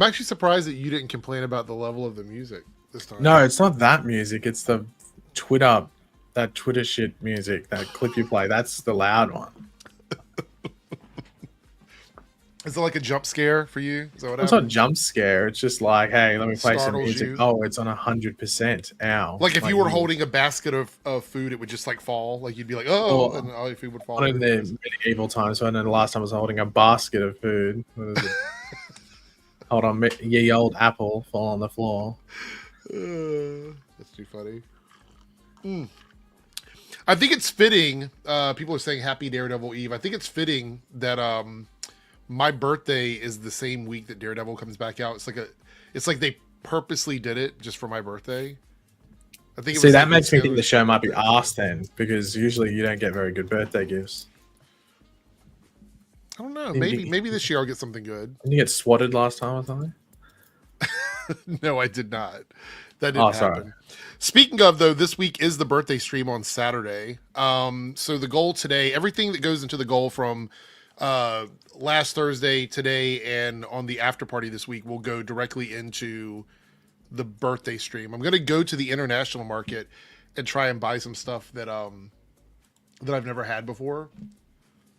I'm actually surprised that you didn't complain about the level of the music this time. No, it's not that music. It's the Twitter, that Twitter shit music, that clip you play. That's the loud one. Is it like a jump scare for you? Is that what It's not jump scare. It's just like, hey, let me play some Startles music. you. Oh, it's on 100%. Ow. Like if you were holding a basket of food, it would just like fall. Like you'd be like, oh, and all your food would fall. Not in the medieval times. So I know the last time I was holding a basket of food. What is it? Hold on, ye old apple fall on the floor. That's too funny. I think it's fitting. People are saying Happy Daredevil Eve. I think it's fitting that my birthday is the same week that Daredevil comes back out. It's like they purposely did it just for my birthday. I think. See, that makes me think the show might be arse then, because usually you don't get very good birthday gifts. I don't know. Maybe this year I'll get something good. Didn't you get swatted last time or something? No, I did not. That didn't happen. Sorry. Speaking of, though, this week is the birthday stream on Saturday. So the goal today, everything that goes into the goal from last Thursday, today, and on the after party this week will go directly into the birthday stream. I'm going to go to the international market and try and buy some stuff that that I've never had before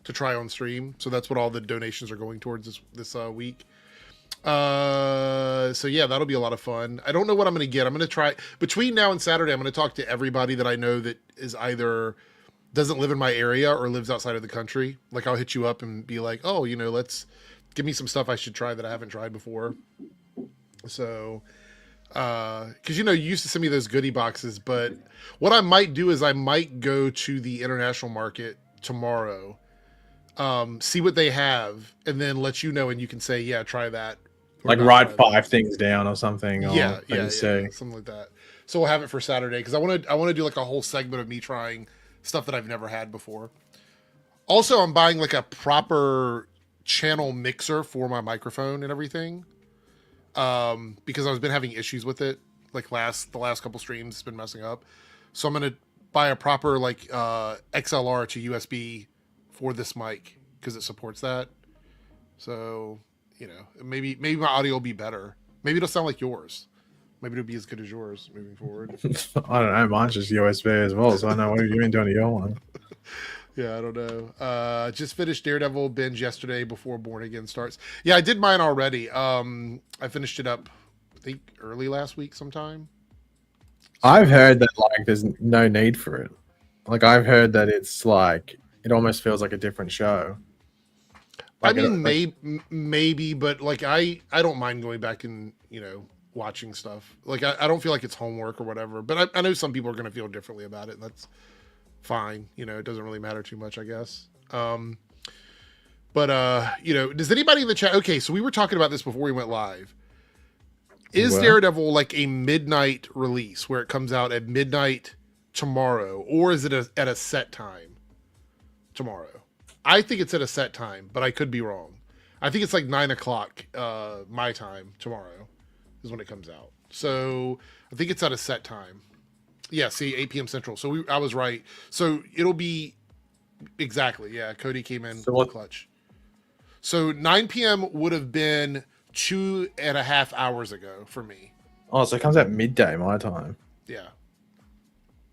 to try on stream. So that's what all the donations are going towards this week. So yeah, that'll be a lot of fun. I don't know what I'm going to get. I'm going to try between now and Saturday. I'm going to talk to everybody that I know that is either doesn't live in my area or lives outside of the country. Like I'll hit you up and be like, oh, let's give me some stuff I should try that I haven't tried before. So, cause you used to send me those goodie boxes, but what I might do is I might go to the international market tomorrow, see what they have, and then let you know, and you can say, yeah, try that. Like write 5 things down or something. Yeah, something like that. So we'll have it for Saturday because I want to do like a whole segment of me trying stuff that I've never had before. Also, I'm buying like a proper channel mixer for my microphone and everything, because I've been having issues with it. Like the last couple streams, it's been messing up. So I'm gonna buy a proper like XLR to USB for this mic because it supports that. So maybe my audio will be better. Maybe it'll sound like yours. Maybe it'll be as good as yours moving forward. I don't know. Mine's just USB as well, so I know what you've been doing to your one. Yeah, I don't know. Just finished Daredevil binge yesterday before Born Again starts. Yeah, I did mine already. I finished it up, I think, early last week sometime. I've heard that like there's no need for it. Like I've heard that it's like it almost feels like a different show. Like, I mean, maybe, but like I don't mind going back and watching stuff. Like I don't feel like it's homework or whatever. But I know some people are going to feel differently about it, and that's fine. It doesn't really matter too much, I guess. But does anybody in the chat? Okay, so we were talking about this before we went live. Is Daredevil like a midnight release where it comes out at midnight tomorrow, or is it at a set time tomorrow? I think it's at a set time, but I could be wrong. I think it's like 9:00 my time tomorrow is when it comes out. So I think it's at a set time. Yeah, see, 8 p.m. Central. So I was right. So it'll be exactly. Yeah, Cody came in clutch. So 9 p.m. would have been 2.5 hours ago for me. Oh, so it comes out midday my time. Yeah.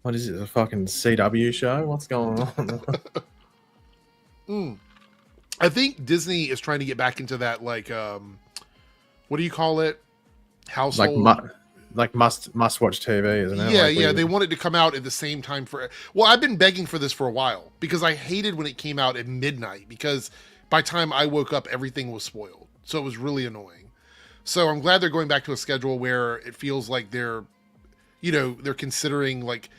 What is it? A fucking CW show? What's going on? I think Disney is trying to get back into that, like, what do you call it? Household. Like must watch TV, isn't it? Yeah, like yeah. They want it to come out at the same time Well, I've been begging for this for a while because I hated when it came out at midnight because by the time I woke up, everything was spoiled. So it was really annoying. So I'm glad they're going back to a schedule where it feels like they're considering like.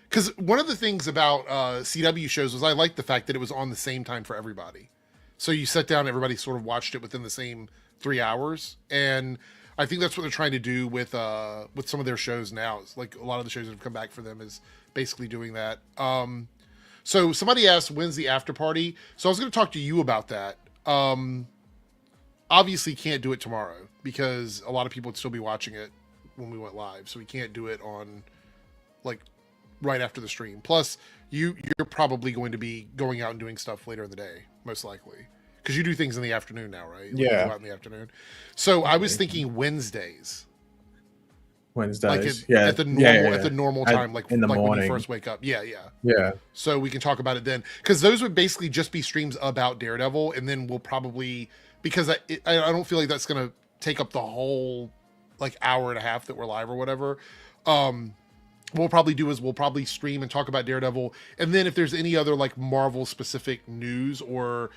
Because one of the things about CW shows was I liked the fact that it was on the same time for everybody. So you sat down, everybody sort of watched it within the same 3 hours. And I think that's what they're trying to do with some of their shows now. It's like a lot of the shows that have come back for them is basically doing that. So somebody asked, when's the after party? So I was going to talk to you about that. Obviously can't do it tomorrow because a lot of people would still be watching it when we went live. So we can't do it on like right after the stream. Plus, you're probably going to be going out and doing stuff later in the day, most likely. because you do things in the afternoon now, right? Like, Yeah. you go out in the afternoon. So I was thinking Wednesdays. Wednesdays. At the normal time, like in the morning when you first wake up. Yeah. Yeah. So we can talk about it then, because those would basically just be streams about Daredevil, and then we'll probably, because I don't feel like that's gonna take up the whole like hour and a half that we're live or whatever. We'll probably stream and talk about Daredevil, and then if there's any other like Marvel specific news or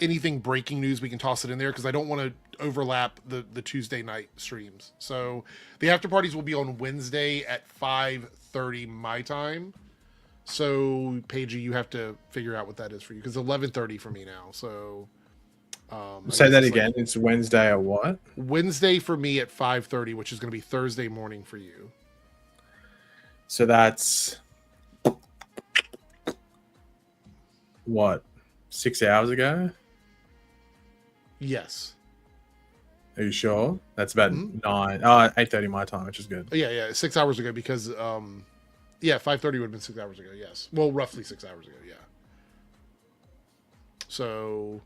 anything breaking news, we can toss it in there, because I don't want to overlap the Tuesday night streams. So the after parties will be on Wednesday at 5:30 my time. So Paige, you have to figure out what that is for you, because 11:30 for me now. So say that again. Like, it's Wednesday or what? Wednesday for me at 5:30, which is going to be Thursday morning for you. So that's what, 6 hours ago? Yes. Are you sure? That's about 8:30 my time, which is good. Yeah, 6 hours ago, because 5:30 would have been 6 hours ago. Yes, well, roughly 6 hours ago. Yeah. So,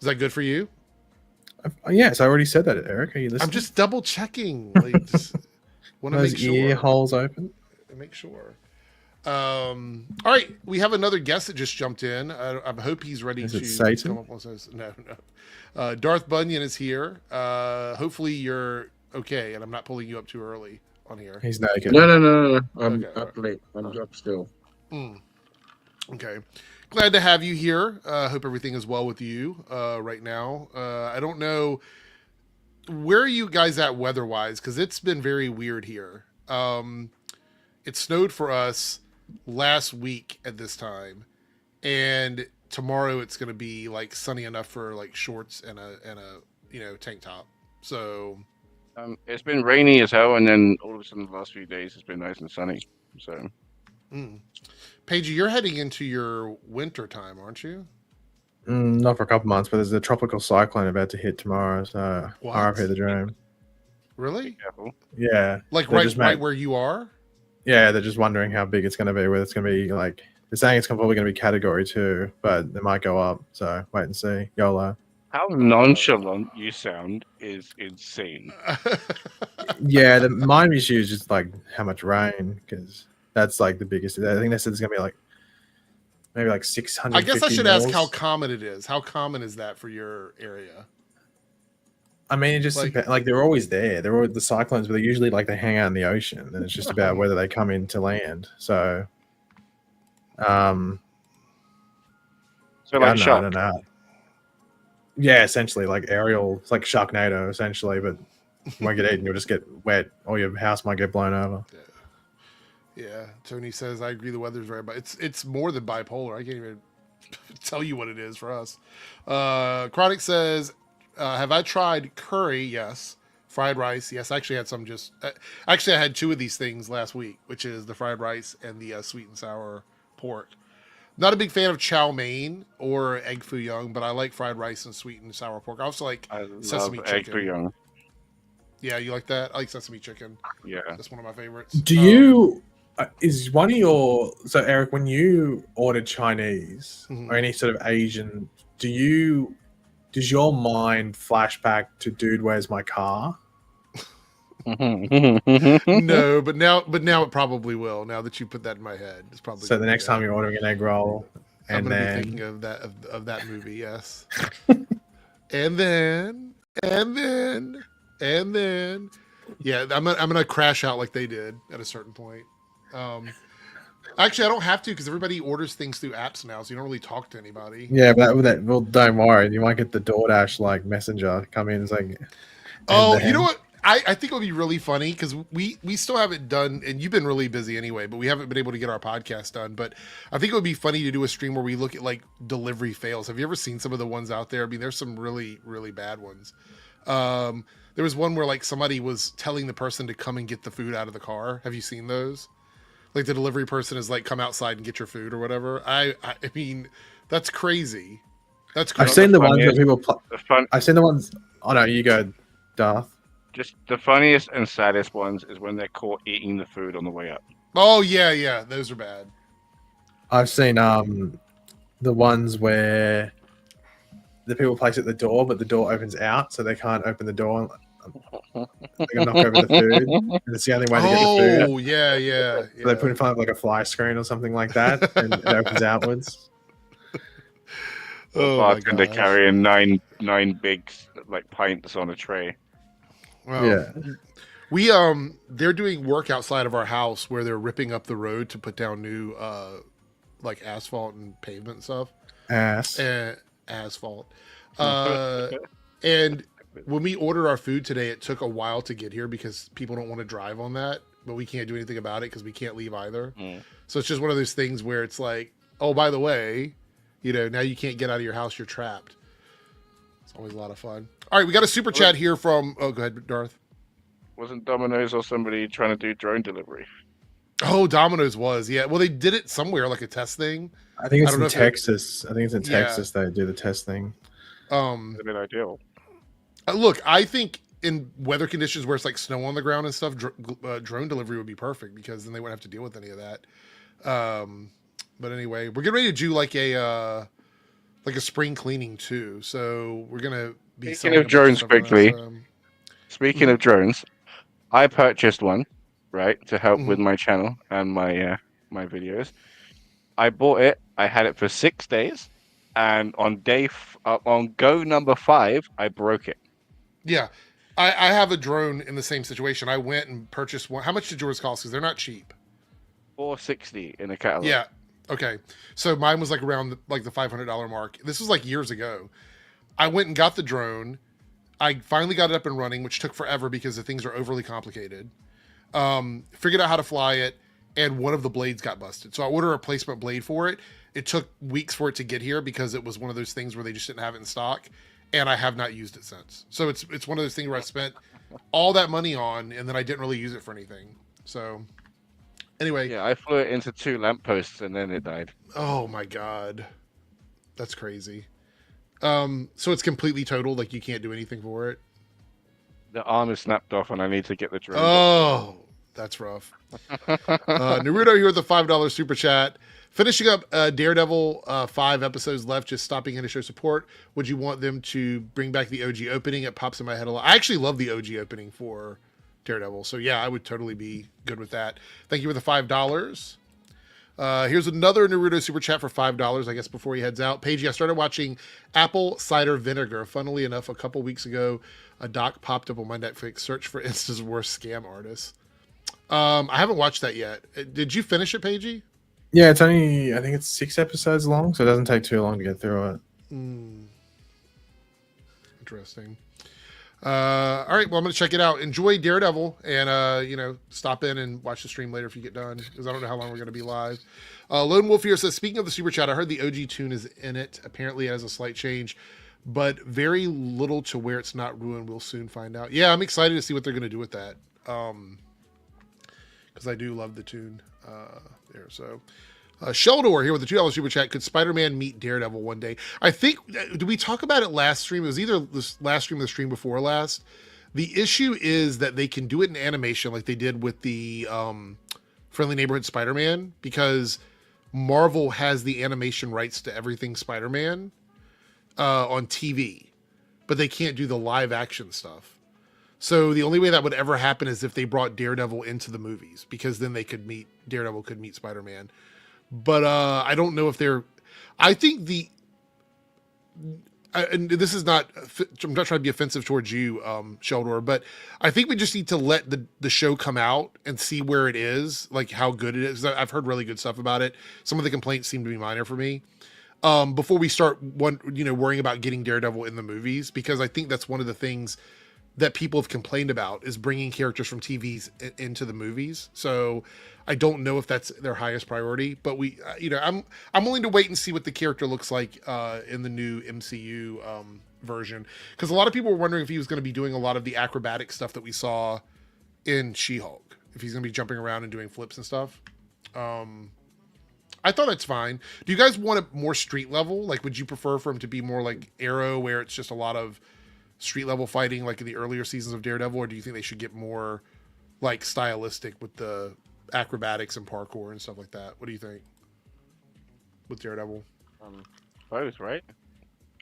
is that good for you? Yes, I already said that, Eric. Are you listening? I'm just double checking. Like, just want to make sure. Ear holes open. Make sure. All right, we have another guest that just jumped in. I hope he's ready to come up with those. No. Darth Bunyan is here. Hopefully you're okay, and I'm not pulling you up too early on here. He's naked. No. I'm up late. I'm up still. Okay. Glad to have you here. Hope everything is well with you right now. I don't know, where are you guys at weather-wise? Because it's been very weird here. It snowed for us last week at this time, and tomorrow it's going to be like sunny enough for like shorts and a tank top. So it's been rainy as hell, and then all of a sudden the last few days it's been nice and sunny. So Paige, you're heading into your winter time, aren't you? Not for a couple months, but there's a tropical cyclone about to hit tomorrow, so RIP the dream. Really? Yeah. Like right where you are? Yeah, they're just wondering how big it's going to be, whether it's going to be like, they're saying it's probably going to be category 2, but they might go up. So wait and see. YOLO. How nonchalant you sound is insane. Yeah, the main issue is just like how much rain, because that's like the biggest. I think they said it's going to be like maybe like 600. I guess I should ask how common it is. How common is that for your area? I mean, it just like they're always there. They're always the cyclones, but they usually like they hang out in the ocean, and it's just about whether they come into land. So, so like I don't know. Yeah, essentially like Ariel. It's like Sharknado, essentially, but you won't get eaten. You'll just get wet, or your house might get blown over. Yeah. Tony says I agree. The weather's very bad. It's more than bipolar. I can't even tell you what it is for us. Chronic says, have I tried curry? Yes. Fried rice? Yes. I actually had some I had 2 of these things last week, which is the fried rice and the sweet and sour pork. Not a big fan of chow mein or egg foo young, but I like fried rice and sweet and sour pork. I also like sesame chicken. Egg foo young. Yeah, you like that? I like sesame chicken. Yeah. That's one of my favorites. Do you... is one of your... So, Eric, when you ordered Chinese or any sort of Asian, does your mind flash back to Dude, Where's My Car? No, but now it probably will. Now that you put that in my head, it's probably so. The next time you're ordering an egg roll, I'm gonna be thinking of that movie. Yes, and then, yeah, I'm gonna crash out like they did at a certain point. Actually, I don't have to, because everybody orders things through apps now, so you don't really talk to anybody. Yeah, but well, don't worry. You might get the DoorDash like messenger come in. It's like, oh, you know what? I think it would be really funny, because we still haven't done, and you've been really busy anyway, but we haven't been able to get our podcast done. But I think it would be funny to do a stream where we look at like delivery fails. Have you ever seen some of the ones out there? I mean, there's some really, really bad ones. There was one where like somebody was telling the person to come and get the food out of the car. Have you seen those? Like the delivery person is like, come outside and get your food or whatever. I mean, that's crazy. That's crazy. I've seen the ones where people. I've seen the ones. Oh no, you go, Darth. Just the funniest and saddest ones is when they're caught eating the food on the way up. Oh yeah, those are bad. I've seen the ones where the people place at the door, but the door opens out, so they can't open the door. They're gonna knock over the food, and it's the only way to get the food. Oh, yeah. So they put in front of like a fly screen or something like that, and it opens outwards. Oh my Bartender gosh. carrying nine big like pints on a tray. Wow. Yeah. We they're doing work outside of our house where they're ripping up the road to put down new like asphalt and pavement and stuff. Asphalt. And when we ordered our food today, it took a while to get here because people don't want to drive on that, but we can't do anything about it because we can't leave either. So it's just one of those things where it's like, oh, by the way, you know, now you can't get out of your house, you're trapped. It's always a lot of fun. All right, we got a super chat here from, oh, go ahead, Darth. Wasn't Domino's or somebody trying to do drone delivery? Oh, Domino's was, yeah. Well, they did it somewhere, like a test thing. I think it's in Texas. I think it's in Texas they do the test thing. It's a bit ideal. Look, I think in weather conditions where it's like snow on the ground and stuff, drone delivery would be perfect because then they wouldn't have to deal with any of that. But anyway, we're getting ready to do like a spring cleaning too. So we're gonna be Speaking of drones quickly. Speaking of drones, I purchased one, right, to help with my channel and my my videos. I bought it. I had it for 6 days, and on on go number 5, I broke it. Yeah, I have a drone in the same situation. I went and purchased one. How much did yours cost? Because they're not cheap. $460 in the catalog. Yeah. Okay. So mine was like around the $500 mark. This was like years ago. I went and got the drone. I finally got it up and running, which took forever because the things are overly complicated. Figured out how to fly it, and one of the blades got busted. So I ordered a replacement blade for it. It took weeks for it to get here because it was one of those things where they just didn't have it in stock, and I have not used it since. So it's one of those things where I spent all that money on, and then I didn't really use it for anything. So anyway. Yeah, I flew it into 2 lampposts, and then it died. Oh my God. That's crazy. So it's completely totaled, like you can't do anything for it. The arm is snapped off, and I need to get the drone. Oh, that's rough. Naruto here with the $5 super chat. Finishing up Daredevil, 5 episodes left, just stopping in to show support. Would you want them to bring back the OG opening? It pops in my head a lot. I actually love the OG opening for Daredevil. So yeah, I would totally be good with that. Thank you for the $5. Here's another Naruto super chat for $5, I guess, before he heads out. Paige, I started watching Apple Cider Vinegar. Funnily enough, a couple weeks ago, a doc popped up on my Netflix search for Insta's worst scam artists. I haven't watched that yet. Did you finish it, Paige? Yeah, it's only, I think it's 6 episodes long, so it doesn't take too long to get through it. Interesting. All right, well, I'm going to check it out. Enjoy Daredevil, and, stop in and watch the stream later if you get done, because I don't know how long we're going to be live. Lone Wolf here says, speaking of the super chat, I heard the OG tune is in it. Apparently it has a slight change, but very little to where it's not ruined. We'll soon find out. Yeah, I'm excited to see what they're going to do with that, because I do love the tune there. So Sheldor here with the $2 super chat. Could Spider-Man meet Daredevil one day? I think, did we talk about it last stream? It was either this last stream or the stream before last. The issue is that they can do it in animation like they did with the Friendly Neighborhood Spider-Man, because Marvel has the animation rights to everything Spider-Man on TV, but they can't do the live action stuff. So the only way that would ever happen is if they brought Daredevil into the movies, because then Daredevil could meet Spider-Man. But I don't know if I think and this is not, I'm not trying to be offensive towards you, Sheldor, but I think we just need to let the show come out and see where it is, like how good it is. I've heard really good stuff about it. Some of the complaints seem to be minor for me. Before we start worrying about getting Daredevil in the movies, because I think that's one of the things that people have complained about, is bringing characters from TVs into the movies. So I don't know if that's their highest priority, but I'm willing to wait and see what the character looks like in the new MCU version, because a lot of people were wondering if he was going to be doing a lot of the acrobatic stuff that we saw in She-Hulk, if he's going to be jumping around and doing flips and stuff. I thought that's fine. Do you guys want it more street level? Like, would you prefer for him to be more like Arrow, where it's just a lot of street level fighting like in the earlier seasons of Daredevil, or do you think they should get more like stylistic with the acrobatics and parkour and stuff like that? What do you think with Daredevil? Both, right?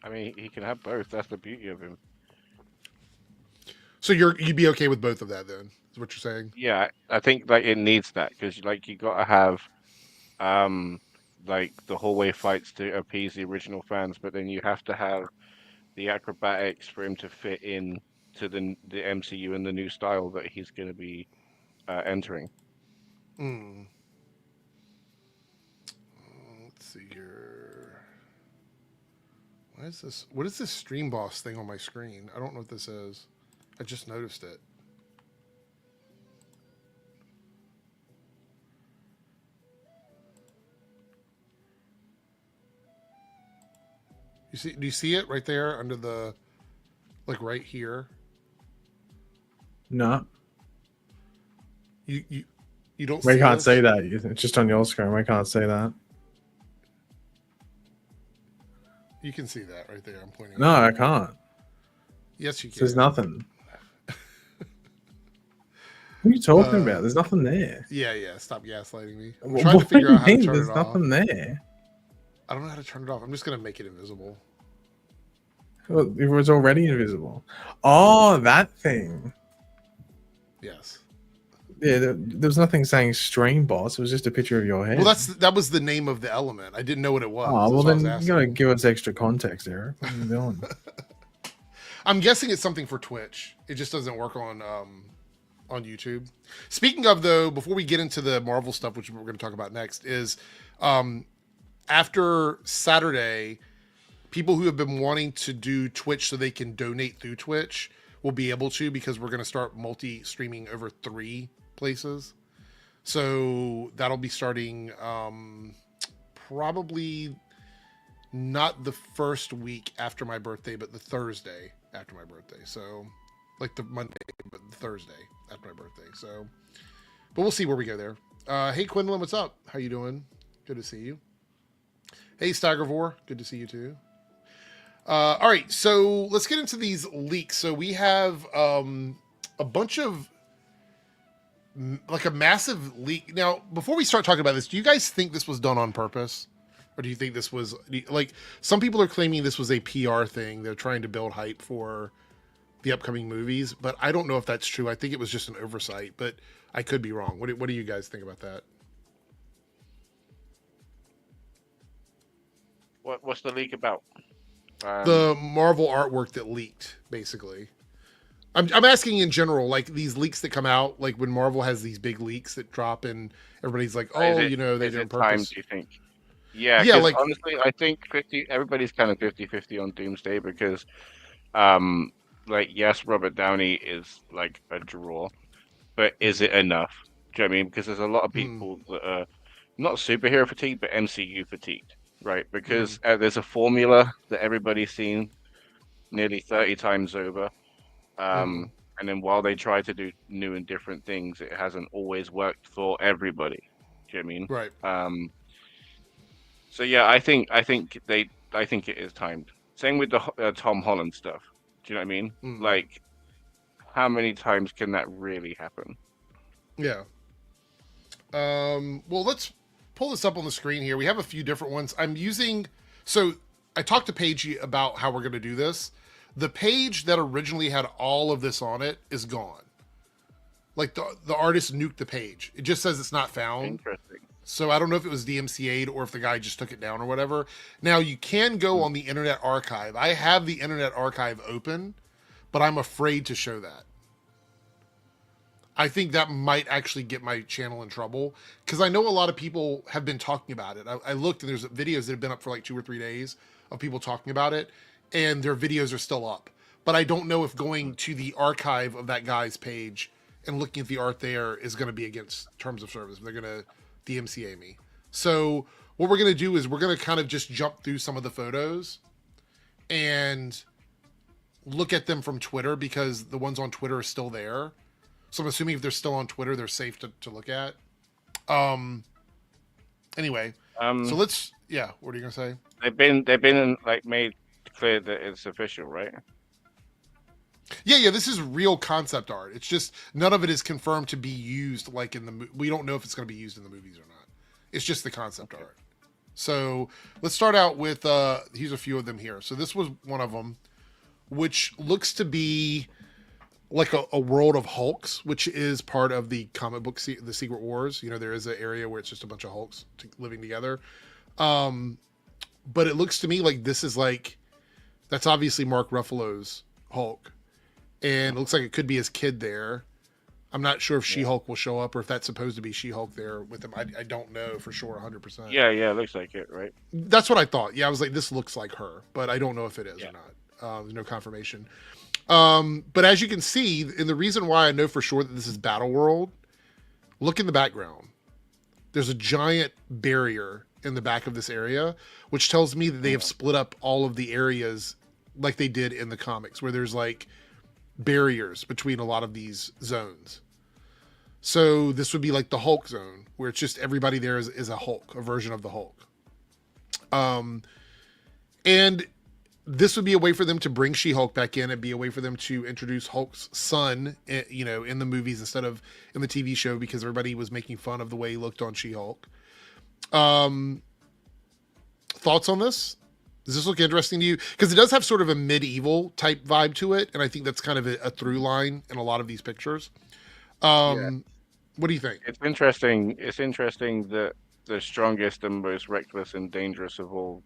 I mean, he can have both. That's the beauty of him. So you'd be okay with both of that then? Is what you're saying? Yeah, I think like it needs that because like you gotta have um like the hallway fights to appease the original fans, but then you have to have the acrobatics for him to fit in to the MCU and the new style that he's going to be entering. Hmm. Let's see here. What is this? What is this stream boss thing on my screen? I don't know what this is. I just noticed it. You see? Do you see it right there under the, like right here? No. You don't. We see can't this? say that. It's just on your screen. We can't say that. You can see that right there. I'm pointing. No, I can't. Yes, you can. There's nothing. What are you talking about? There's nothing there. Yeah. Stop gaslighting me. I'm What trying to figure do you out how to mean? turn There's it off. nothing there. I don't know how to turn it off. I'm just gonna make it invisible. Well, it was already invisible. Oh, that thing. Yes. Yeah, there was nothing saying stream boss. It was just a picture of your head. Well, that was the name of the element. I didn't know what it was. Oh, That's well why I was then you asking. gotta give us extra context, Eric. What are you doing? I'm guessing it's something for Twitch. It just doesn't work on YouTube. Speaking of though, before we get into the Marvel stuff, which we're going to talk about next, is after Saturday, people who have been wanting to do Twitch so they can donate through Twitch will be able to, because we're going to start multi-streaming over 3 places. So that'll be starting probably not the first week after my birthday, but the Thursday after my birthday. So like the Monday, but the Thursday after my birthday. So, but we'll see where we go there. Hey Quinlan, what's up? How you doing? Good to see you. Hey Staggervore, good to see you too. All right, so let's get into these leaks. So we have a bunch of like a massive leak. Now, before we start talking about this, do you guys think this was done on purpose? Or do you think this was like, some people are claiming this was a PR thing. They're trying to build hype for the upcoming movies, but I don't know if that's true. I think it was just an oversight, but I could be wrong. What do you guys think about that? What's the leak about? The Marvel artwork that leaked, basically. I'm asking in general, like these leaks that come out, like when Marvel has these big leaks that drop and everybody's like, oh, they did it on purpose. Time, do you think? Yeah, like honestly, I think everybody's kind of 50-50 on Doomsday because, like, yes, Robert Downey is like a draw, but is it enough? Do you know what I mean? Because there's a lot of people that are not superhero fatigued, but MCU fatigued, right? Because there's a formula that everybody's seen nearly 30 times over. And then while they try to do new and different things, it hasn't always worked for everybody. Do you know what I mean? Right. So yeah, I think it is timed. Same with the Tom Holland stuff. Do you know what I mean? Like, how many times can that really happen? Yeah. Well, let's pull this up on the screen here. We have a few different ones. So I talked to Paige about how we're going to do this. The page that originally had all of this on it is gone. Like the artist nuked the page. It just says it's not found. Interesting. So I don't know if it was DMCA'd or if the guy just took it down or whatever. Now you can go on the Internet Archive. I have the Internet Archive open, but I'm afraid to show that. I think that might actually get my channel in trouble because I know a lot of people have been talking about it. I looked and there's videos that have been up for like 2 or 3 days of people talking about it, and their videos are still up. But I don't know if going to the archive of that guy's page and looking at the art there is going to be against terms of service. They're going to DMCA me. So what we're going to do is we're going to kind of just jump through some of the photos and look at them from Twitter because the ones on Twitter are still there. So I'm assuming if they're still on Twitter, they're safe to look at. Anyway, so let's, what are you going to say? They've been like made clear that it's official, right? Yeah, this is real concept art. It's just none of it is confirmed to be used like in the we don't know if it's going to be used in the movies or not. It's just the concept art. So let's start out with here's a few of them here. So this was one of them, which looks to be like a world of Hulks, which is part of the comic book, the Secret Wars. You know, there is an area where it's just a bunch of Hulks living together. But it looks to me like this is like, that's obviously Mark Ruffalo's Hulk. And it looks like it could be his kid there. I'm not sure if She-Hulk will show up or if that's supposed to be She-Hulk there with him. I don't know for sure 100%. Yeah, it looks like it, right? That's what I thought. Yeah, I was like, this looks like her, but I don't know if it is or not. There's no confirmation. But as you can see, and the reason why I know for sure that this is Battle World, look in the background. There's a giant barrier in the back of this area, which tells me that they have split up all of the areas like they did in the comics, where there's like barriers between a lot of these zones. So this would be like the Hulk zone, where it's just everybody there is a Hulk, a version of the Hulk. And this would be a way for them to bring She-Hulk back in. It'd be a way for them to introduce Hulk's son, you know, in the movies instead of in the TV show, because everybody was making fun of the way he looked on She-Hulk. Thoughts on this? Does this look interesting to you? Because it does have sort of a medieval type vibe to it, and I think that's kind of a through line in a lot of these pictures. What do you think? It's interesting. It's interesting that the strongest and most reckless and dangerous of all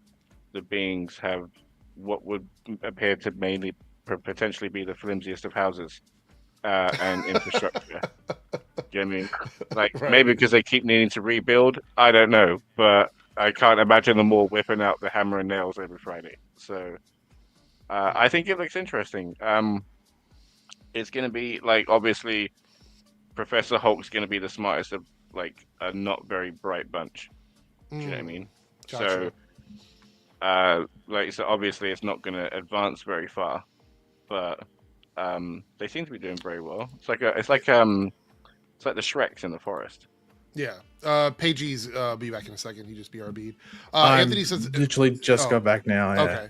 the beings have what would appear to mainly potentially be the flimsiest of houses and infrastructure. Do you know what I mean? Like, maybe because they keep needing to rebuild. I don't know, but I can't imagine them all whipping out the hammer and nails every Friday. So I think it looks interesting. It's going to be, like, obviously, Professor Hulk's going to be the smartest of, like, a not very bright bunch. Do you know what I mean? Gotcha. So, so obviously it's not going to advance very far, but they seem to be doing very well. It's like the Shreks in the forest. Yeah. Pagey's be back in a second. He just BRB'd. Anthony says literally just got back now. Yeah. Okay.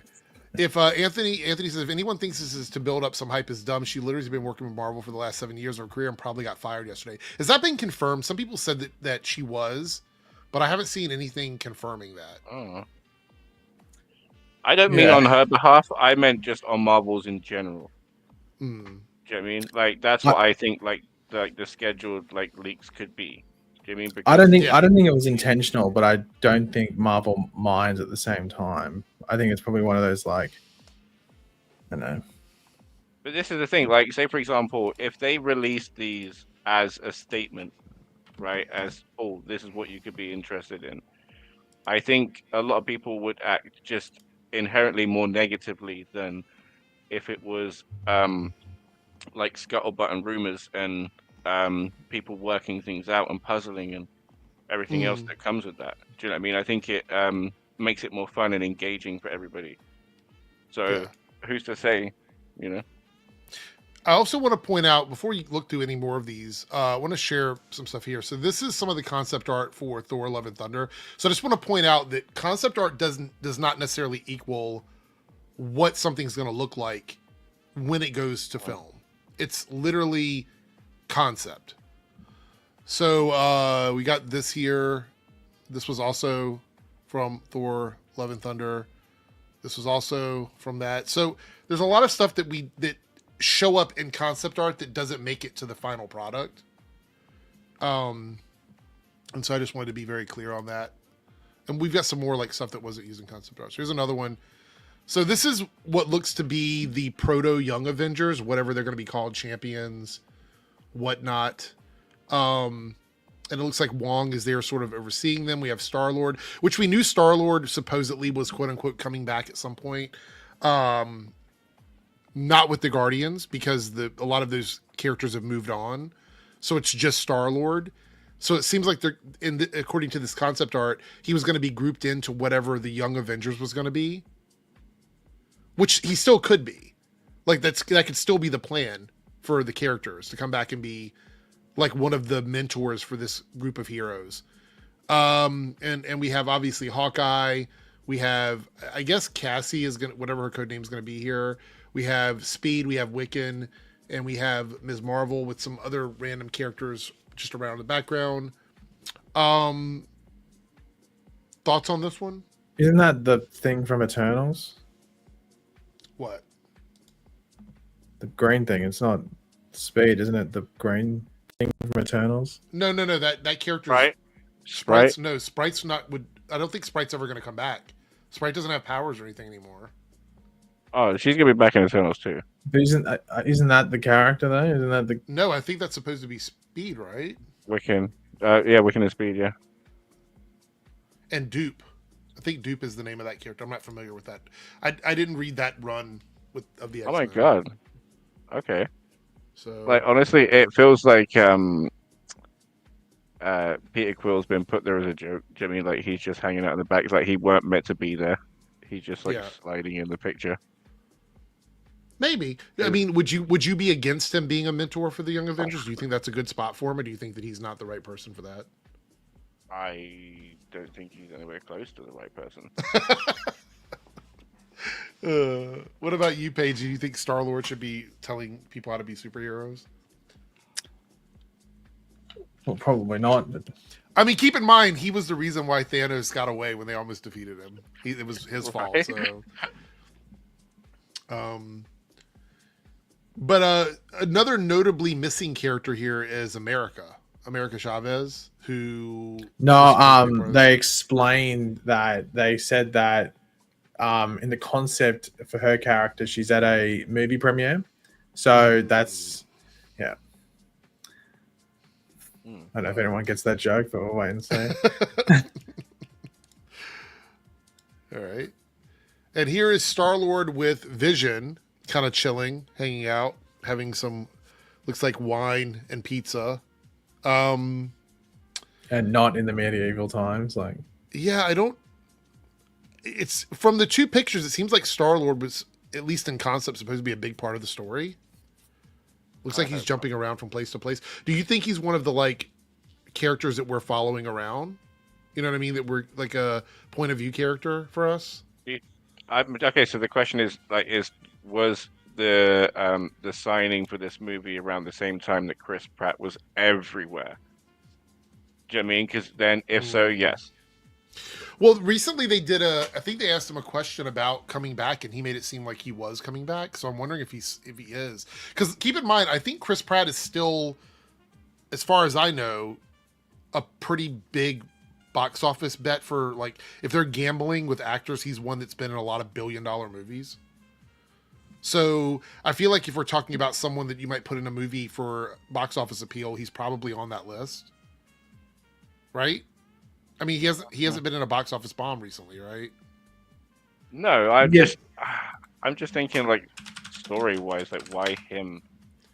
If Anthony says, if anyone thinks this is to build up some hype is dumb, she literally has been working with Marvel for the last 7 years of her career and probably got fired yesterday. Has that been confirmed? Some people said that she was, but I haven't seen anything confirming that. Oh. I don't mean on her behalf. I meant just on Marvel's in general. Do you know what I mean? Like, that's what I think. Like the scheduled leaks could be. Do you know what I mean? Because, I don't think it was intentional, but I don't think Marvel minds at the same time. I think it's probably one of those, like, I don't know. But this is the thing. Like, say for example, if they released these as a statement, right? As, oh, this is what you could be interested in. I think a lot of people would act just inherently more negatively than if it was like scuttlebutt and rumors and people working things out and puzzling and everything else that comes with that. Do you know what I mean? I think it makes it more fun and engaging for everybody. So who's to say, you know? I also want to point out, before you look through any more of these, I want to share some stuff here. So this is some of the concept art for Thor: Love and Thunder. So I just want to point out that concept art does not necessarily equal what something's going to look like when it goes to film. It's literally concept. So we got this here. This was also from Thor: Love and Thunder. This was also from that. So there's a lot of stuff that show up in concept art that doesn't make it to the final product. And so I just wanted to be very clear on that. And we've got some more like stuff that wasn't used in concept art. So here's another one. So this is what looks to be the proto Young Avengers, whatever they're going to be called, champions, whatnot. And it looks like Wong is there sort of overseeing them. We have Star-Lord, which we knew Star-Lord supposedly was quote unquote coming back at some point. Not with the Guardians, because a lot of those characters have moved on. So it's just Star-Lord. So it seems like according to this concept art, he was going to be grouped into whatever the Young Avengers was going to be. Which he still could be. Like that could still be the plan for the characters to come back and be like one of the mentors for this group of heroes. And we have obviously Hawkeye. We have, I guess Cassie is whatever her code name is going to be here. We have Speed, we have Wiccan, and we have Ms. Marvel with some other random characters just around the background. Kind Thoughts on this one? Isn't that the thing from Eternals? What? The green thing. It's not Speed, isn't it? The green thing from Eternals. No. That character. Right. Sprite's no. Sprite's not. I don't think Sprite's ever going to come back. Sprite doesn't have powers or anything anymore. Oh, she's gonna be back in Eternals too. But isn't that the character though? Isn't that the? No, I think that's supposed to be Speed, right? Wiccan. Yeah, Wiccan and Speed. Yeah. And Dupe. I think Dupe is the name of that character. I'm not familiar with that. I didn't read that run of the X-Men. Oh my god. Okay. So like honestly, it feels like Peter Quill's been put there as a joke. Do you know what I mean, like he's just hanging out in the back? It's like he weren't meant to be there. He's just like sliding in the picture. Maybe. I mean, would you be against him being a mentor for the Young Avengers? Do you think that's a good spot for him, or do you think that he's not the right person for that? I don't think he's anywhere close to the right person. What about you, Paige? Do you think Star-Lord should be telling people how to be superheroes? Well, probably not. But... I mean, keep in mind, he was the reason why Thanos got away when they almost defeated him. It was his fault. So, but another notably missing character here is America Chavez, who they explained that they said that in the concept for her character, she's at a movie premiere, so that's yeah. I don't know if anyone gets that joke, but we'll wait and see. All right. And here is Star-Lord with Vision, kind of chilling, hanging out, having some, looks like wine and pizza. And not in the medieval times. Like, yeah, it's from the two pictures, it seems like Star-Lord was, at least in concept, supposed to be a big part of the story. Looks like he's jumping around from place to place. Do you think he's one of the like characters that we're following around? You know what I mean? That we're like a point of view character for us? Okay, so the question is was the signing for this movie around the same time that Chris Pratt was everywhere? Do you know what I mean? Because then, if so, yes. Well, recently they did I think they asked him a question about coming back, and he made it seem like he was coming back. So I'm wondering if he is. Because keep in mind, I think Chris Pratt is still, as far as I know, a pretty big box office bet for, like, if they're gambling with actors, he's one that's been in a lot of billion-dollar movies. So I feel like if we're talking about someone that you might put in a movie for box office appeal, he's probably on that list, right? I mean, he hasn't been in a box office bomb recently, right? No, I'm just thinking, like, story wise, like, why him?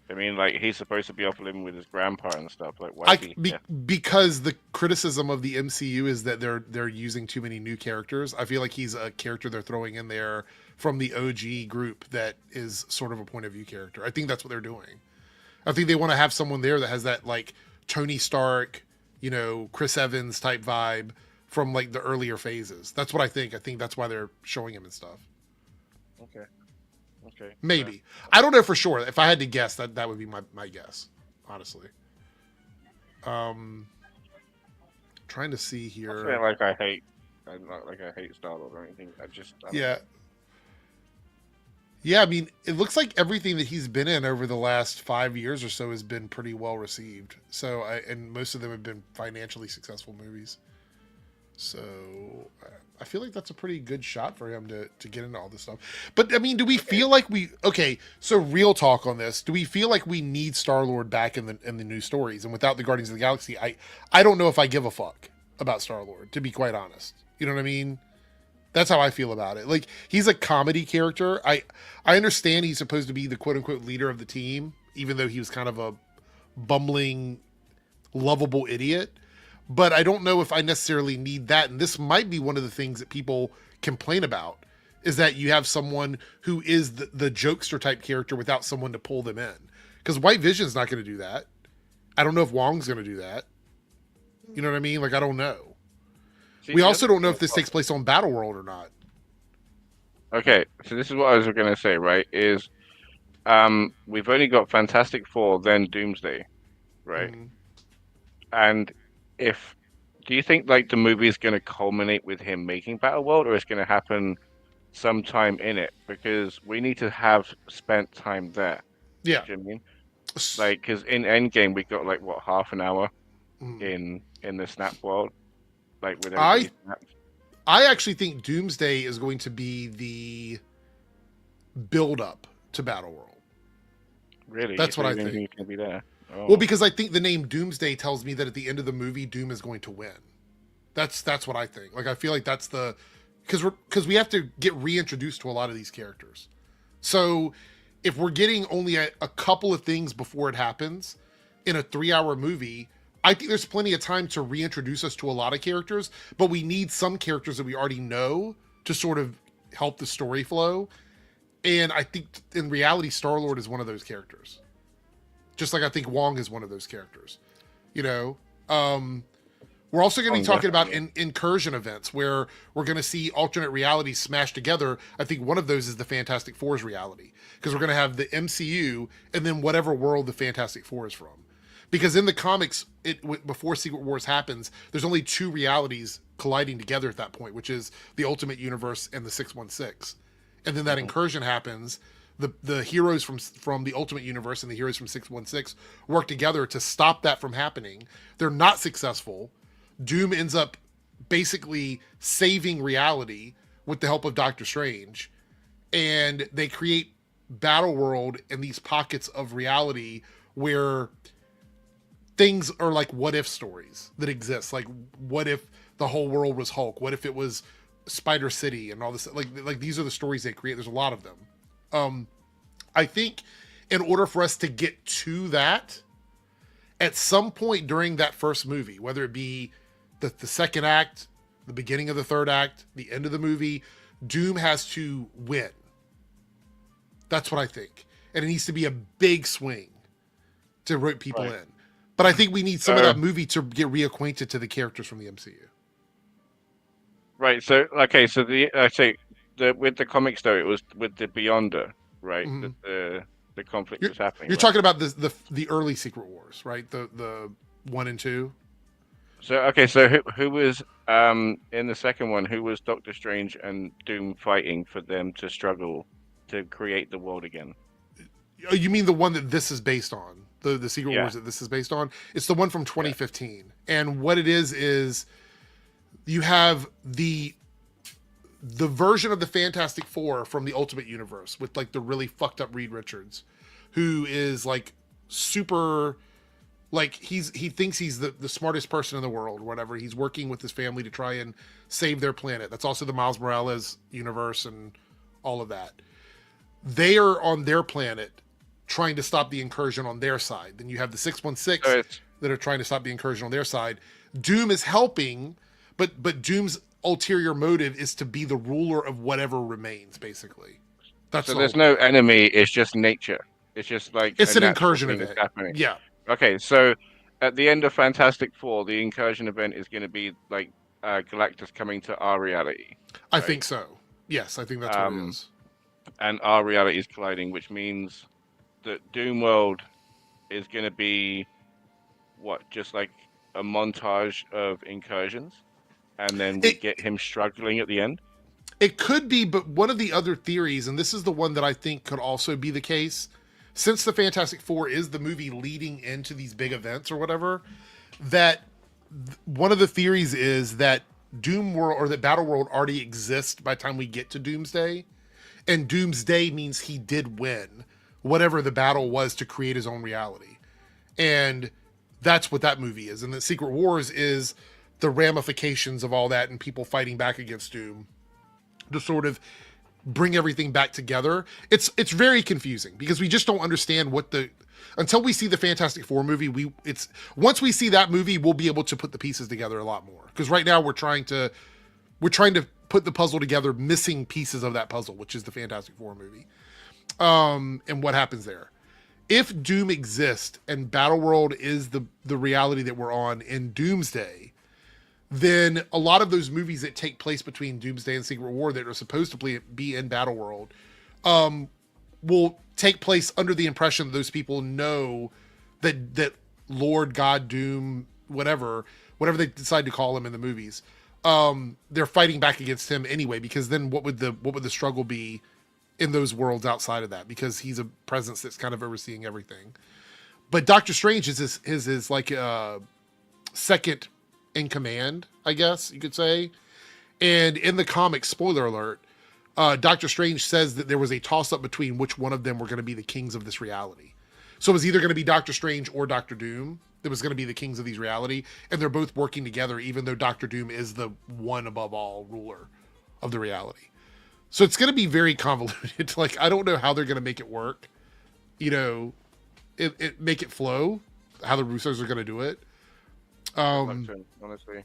I mean, like, he's supposed to be up living with his grandpa and stuff. Like, why? Because the criticism of the MCU is that they're using too many new characters. I feel like he's a character they're throwing in there from the OG group that is sort of a point of view character. I think that's what they're doing. I think they want to have someone there that has that, like, Tony Stark, you know, Chris Evans type vibe from like the earlier phases. That's what I think. I think that's why they're showing him and stuff. Okay. Maybe. Yeah. I don't know for sure. If I had to guess, that would be my guess, honestly. Trying to see here. I like I hate Star-Lord or anything. I Yeah, I mean, it looks like everything that he's been in over the last 5 years or so has been pretty well received. So, and most of them have been financially successful movies. So, I feel like that's a pretty good shot for him to get into all this stuff. But, I mean, do we feel like so real talk on this. Do we feel like we need Star-Lord back in the new stories? And without the Guardians of the Galaxy, I don't know if I give a fuck about Star-Lord, to be quite honest. You know what I mean? That's how I feel about it. Like, he's a comedy character. I understand he's supposed to be the quote-unquote leader of the team, even though he was kind of a bumbling, lovable idiot. But I don't know if I necessarily need that. And this might be one of the things that people complain about, is that you have someone who is the jokester type character without someone to pull them in. Because White Vision's not going to do that. I don't know if Wong's going to do that. You know what I mean? Like, I don't know. We also don't know if this takes place on Battleworld or not. Okay, so this is what I was going to say, right? Is we've only got Fantastic Four, then Doomsday, right? Mm-hmm. And if Do you think like the movie is going to culminate with him making Battleworld, or it's going to happen sometime in it? Because we need to have spent time there. Yeah. Do you know what I mean? Like, because in Endgame we got like what, half an hour in the snap world, like with everybody snapped. I actually think Doomsday is going to be the build up to Battleworld. Really? That's what I think. It's going to be there. Oh. Well, because I think the name Doomsday tells me that at the end of the movie, Doom is going to win. That's what I think. Like, I feel like that's the, because we have to get reintroduced to a lot of these characters. So if we're getting only a couple of things before it happens in a 3-hour movie, I think there's plenty of time to reintroduce us to a lot of characters, but we need some characters that we already know to sort of help the story flow. And I think in reality, Star-Lord is one of those characters. Just like I think Wong is one of those characters. You know? We're also going to be talking about incursion events where we're going to see alternate realities smashed together. I think one of those is the Fantastic Four's reality. Because we're going to have the MCU and then whatever world the Fantastic Four is from. Because in the comics, before Secret Wars happens, there's only 2 realities colliding together at that point, which is the Ultimate Universe and the 616. And then that incursion happens. The heroes from the Ultimate Universe and the heroes from 616 work together to stop that from happening. They're not successful. Doom ends up basically saving reality with the help of Doctor Strange. And they create Battleworld in these pockets of reality where things are like what if stories that exist. Like, what if the whole world was Hulk? What if it was Spider City and all this? Like these are the stories they create. There's a lot of them. I think in order for us to get to that, at some point during that first movie, whether it be the second act, the beginning of the third act, the end of the movie, Doom has to win. That's what I think. And it needs to be a big swing to rope people in. But I think we need some of that movie to get reacquainted to the characters from the MCU. Right. So, okay. So with the comics though, it was with the Beyonder, right? Mm-hmm. The conflict was happening. You're talking about the early Secret Wars, right? The 1 and 2. So okay, so who was in the second one? Who was Doctor Strange and Doom fighting for them to struggle to create the world again? You mean the one that this is based on? The Secret Wars that this is based on? It's the one from 2015. Yeah. And what it is you have the version of the Fantastic Four from the Ultimate Universe with like the really fucked up Reed Richards, who is like super, like he thinks he's the smartest person in the world or whatever. He's working with his family to try and save their planet. That's also the Miles Morales universe and all of that. They are on their planet trying to stop the incursion on their side. Then you have the 616 that are trying to stop the incursion on their side. Doom is helping, but Doom's ulterior motive is to be the ruler of whatever remains, basically. So there's no enemy, it's just nature. It's just like it's an incursion event. Happening. Yeah. Okay, so at the end of Fantastic Four, the incursion event is going to be like Galactus coming to our reality. I think so. Yes, I think that's what it is. And our reality is colliding, which means that Doom World is going to be just like a montage of incursions, and then we get him struggling at the end. It could be, but one of the other theories, and this is the one that I think could also be the case, since the Fantastic Four is the movie leading into these big events or whatever, that one of the theories is that Doom World or that Battle World already exists by the time we get to Doomsday, and Doomsday means he did win whatever the battle was to create his own reality. And that's what that movie is. And the Secret Wars is the ramifications of all that and people fighting back against Doom to sort of bring everything back together. It's very confusing because we just don't understand until we see the Fantastic Four movie, once we see that movie, we'll be able to put the pieces together a lot more. Because right now we're trying to put the puzzle together, missing pieces of that puzzle, which is the Fantastic Four movie. And what happens there. If Doom exists and Battleworld is the reality that we're on in Doomsday, then a lot of those movies that take place between Doomsday and Secret War that are supposed to be in Battleworld will take place under the impression that those people know that Lord God Doom whatever they decide to call him in the movies, they're fighting back against him anyway, because then what would the struggle be in those worlds outside of that, because he's a presence that's kind of overseeing everything. But Doctor Strange is his like second in command, I guess you could say. And in the comic, spoiler alert, Doctor Strange says that there was a toss-up between which one of them were going to be the kings of this reality. So it was either going to be Doctor Strange or Doctor Doom that was going to be the kings of these reality, and they're both working together, even though Doctor Doom is the one above all ruler of the reality. So it's going to be very convoluted. Like, I don't know how they're going to make it work. You know, it make it flow, how the Russos are going to do it. Honestly.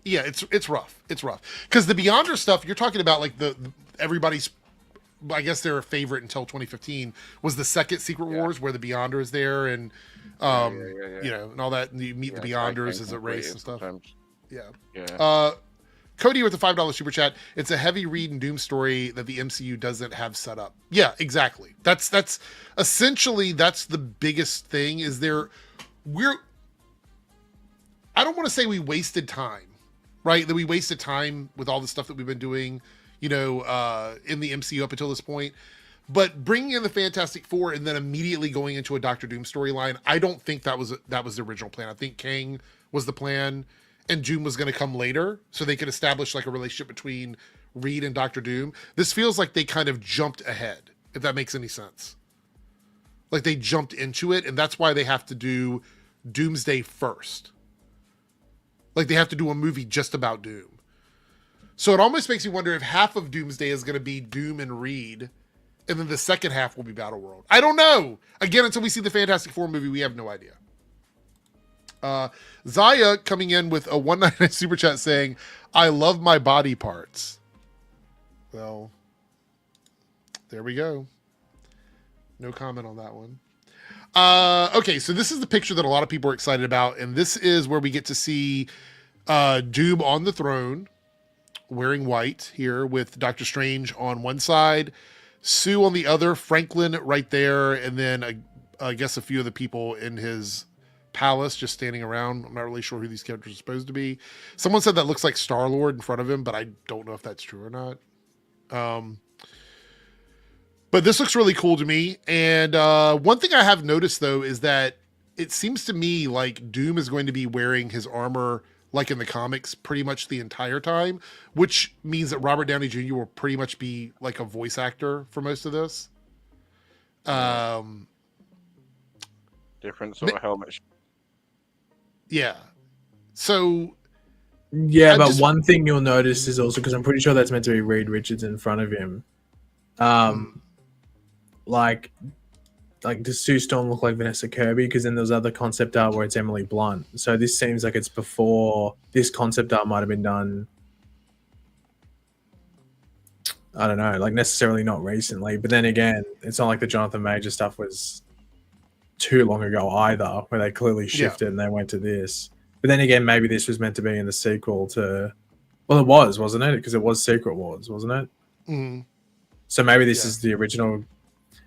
Yeah, it's rough. It's rough. Because the Beyonder stuff, you're talking about like the everybody's, I guess their favorite until 2015 was the second Secret Wars, where the Beyonder is there, and you know, and all that, and you meet the Beyonders as a race and stuff. Sometimes. Yeah. Cody with the $5 super chat. It's a heavy read and Doom story that the MCU doesn't have set up. Yeah, exactly. That's essentially that's the biggest thing. Is I don't want to say we wasted time, right? That we wasted time with all the stuff that we've been doing, you know, in the MCU up until this point. But bringing in the Fantastic Four and then immediately going into a Doctor Doom storyline, I don't think that was the original plan. I think Kang was the plan, and Doom was going to come later, so they could establish like a relationship between Reed and Doctor Doom. This feels like they kind of jumped ahead, if that makes any sense. Like they jumped into it, and that's why they have to do Doomsday first. Like they have to do a movie just about Doom. So it almost makes me wonder if half of Doomsday is going to be Doom and Reed, and then the second half will be Battleworld. I don't know. Again, until we see the Fantastic Four movie, we have no idea. Zaya coming in with a 199 super chat saying, I love my body parts. Well, there we go. No comment on that one. Okay, so this is the picture that a lot of people are excited about, and this is where we get to see Doom on the throne, wearing white here, with Doctor Strange on one side, Sue on the other, Franklin right there, and then I guess a few of the people in his palace just standing around. I'm not really sure who these characters are supposed to be. Someone said that looks like Star-Lord in front of him, but I don't know if that's true or not. But this looks really cool to me. And one thing I have noticed, though, is that it seems to me like Doom is going to be wearing his armor like in the comics pretty much the entire time, which means that Robert Downey Jr. will pretty much be like a voice actor for most of this. Different sort of helmet. Yeah. So... Yeah, but one thing you'll notice is also, because I'm pretty sure that's meant to be Reed Richards in front of him. Like does Sue Storm look like Vanessa Kirby? Because then there's other concept art where it's Emily Blunt. So this seems like it's before this concept art might have been done. I don't know, like necessarily not recently. But then again, it's not like the Jonathan Major stuff was too long ago either, where they clearly shifted and they went to this. But then again, maybe this was meant to be in the sequel to... Well, it was, wasn't it? Because it was Secret Wars, wasn't it? Mm-hmm. So maybe this is the original...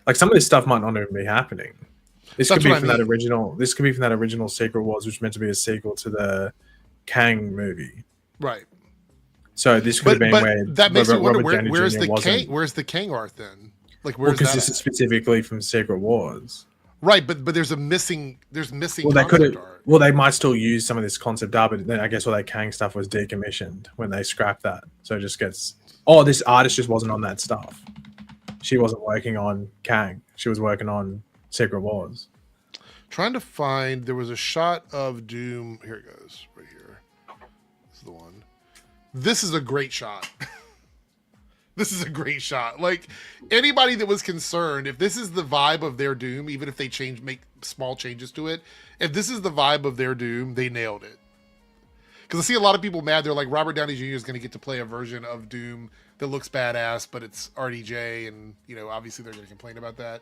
Like, some of this stuff might not even be happening. This could be from that original... This could be from that original Secret Wars, which was meant to be a sequel to the Kang movie. Right. So this could have been where... That makes me wonder, where's the Kang art then? Like, where's that? Because this is specifically from Secret Wars. Right, but there's missing well, they could have. Well, they might still use some of this concept art, but then I guess all that Kang stuff was decommissioned when they scrapped that. So it just gets, this artist just wasn't on that stuff. She wasn't working on Kang. She was working on Secret Wars. Trying to find, there was a shot of Doom. Here it goes, right here. This is the one. This is a great shot. This is a great shot. Like, anybody that was concerned, if this is the vibe of their Doom, even if they make small changes to it, if this is the vibe of their Doom, they nailed it. Because I see a lot of people mad. They're like, Robert Downey Jr. is going to get to play a version of Doom that looks badass, but it's RDJ, and, you know, obviously they're going to complain about that.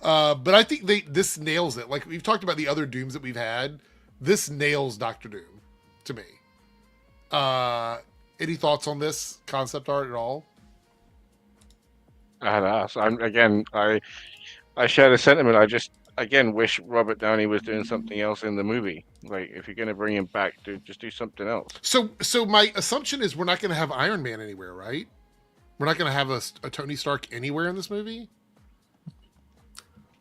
But I think this nails it. Like, we've talked about the other Dooms that we've had. This nails Doctor Doom, to me. Any thoughts on this concept art at all? I share the sentiment. again wish Robert Downey was doing something else in the movie. Like, if you're going to bring him back, just do something else. So my assumption is we're not going to have Iron Man anywhere, right? We're not going to have a Tony Stark anywhere in this movie.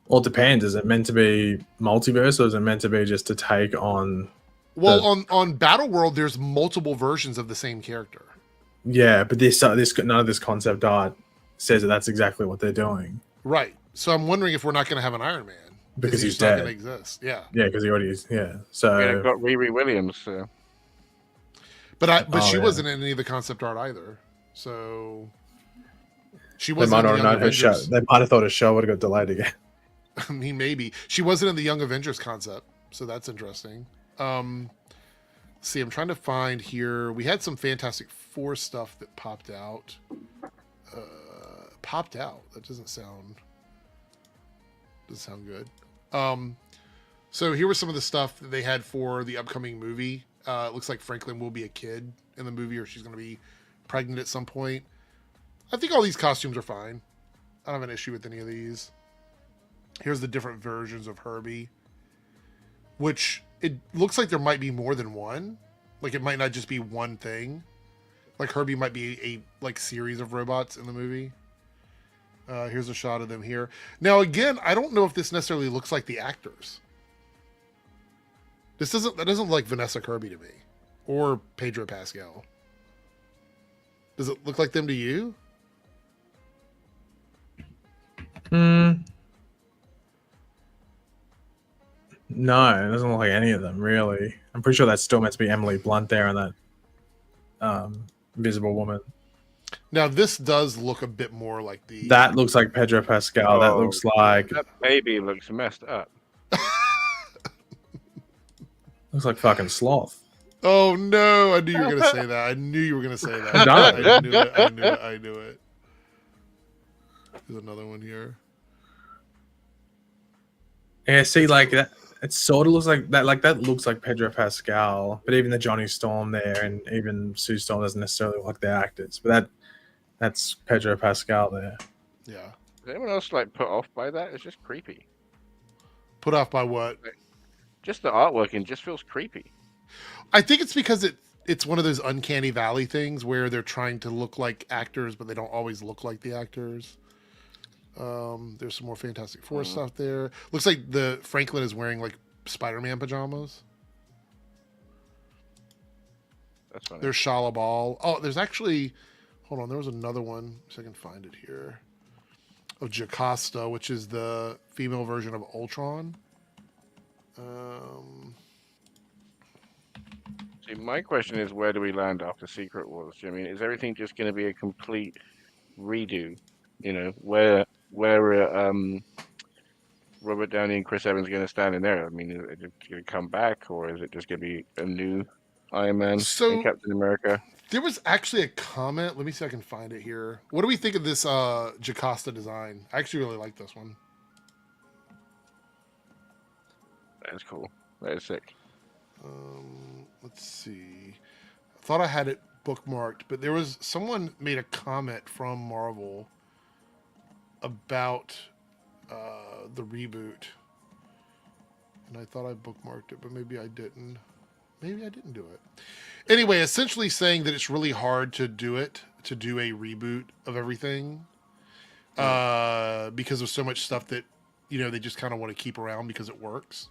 Well, it depends. Is it meant to be multiverse, or is it meant to be just to take on? Well, on Battleworld, there's multiple versions of the same character. Yeah, but this none of this concept art says that that's exactly what they're doing. Right. So I'm wondering if we're not going to have an Iron Man because he's not dead. Going to exist. Yeah. Yeah, because he already is. Yeah. So I've got Riri Williams. So. But she wasn't in any of the concept art either. So she wasn't. They might have thought a show would have got delayed again. I mean, maybe she wasn't in the Young Avengers concept, so that's interesting. See, I'm trying to find here. We had some Fantastic Four stuff that popped out. That doesn't sound good. So here was some of the stuff that they had for the upcoming movie. It looks like Franklin will be a kid in the movie, or she's going to be pregnant at some point. I think all these costumes are fine. I don't have an issue with any of these. Here's the different versions of Herbie, which it looks like there might be more than one. Like, it might not just be one thing. Like, Herbie might be a series of robots in the movie. Here's a shot of them here. Now, again, I don't know if this necessarily looks like the actors. That doesn't look like Vanessa Kirby to me, or Pedro Pascal. Does it look like them to you? No, it doesn't look like any of them, really. I'm pretty sure that's still meant to be Emily Blunt there and that Invisible Woman. Now, this does look a bit more like the... That looks like Pedro Pascal. That looks like... That baby looks messed up. Looks like fucking Sloth. Oh, no. I knew you were going to say that. I knew you were going to say that. I knew it. There's another one here. Yeah, see, like that. It sort of looks like that. Like that looks like Pedro Pascal, but even the Johnny Storm there, and even Sue Storm doesn't necessarily look like they're actors. But that's Pedro Pascal there. Yeah. Is anyone else like put off by that? It's just creepy. Put off by what? Just the artwork, and just feels creepy. I think it's because it's one of those uncanny valley things where they're trying to look like actors, but they don't always look like the actors. There's some more Fantastic Four stuff there. Looks like the Franklin is wearing like Spider-Man pajamas. That's funny. There's Shala Ball. Oh, there's actually, hold on, there was another one, so I can find it here, of Jocasta, which is the female version of Ultron. See, my question is, where do we land after Secret Wars? I mean, is everything just going to be a complete redo? You know, where Robert Downey and Chris Evans going to stand in there? I mean, is it going to come back, or is it just going to be a new Iron Man and Captain America? There was actually a comment. Let me see if I can find it here. What do we think of this Jocasta design? I actually really like this one. That is cool. That is sick. Let's see. I thought I had it bookmarked, but there was someone made a comment from Marvel about the reboot, and I thought I bookmarked it, but maybe I didn't. Maybe I didn't do it. Anyway, essentially saying that it's really hard to do a reboot of everything because of so much stuff that they just kind of want to keep around because it works.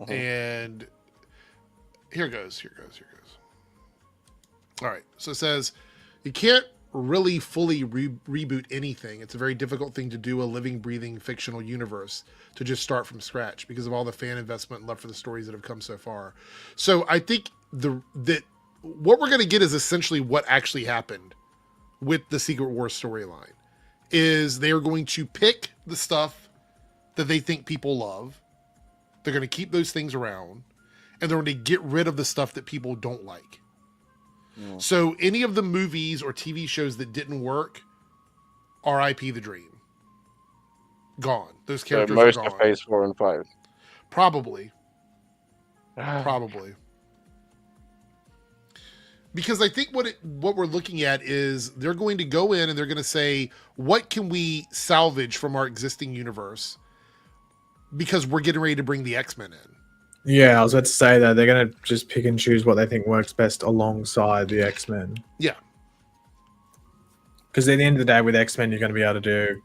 And here goes. All right. So it says, you can't really fully reboot anything. It's a very difficult thing to do, a living, breathing, fictional universe, to just start from scratch because of all the fan investment and love for the stories that have come so far. So I think that what we're going to get is essentially what actually happened with the Secret Wars storyline. Is they are going to pick the stuff that they think people love. They're going to keep those things around, and they're going to get rid of the stuff that people don't like. Yeah. So any of the movies or TV shows that didn't work, R.I.P. the dream. Gone. Those characters most are gone. Of Phase 4 and 5. Probably. Because I think what we're looking at is they're going to go in and they're going to say, what can we salvage from our existing universe? because we're getting ready to bring the X-Men in. Yeah, I was about to say that they're going to just pick and choose what they think works best alongside the X-Men. Yeah. Because at the end of the day, with X-Men, you're going to be able to do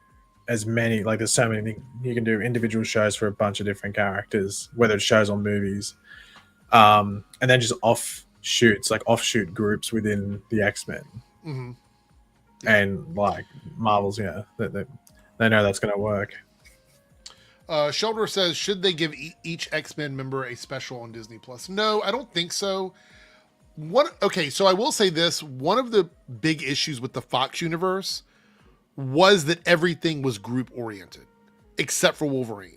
as many, like there's so many things. You can do individual shows for a bunch of different characters, whether it's shows or movies. And then just offshoots, like offshoot groups within the X-Men. Mm-hmm. And like Marvel's, they know that's going to work. Sheldor says, should they give each X-Men member a special on Disney Plus? No, I don't think so. So I will say this. One of the big issues with the Fox universe was that everything was group oriented, except for Wolverine.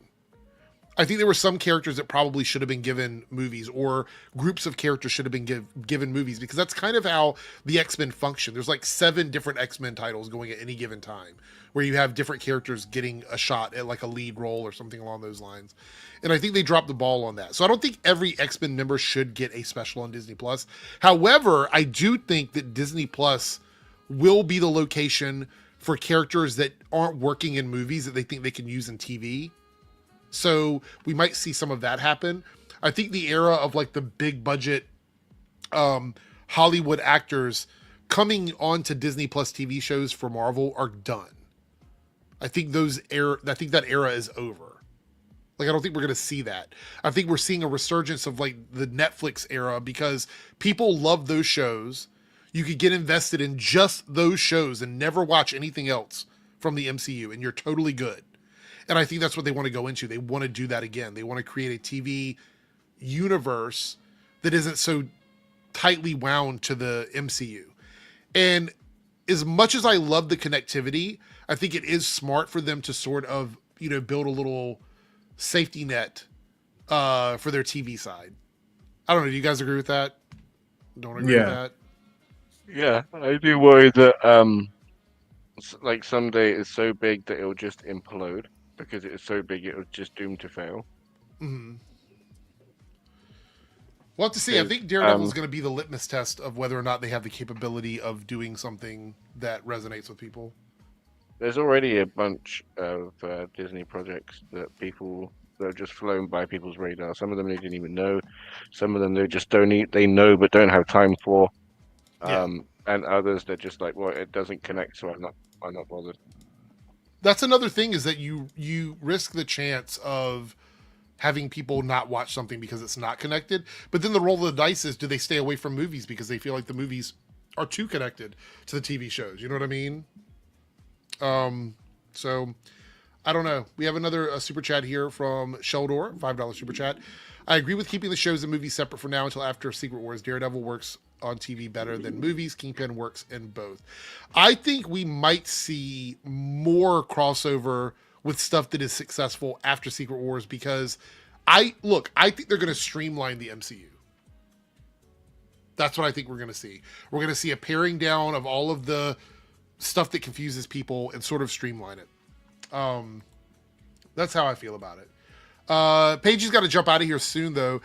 I think there were some characters that probably should have been given movies, or groups of characters should have been given movies, because that's kind of how the X-Men function. There's like 7 different X-Men titles going at any given time, where you have different characters getting a shot at like a lead role or something along those lines. And I think they dropped the ball on that. So I don't think every X-Men member should get a special on Disney Plus. However, I do think that Disney Plus will be the location for characters that aren't working in movies that they think they can use in TV. So we might see some of that happen. I think the era of like the big budget Hollywood actors coming onto Disney Plus TV shows for Marvel are done. I think that era is over. Like, I don't think we're going to see that. I think we're seeing a resurgence of like the Netflix era, because people love those shows. You could get invested in just those shows and never watch anything else from the MCU, and you're totally good. And I think that's what they want to go into. They want to do that again. They want to create a TV universe that isn't so tightly wound to the MCU. And as much as I love the connectivity, I think it is smart for them to sort of, build a little safety net for their TV side. I don't know. Do you guys agree with that? Don't agree with that? Yeah, I do worry that like someday it's so big that it'll just implode. Because it is so big, it was just doomed to fail. Mm-hmm. We'll have to see. I think Daredevil is going to be the litmus test of whether or not they have the capability of doing something that resonates with people. There's already a bunch of Disney projects that have just flown by people's radar. Some of them they didn't even know. Some of them they just they know but don't have time for. And others they're just like, well, it doesn't connect, so I'm not bothered. That's another thing, is that you risk the chance of having people not watch something because it's not connected. But then the roll of the dice is, do they stay away from movies because they feel like the movies are too connected to the TV shows? You know what I mean? So I don't know. We have another super chat here from Sheldor, $5 super chat. I agree with keeping the shows and movies separate for now until after Secret Wars. Daredevil works on TV better than movies. Kingpin works in both. I think we might see more crossover with stuff that is successful after Secret Wars, because I think they're going to streamline the MCU. That's what I think we're going to see. We're going to see a paring down of all of the stuff that confuses people and sort of streamline it. That's how I feel about it. Paige's got to jump out of here soon, though.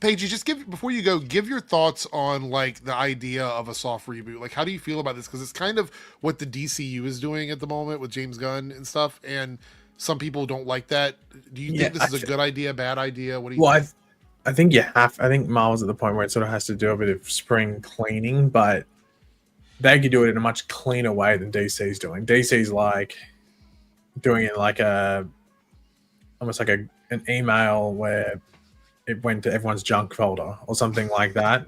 Paige, before you go, give your thoughts on like the idea of a soft reboot. Like, how do you feel about this? Because it's kind of what the DCU is doing at the moment with James Gunn and stuff, and some people don't like that. Do you think this is a good idea, bad idea? What do you think? I think I think Marvel's at the point where it sort of has to do a bit of spring cleaning, but they could do it in a much cleaner way than DC's doing. DC's like doing it like almost like an email where it went to everyone's junk folder or something like that.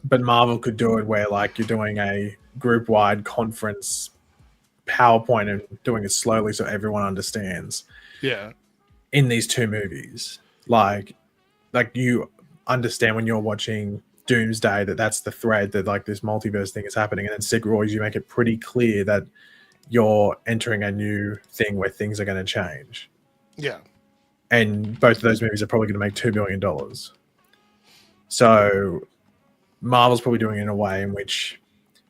But Marvel could do it where like you're doing a group-wide conference PowerPoint and doing it slowly so everyone understands. Yeah. In these 2 movies, like you understand when you're watching Doomsday that's the thread that like this multiverse thing is happening, and then Secret Wars you make it pretty clear that you're entering a new thing where things are going to change. Yeah. And both of those movies are probably going to make $2 billion. So Marvel's probably doing it in a way in which,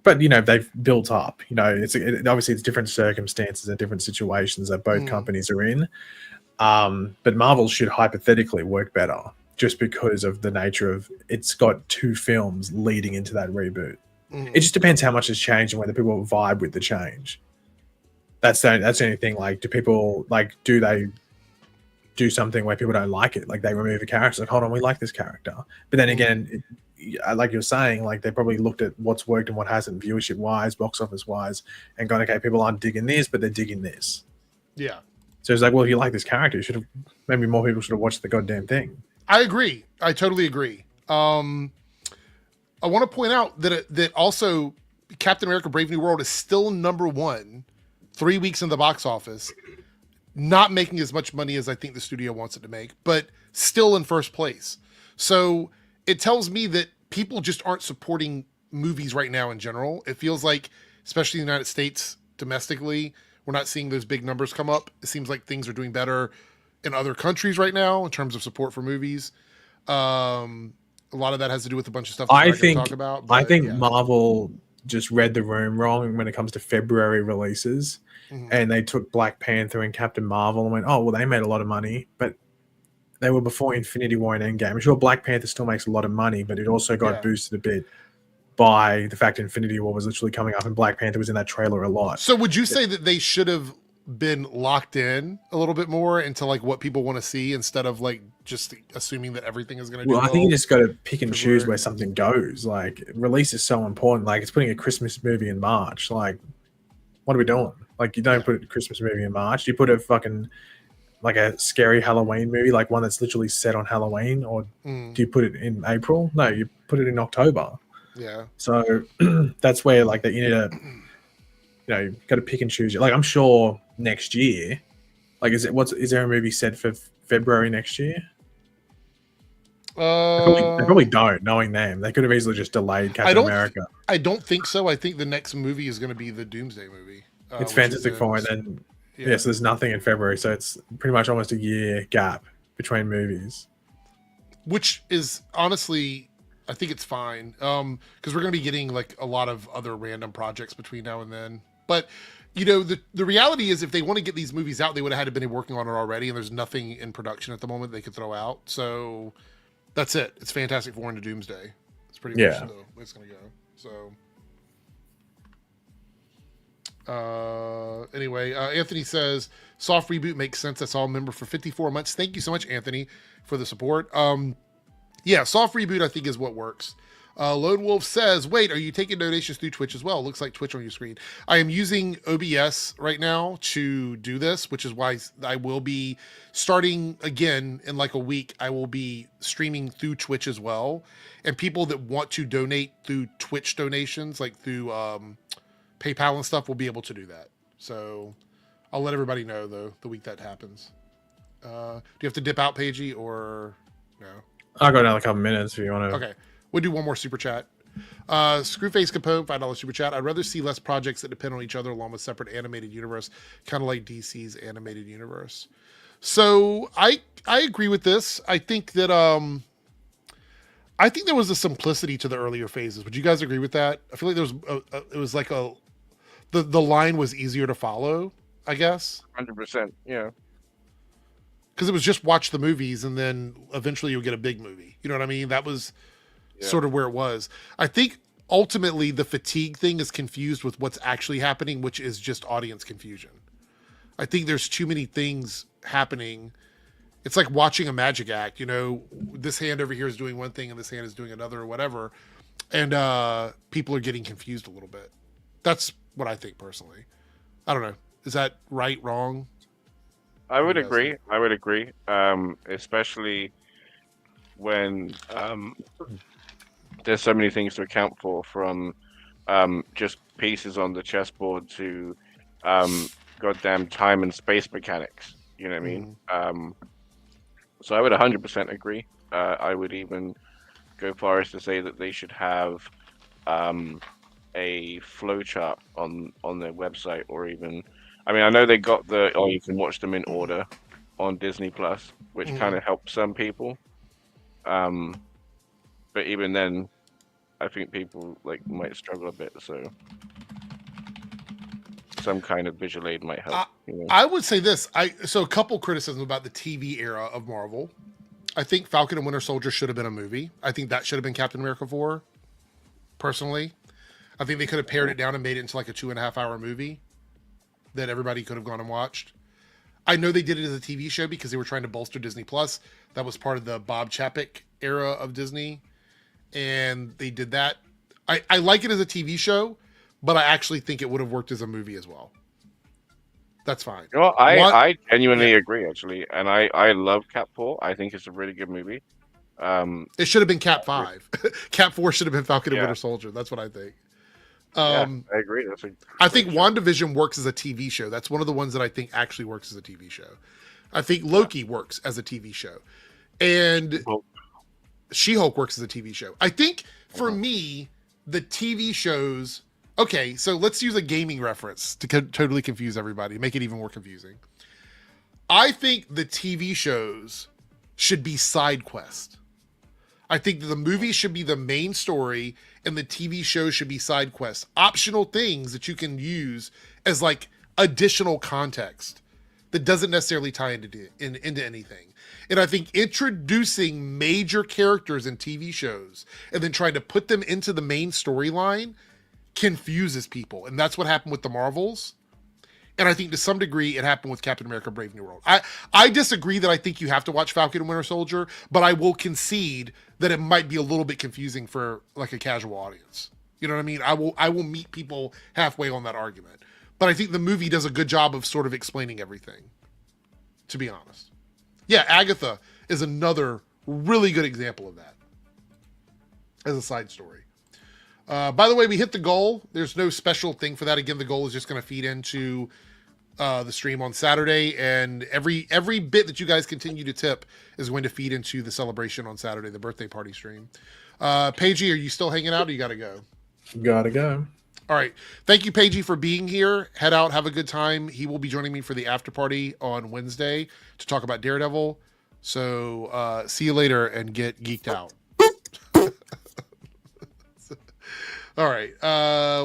but they've built up. Obviously it's different circumstances and different situations that both companies are in. But Marvel should hypothetically work better just because of the nature of it's got 2 films leading into that reboot. It just depends how much has changed and whether people vibe with the change. That's the only thing. Like, do people do they do something where people don't like it. Like they remove a character, like, hold on, we like this character. But then again, like you're saying, like they probably looked at what's worked and what hasn't, viewership wise, box office wise, and gone, okay, people aren't digging this, but they're digging this. Yeah. So it's like, well, if you like this character, you should have, maybe more people should have watched the goddamn thing. I agree. I totally agree. I want to point out that also Captain America: Brave New World is still #1, 3 weeks in the box office, not making as much money as I think the studio wants it to make, but still in first place. So it tells me that people just aren't supporting movies right now in general. It feels like, especially in the United States, domestically, we're not seeing those big numbers come up. It seems like things are doing better in other countries right now in terms of support for movies. A lot of that has to do with a bunch of stuff I think talk about. I think Marvel just read the room wrong when it comes to February releases, and they took Black Panther and Captain Marvel and went, oh, well, they made a lot of money, but they were before Infinity War and Endgame. I'm sure Black Panther still makes a lot of money, but it also got boosted a bit by the fact Infinity War was literally coming up and Black Panther was in that trailer a lot. So would you say that they should have been locked in a little bit more into like what people want to see instead of like just assuming that everything is going to do well? I think you just got to pick and choose where something goes. Like, release is so important. Like, it's putting a Christmas movie in March. Like, what are we doing? Like, you don't put a Christmas movie in March. You put a fucking like a scary Halloween movie, like one that's literally set on Halloween, or do you put it in April? No, you put it in October. Yeah. So that's where like that you need to, you got to pick and choose. Like, I'm sure next year, like, is there a movie set for February next year? They probably don't, knowing them. They could have easily just delayed Captain America. I don't think so. I think the next movie is going to be the Doomsday movie. It's Fantastic Four, and then so there's nothing in February. So it's pretty much almost a year gap between movies. Which is honestly, I think it's fine, because we're going to be getting like a lot of other random projects between now and then. But the reality is, if they want to get these movies out, they would have had to been working on it already, and there's nothing in production at the moment they could throw out. So that's it. It's Fantastic Four into Doomsday. It's pretty much the way it's going to go. So anyway, Anthony says soft reboot makes sense. That's all. Member for 54 months. Thank you so much, Anthony, for the support. Soft reboot I think is what works. Lone Wolf says, wait, are you taking donations through Twitch as well? Looks like Twitch on your screen. I am using OBS right now to do this, which is why I will be starting again in like a week. I will be streaming through Twitch as well. And people that want to donate through Twitch donations, like through PayPal and stuff, will be able to do that. So I'll let everybody know, though, the week that happens. Do you have to dip out, Paigey, or no? I'll go down a couple minutes if you want to. Okay. We'll do one more super chat. Screwface Capone, $5 super chat. I'd rather see less projects that depend on each other along with separate animated universe, kind of like DC's animated universe. So I agree with this. I think that there was a simplicity to the earlier phases. Would you guys agree with that? I feel like it was like the line was easier to follow, I guess. 100%, yeah. Because it was just watch the movies and then eventually you'll get a big movie. You know what I mean? That was sort of where it was. I think ultimately the fatigue thing is confused with what's actually happening, which is just audience confusion. I think there's too many things happening. It's like watching a magic act, this hand over here is doing one thing and this hand is doing another or whatever. And people are getting confused a little bit. That's what I think personally. I don't know. Is that right, wrong? I would agree. Especially when there's so many things to account for, from just pieces on the chessboard to goddamn time and space mechanics. You know what I mean? So I would 100% agree. I would even go far as to say that they should have a flowchart on their website, or even, I mean, I know they got you can watch them in order on Disney Plus, which kind of helps some people. But even then, I think people might struggle a bit. So some kind of visual aid might help. I would say this. So a couple criticisms about the TV era of Marvel. I think Falcon and Winter Soldier should have been a movie. I think that should have been Captain America 4. Personally, I think they could have pared it down and made it into like a 2.5 hour movie that everybody could have gone and watched. I know they did it as a TV show because they were trying to bolster Disney Plus. That was part of the Bob Chapek era of Disney, and they did that. I like it as a TV show, but I actually think it would have worked as a movie as well. That's fine. You know, I genuinely agree, actually, and I love Cap 4. I think it's a really good movie. It should have been Cap 5. Cap 4 should have been Falcon and Winter Soldier. That's what I think. I agree. I think WandaVision works as a TV show. That's one of the ones that I think actually works as a TV show. I think Loki works as a TV show. And She-Hulk works as a TV show. I think, for me, the TV shows... Okay, so let's use a gaming reference to totally confuse everybody, make it even more confusing. I think the TV shows should be side quest. I think that the movie should be the main story and the TV show should be side quests. Optional things that you can use as like additional context that doesn't necessarily tie into anything. And I think introducing major characters in TV shows and then trying to put them into the main storyline confuses people. And that's what happened with the Marvels. And I think to some degree it happened with Captain America Brave New World. I disagree that I think you have to watch Falcon and Winter Soldier, but I will concede that it might be a little bit confusing for like a casual audience. You know what I mean? I will meet people halfway on that argument. But I think the movie does a good job of sort of explaining everything, to be honest. Yeah, Agatha is another really good example of that as a side story. By the way, we hit the goal. There's no special thing for that. Again, the goal is just going to feed into the stream on Saturday, and every bit that you guys continue to tip is going to feed into the celebration on Saturday, the birthday party stream. Paigey, are you still hanging out, or you got to go? Gotta go. All right. Thank you, Paigey, for being here. Head out, have a good time. He will be joining me for the after party on Wednesday to talk about Daredevil. So see you later and get geeked out. All right.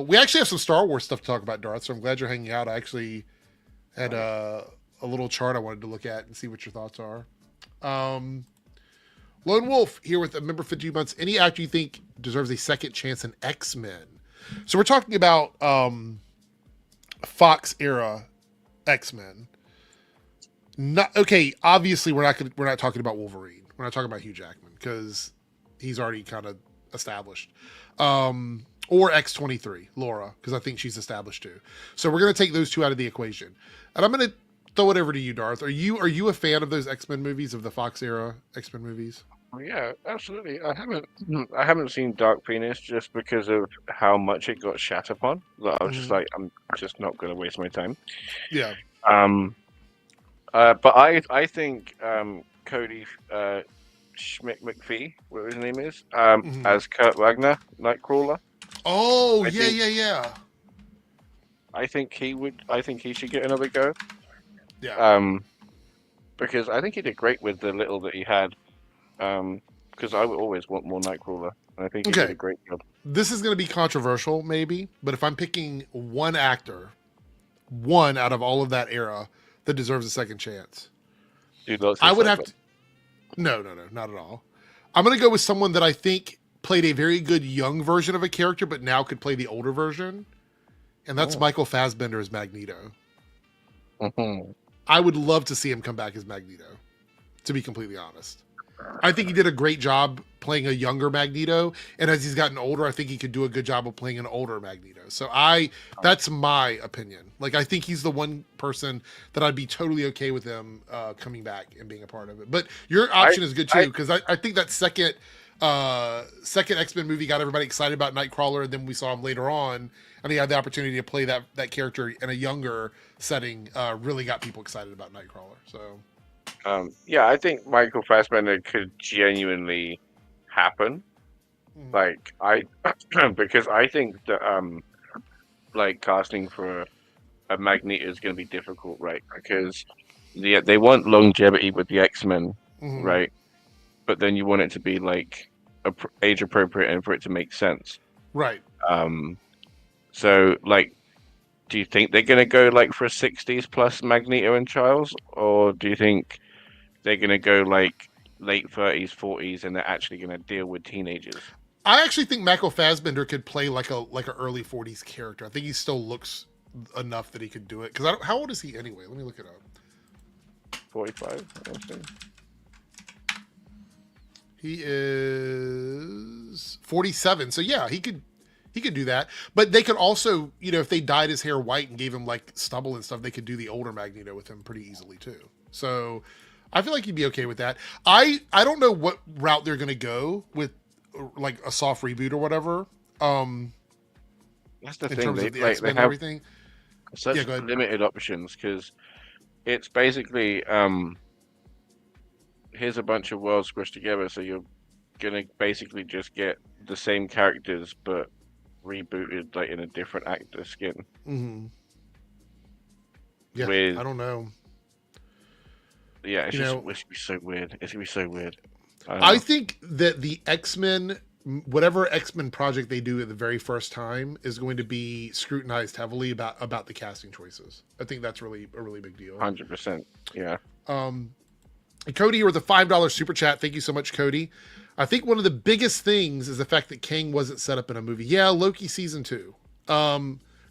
We actually have some Star Wars stuff to talk about, Darth, so I'm glad you're hanging out. I actually had a little chart I wanted to look at and see what your thoughts are. Lone Wolf here with a member for 2 months. Any actor you think deserves a second chance in X-Men? So we're talking about Fox era X-Men. Okay, obviously we're not talking about Wolverine. We're not talking about Hugh Jackman because he's already kind of established. Or X-23, Laura, because I think she's established too. So we're going to take those two out of the equation. And I'm going to throw it over to you, Darth. Are you a fan of those X-Men movies, of the Fox era X-Men movies? Yeah, absolutely. I haven't seen Dark Phoenix just because of how much it got shat upon. I was just like, I'm just not going to waste my time. Yeah. But I think Cody Schmidt McPhee, whatever his name is, as Kurt Wagner, Nightcrawler. Oh, yeah. I think he should get another go. Yeah. Because I think he did great with the little that he had. Because I would always want more Nightcrawler. And I think he did a great job. This is going to be controversial, maybe, but if I'm picking one actor, one out of all of that era that deserves a second chance, I would have to. No, not at all. I'm going to go with someone that I think played a very good young version of a character, but now could play the older version. And that's Michael Fassbender as Magneto. I would love to see him come back as Magneto, to be completely honest. I think he did a great job playing a younger Magneto. And as he's gotten older, I think he could do a good job of playing an older Magneto. So that's my opinion. Like, I think he's the one person that I'd be totally okay with him coming back and being a part of it. But your option is good too, because I think that second X-Men movie got everybody excited about Nightcrawler, and then we saw him later on, and he had the opportunity to play that character in a younger setting. Really got people excited about Nightcrawler. So, yeah, I think Michael Fassbender could genuinely happen. Like because I think that like casting for a Magneto is going to be difficult, right? Because they want longevity with the X-Men, right? But then you want it to be like age appropriate and for it to make sense, right? So like, do you think they're going to go like for a 60s plus Magneto and Charles, or do you think they're going to go like late 30s, 40s, and they're actually going to deal with teenagers? I actually think Michael Fassbender could play like an early 40s character. I think he still looks enough that he could do it. Because how old is he anyway? Let me look it up. 45. I'll say. He is 47. So yeah, he could do that. But they could also, if they dyed his hair white and gave him like stubble and stuff, they could do the older Magneto with him pretty easily too. So I feel like he'd be okay with that. I don't know what route they're gonna go with, like a soft reboot or whatever. That's the in thing. terms They, of the like, X-Men they and have everything. such Yeah, go ahead. limited options because it's basically here's a bunch of worlds squished together, so you're gonna basically just get the same characters but rebooted like in a different actor skin. Mm-hmm. Yeah, With, I don't know. Yeah, it's gonna be so weird. It's gonna be so weird. I think that the X-Men, whatever X-Men project they do at the very first time, is going to be scrutinized heavily about the casting choices. I think that's really a really big deal. 100%. Yeah. Cody here with a $5 super chat. Thank you so much, Cody. I think one of the biggest things is the fact that Kang wasn't set up in a movie. Yeah, Loki season 2.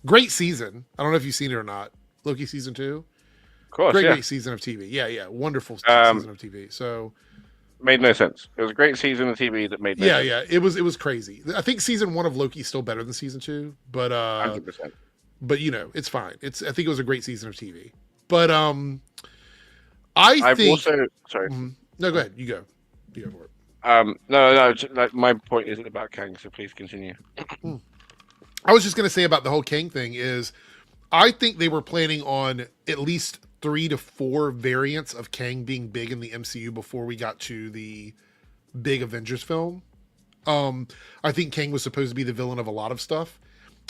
Great season. I don't know if you've seen it or not. Loki season 2. Of course, great season of TV. Yeah, wonderful season of TV. So made no sense. It was a great season of TV that made no sense. Yeah. It was crazy. I think season 1 of Loki is still better than season 2, but 100%. But it's fine. I think it was a great season of TV. But I think also sorry. No, go ahead. You go for it. No. Like, my point isn't about Kang, so please continue. I was just gonna say about the whole Kang thing is, I think they were planning on at least 3 to 4 variants of Kang being big in the MCU before we got to the big Avengers film. I think Kang was supposed to be the villain of a lot of stuff.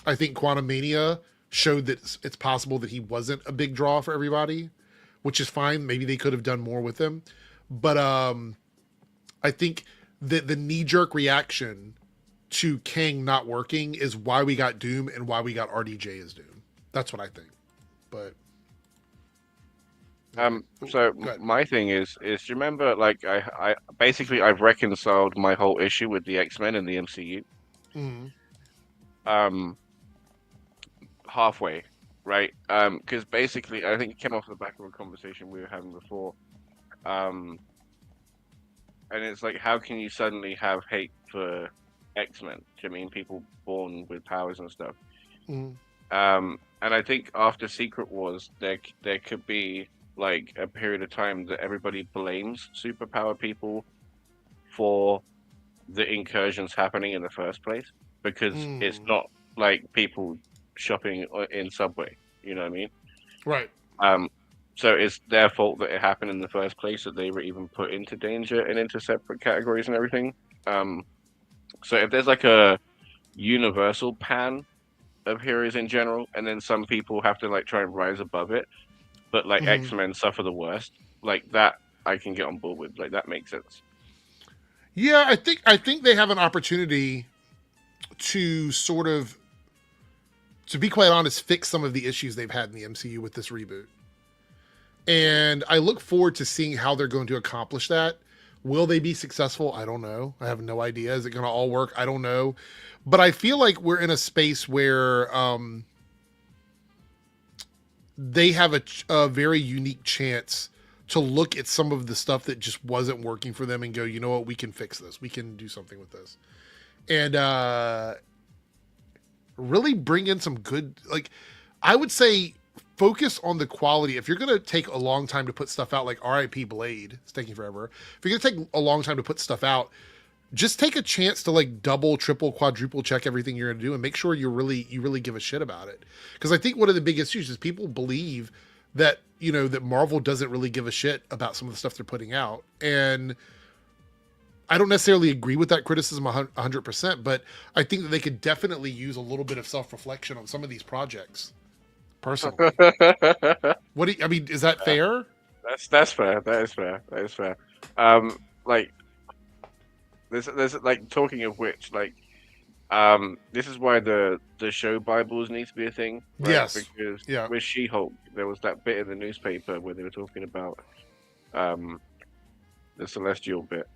I think Quantumania showed that it's possible that he wasn't a big draw for everybody, which is fine. Maybe they could have done more with him. But I think that the knee-jerk reaction to Kang not working is why we got Doom and why we got RDJ as Doom. That's what I think. But so my thing is do you remember, like, I basically I've reconciled my whole issue with the X-Men and the MCU. Halfway, right? Because basically I think it came off the back of a conversation we were having before. And it's like, how can you suddenly have hate for X-Men? Do you mean people born with powers and stuff? And I think after Secret Wars, there could be like a period of time that everybody blames superpower people for the incursions happening in the first place, because it's not like people shopping in Subway. You know what I mean? Right. So it's their fault that it happened in the first place, that they were even put into danger and into separate categories and everything. So if there's like a universal pan of heroes in general, and then some people have to like try and rise above it, but like X-Men suffer the worst, like that I can get on board with. Like, that makes sense. Yeah, I think they have an opportunity to sort of, to be quite honest, fix some of the issues they've had in the MCU with this reboot. And I look forward to seeing how they're going to accomplish that. Will they be successful? I don't know. I have no idea. Is it going to all work? I don't know. But I feel like we're in a space where they have a very unique chance to look at some of the stuff that just wasn't working for them and go, you know what, we can fix this. We can do something with this. And really bring in some good, like, I would say focus on the quality. If you're going to take a long time to put stuff out, like RIP Blade, it's taking forever. If you're going to take a long time to put stuff out, just take a chance to like double, triple, quadruple check everything you're going to do and make sure you really give a shit about it. Because I think one of the biggest issues is people believe that, that Marvel doesn't really give a shit about some of the stuff they're putting out. And I don't necessarily agree with that criticism 100%, but I think that they could definitely use a little bit of self-reflection on some of these projects. Personally, is that fair? That's fair. That is fair. Like, there's like, talking of which, like, this is why the show Bibles needs to be a thing. Right? Yes. Because with She-Hulk, there was that bit in the newspaper where they were talking about the Celestial bit,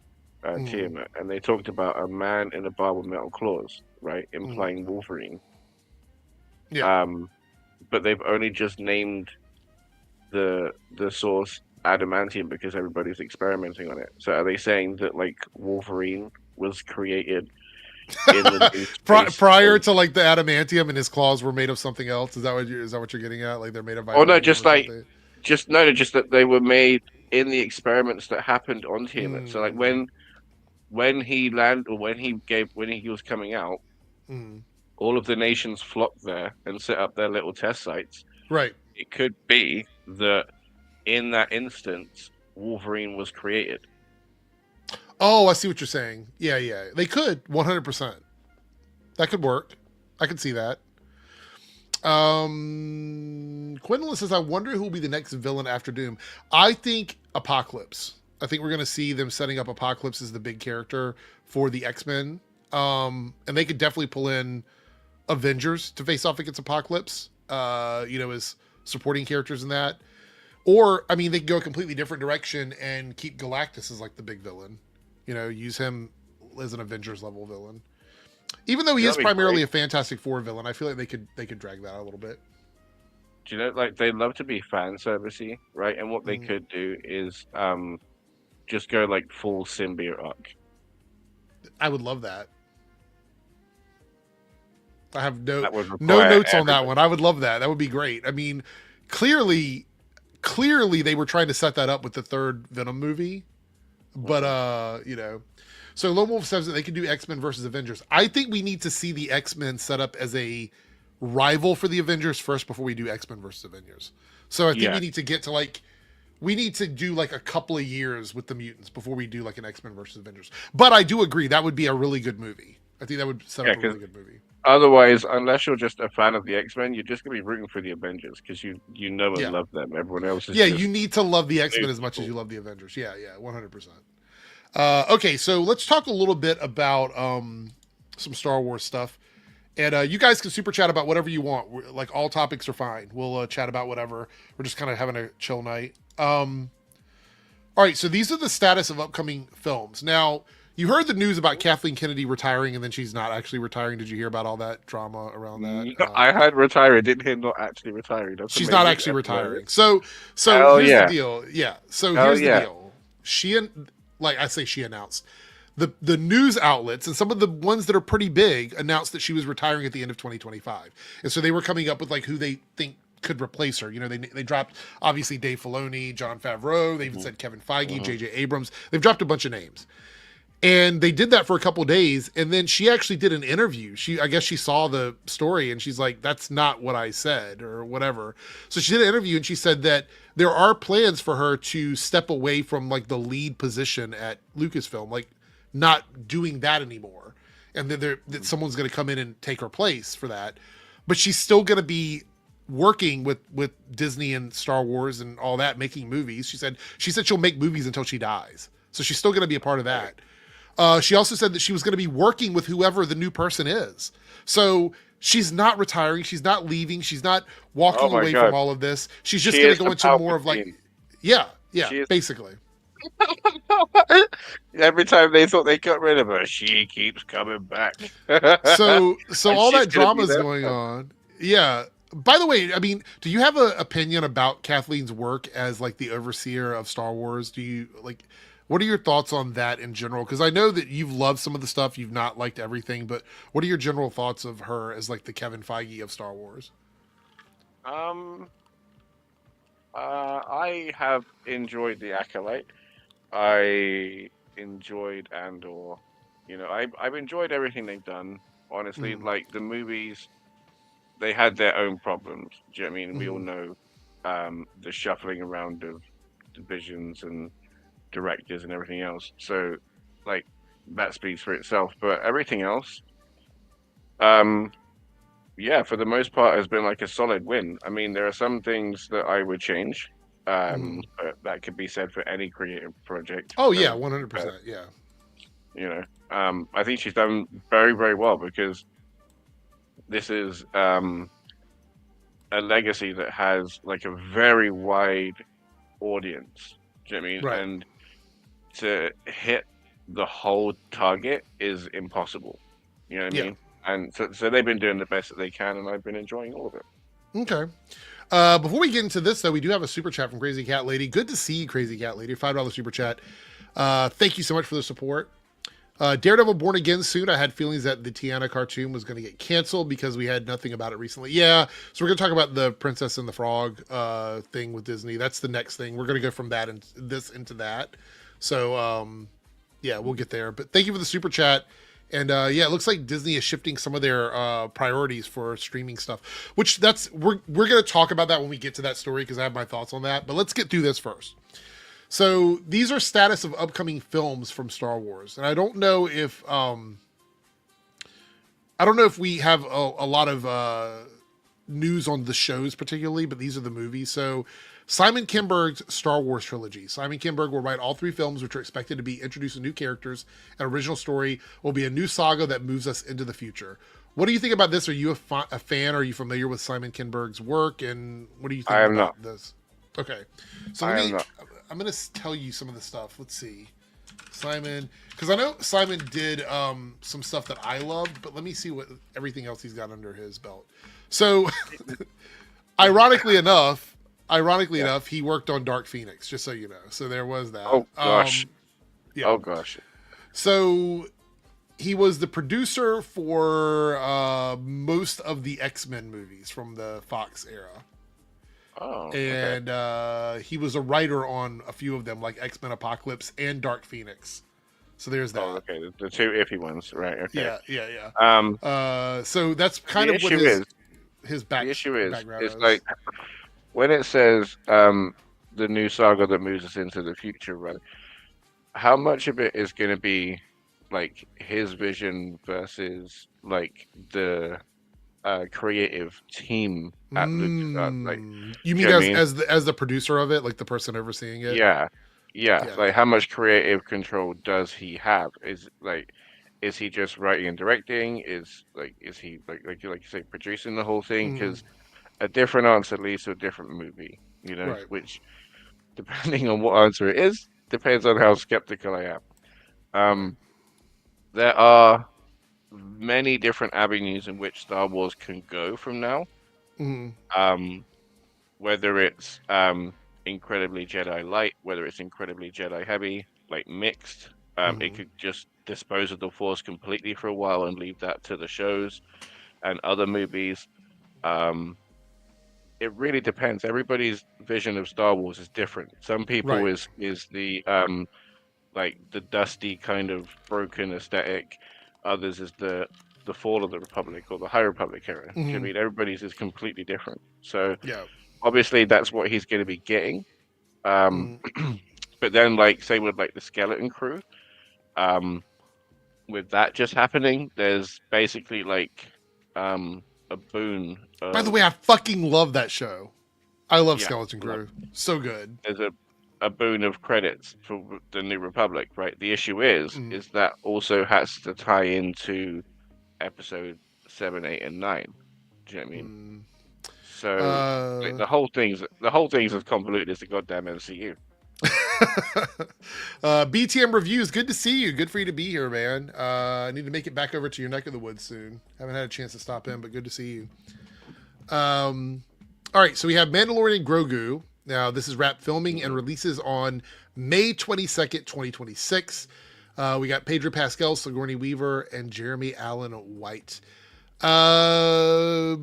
Tiamat, and they talked about a man in a bar with metal claws, right, implying Wolverine. Yeah. But they've only just named the source adamantium because everybody's experimenting on it. So are they saying that like Wolverine was created in the new space prior to like the adamantium and his claws were made of something else? Is that what you're getting at? Like they're made of Oh no, vibranium just or like something? just that they were made in the experiments that happened on humans. So like when he landed or when he was coming out, all of the nations flocked there and set up their little test sites. Right. It could be that in that instance, Wolverine was created. Oh, I see what you're saying. Yeah, yeah. They could 100%. That could work. I could see that. Quinlan says, I wonder who will be the next villain after Doom. I think Apocalypse. I think we're going to see them setting up Apocalypse as the big character for the X-Men. And they could definitely pull in Avengers to face off against Apocalypse, as supporting characters in that. Or, I mean, they could go a completely different direction and keep Galactus as like the big villain. Use him as an Avengers level villain. Even though he is primarily a Fantastic Four villain, I feel like they could drag that out a little bit. Do you know, like they love to be fan servicey, right? And what they could do is just go like full symbiote arc. I would love that. I have no notes on that one. I would love that. That would be great. I mean, clearly they were trying to set that up with the third Venom movie, but So Lone Wolf says that they can do X-Men versus Avengers. I think we need to see the X-Men set up as a rival for the Avengers first before we do X-Men versus Avengers. So I think we need to get to we need to do like a couple of years with the mutants before we do like an X-Men versus Avengers. But I do agree that would be a really good movie. I think that would set up a really good movie. Otherwise, unless you're just a fan of the X-Men, you're just gonna be rooting for the Avengers because you know and love them. Everyone else is you need to love the X-Men as much as you love the Avengers. Yeah, 100%. Okay, so let's talk a little bit about some Star Wars stuff. And you guys can super chat about whatever you want. Like, all topics are fine. We'll chat about whatever. We're just kind of having a chill night. All right, so these are the status of upcoming films. Now, you heard the news about Kathleen Kennedy retiring, and then she's not actually retiring. Did you hear about all that drama around that? I heard retiring. Didn't hear not actually retiring. She's not actually retiring. So here's the deal. Yeah, so here's the deal. She announced the news outlets, and some of the ones that are pretty big, announced that she was retiring at the end of 2025. And so they were coming up with like who they think could replace her. They dropped obviously Dave Filoni, Jon Favreau. They even said Kevin Feige, J.J. Abrams. They've dropped a bunch of names. And they did that for a couple of days, and then she actually did an interview. I guess she saw the story, and she's like, that's not what I said, or whatever. So she did an interview, and she said that there are plans for her to step away from like the lead position at Lucasfilm, like not doing that anymore. And then that someone's going to come in and take her place for that. But she's still going to be working with Disney and Star Wars and all that, making movies. She said she'll make movies until she dies. So she's still going to be a part of that. She also said that she was going to be working with whoever the new person is. So she's not retiring. She's not leaving. She's not walking away from all of this. She's just going to go into more of like, basically. Every time they thought they got rid of her, she keeps coming back. So all that drama is going on. Yeah. By the way, I mean, do you have an opinion about Kathleen's work as like the overseer of Star Wars? Do you like? What are your thoughts on that in general? Because I know that you've loved some of the stuff, you've not liked everything, but what are your general thoughts of her as like the Kevin Feige of Star Wars? I have enjoyed The Acolyte. I enjoyed Andor. I've enjoyed everything they've done. Honestly, like the movies, they had their own problems. Do you know what I mean? We all know the shuffling around of divisions and directors and everything else, so like that speaks for itself. But everything else, for the most part, has been like a solid win. I mean, there are some things that I would change, but that could be said for any creative project. 100%. I think she's done very, very well, because this is a legacy that has like a very wide audience. Do you know what I mean? Right. And to hit the whole target is impossible. You know what I mean? And so they've been doing the best that they can, and I've been enjoying all of it. Okay. Before we get into this, though, we do have a super chat from Crazy Cat Lady. Good to see you, Crazy Cat Lady. $5 super chat. Thank you so much for the support. Daredevil Born Again soon. I had feelings that the Tiana cartoon was going to get canceled because we had nothing about it recently. Yeah, so we're going to talk about the Princess and the Frog thing with Disney. That's the next thing. We're going to go from that and this into that. So yeah, we'll get there. But thank you for the super chat. And yeah, it looks like Disney is shifting some of their priorities for streaming stuff, which we're going to talk about that when we get to that story because I have my thoughts on that. But let's get through this first. So these are status of upcoming films from Star Wars, and I don't know if we have a lot of news on the shows particularly, but these are the movies. So Simon Kinberg's Star Wars trilogy. Simon Kinberg will write all 3 films, which are expected to be introducing new characters. An original story will be a new saga that moves us into the future. What do you think about this? Are you a fan? Are you familiar with Simon Kinberg's work? And what do you think about this? Okay, so I'm going to tell you some of the stuff. Let's see. Simon, because I know Simon did some stuff that I loved, but let me see what everything else he's got under his belt. So, ironically enough, he worked on Dark Phoenix, just so you know. So there was that. Oh, gosh. Yeah. Oh, gosh. So he was the producer for most of the X-Men movies from the Fox era. Oh, and he was a writer on a few of them, like X-Men Apocalypse and Dark Phoenix. So there's that. Oh, okay, the 2 iffy ones, right? Okay. Yeah. So that's kind of what his background is. The issue is like when it says the new saga that moves us into the future, right? How much of it is going to be like his vision versus like the creative team at the like you mean as the producer of it, like the person overseeing it? Yeah. Like how much creative control does he have? Is he just writing and directing? Is he like you say producing the whole thing? Because a different answer leads to a different movie, you know. Right. Which, depending on what answer it is, depends on how skeptical I am. There are many different avenues in which Star Wars can go from now. Whether it's incredibly Jedi light, whether it's incredibly Jedi heavy, like mixed. It could just dispose of the Force completely for a while and leave that to the shows and other movies. It really depends. Everybody's vision of Star Wars is different. Some people is the like the dusty kind of broken aesthetic. Others is the fall of the Republic or the High Republic era. I mean, everybody's is completely different. So obviously that's what he's going to be getting. But then, like, say with like the Skeleton Crew, with that just happening, there's basically like a boon. By the way, I fucking love that show. I love Skeleton Crew. So good. There's a boon of credits for the New Republic, right? The issue is that also has to tie into episode 7, 8, and 9. Do you know what I mean? So like, the whole thing's as convoluted as the goddamn MCU. BTM Reviews, good to see you. Good for you to be here, man. I need to make it back over to your neck of the woods soon. Haven't had a chance to stop in, but good to see you. All right, so we have Mandalorian Grogu. Now, this is wrapped filming and releases on May 22nd, 2026. We got Pedro Pascal, Sigourney Weaver, and Jeremy Allen White. I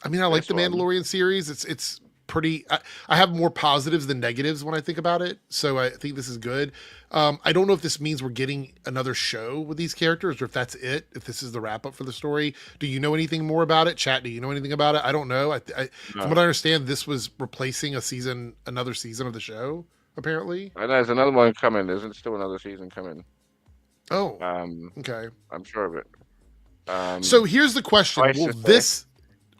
mean, I like the Mandalorian series. It's pretty. I have more positives than negatives when I think about it, so I think this is good. I don't know if this means we're getting another show with these characters, or if that's it. If this is the wrap up for the story, do you know anything more about it? Chat, do you know anything about it? I don't know. No. From what I understand, this was replacing another season of the show. Apparently, I know there's another one coming. There's still another season coming. Oh, okay. I'm sure of it. So here's the question: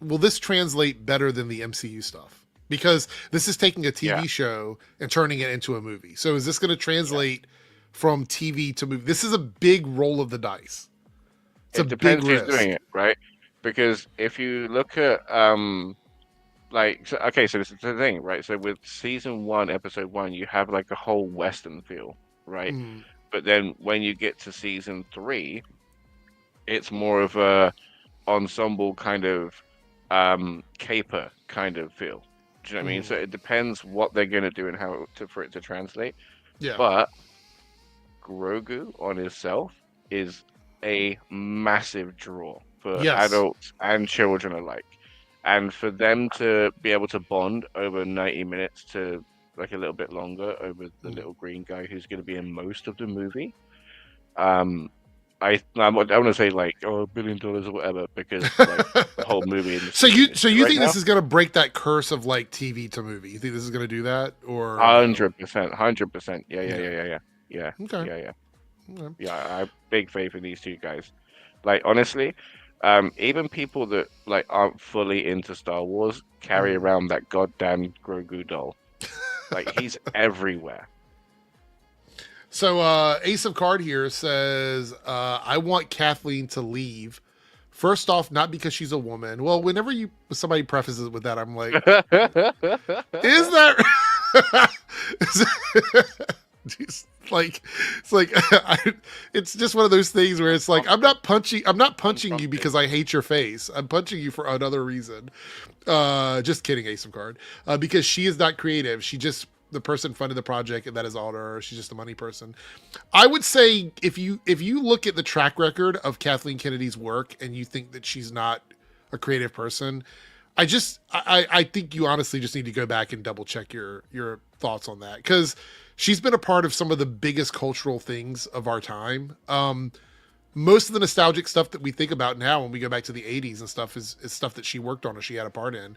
Will this translate better than the MCU stuff? Because this is taking a TV show and turning it into a movie. So is this going to translate from TV to movie? This is a big roll of the dice. It depends who's doing it, right? Because if you look at so this is the thing, right? So with season 1, episode 1, you have like a whole Western feel, right? But then when you get to season 3, it's more of a ensemble kind of caper kind of feel. Do you know what I mean? So it depends what they're going to do and how for it to translate. Yeah. But Grogu on himself is a massive draw for adults and children alike. And for them to be able to bond over 90 minutes to like a little bit longer over the little green guy who's going to be in most of the movie. I want to say like $1 billion or whatever because like the whole movie. So you think this is going to break that curse of like TV to movie? You think this is going to do that or 100%? Yeah. Okay. Yeah, I have big faith in these two guys. Like honestly, even people that like aren't fully into Star Wars carry around that goddamn Grogu doll. Like he's everywhere. So Ace of Card here says, I want Kathleen to leave. First off, not because she's a woman. Well, whenever somebody prefaces it with that, I'm like, is that just like it's just one of those things where it's like I'm not punching you because I hate your face. I'm punching you for another reason. Just kidding, Ace of Card. Because she is not creative. She just the person funded the project and that is all to her. She's just a money person. I would say if you look at the track record of Kathleen Kennedy's work and you think that she's not a creative person, I think you honestly just need to go back and double check your thoughts on that, because she's been a part of some of the biggest cultural things of our time. Most of the nostalgic stuff that we think about now when we go back to the 80s and stuff is stuff that she worked on or she had a part in.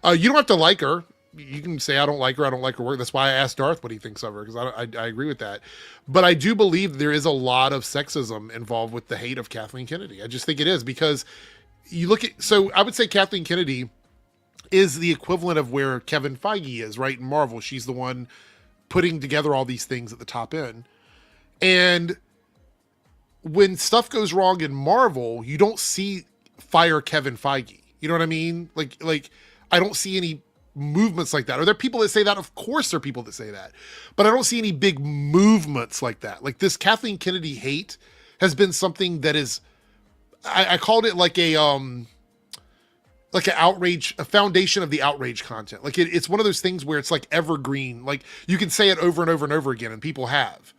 You don't have to like her. You can say, I don't like her work. That's why I asked Darth what he thinks of her, because I agree with that. But I do believe there is a lot of sexism involved with the hate of Kathleen Kennedy. I just think it is, because you look at, so I would say Kathleen Kennedy is the equivalent of where Kevin Feige is, right? In Marvel, she's the one putting together all these things at the top end. And when stuff goes wrong in Marvel, you don't see fire Kevin Feige. You know what I mean? Like I don't see any movements like that. Are there people that say that? Of course there are people that say that. But I don't see any big movements like that. Like this Kathleen Kennedy hate has been something that is, I called it like an outrage, a foundation of the outrage content. Like it's one of those things where it's like evergreen. Like you can say it over and over and over again, and people have.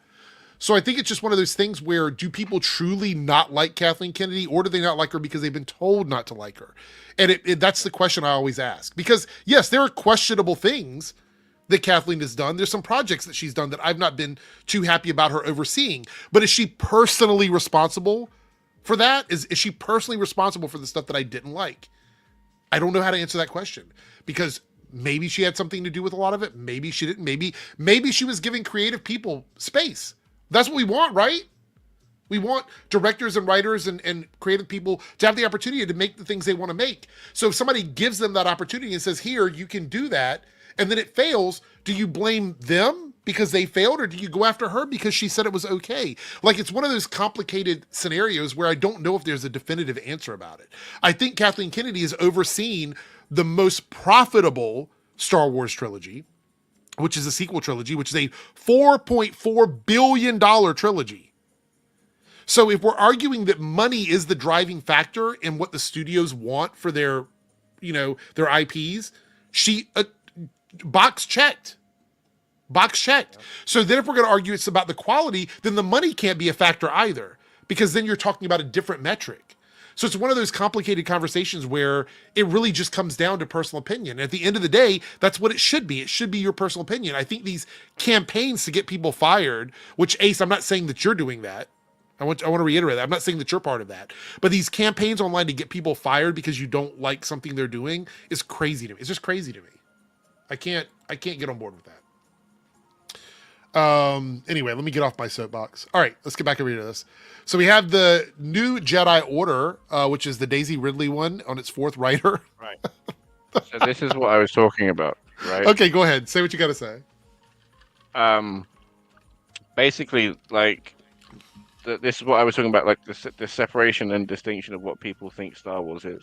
So I think it's just one of those things where, do people truly not like Kathleen Kennedy, or do they not like her because they've been told not to like her? And that's the question I always ask. Because yes, there are questionable things that Kathleen has done. There's some projects that she's done that I've not been too happy about her overseeing. But is she personally responsible for that? Is she personally responsible for the stuff that I didn't like? I don't know how to answer that question, because maybe she had something to do with a lot of it. Maybe she didn't. Maybe she was giving creative people space. That's what we want, right? We want directors and writers and creative people to have the opportunity to make the things they want to make. So if somebody gives them that opportunity and says, here, you can do that, and then it fails, do you blame them because they failed, or do you go after her because she said it was okay? Like, it's one of those complicated scenarios where I don't know if there's a definitive answer about it. I think Kathleen Kennedy has overseen the most profitable Star Wars trilogy, which is a sequel trilogy, which is a $4.4 billion trilogy. So if we're arguing that money is the driving factor in what the studios want for their IPs, she box checked. So then if we're going to argue it's about the quality, then the money can't be a factor either, because then you're talking about a different metric. So it's one of those complicated conversations where it really just comes down to personal opinion. And at the end of the day, that's what it should be. It should be your personal opinion. I think these campaigns to get people fired, which, Ace, I'm not saying that you're doing that. I want to reiterate that. I'm not saying that you're part of that. But these campaigns online to get people fired because you don't like something they're doing is crazy to me. It's just crazy to me. I can't get on board with that. Anyway, let me get off my soapbox. All right, let's get back over to this. So we have the new Jedi Order, which is the Daisy Ridley one on its fourth writer. Right. So this is what I was talking about, right? Okay, go ahead. Say what you got to say. Basically, like, this is what I was talking about, like the separation and distinction of what people think Star Wars is.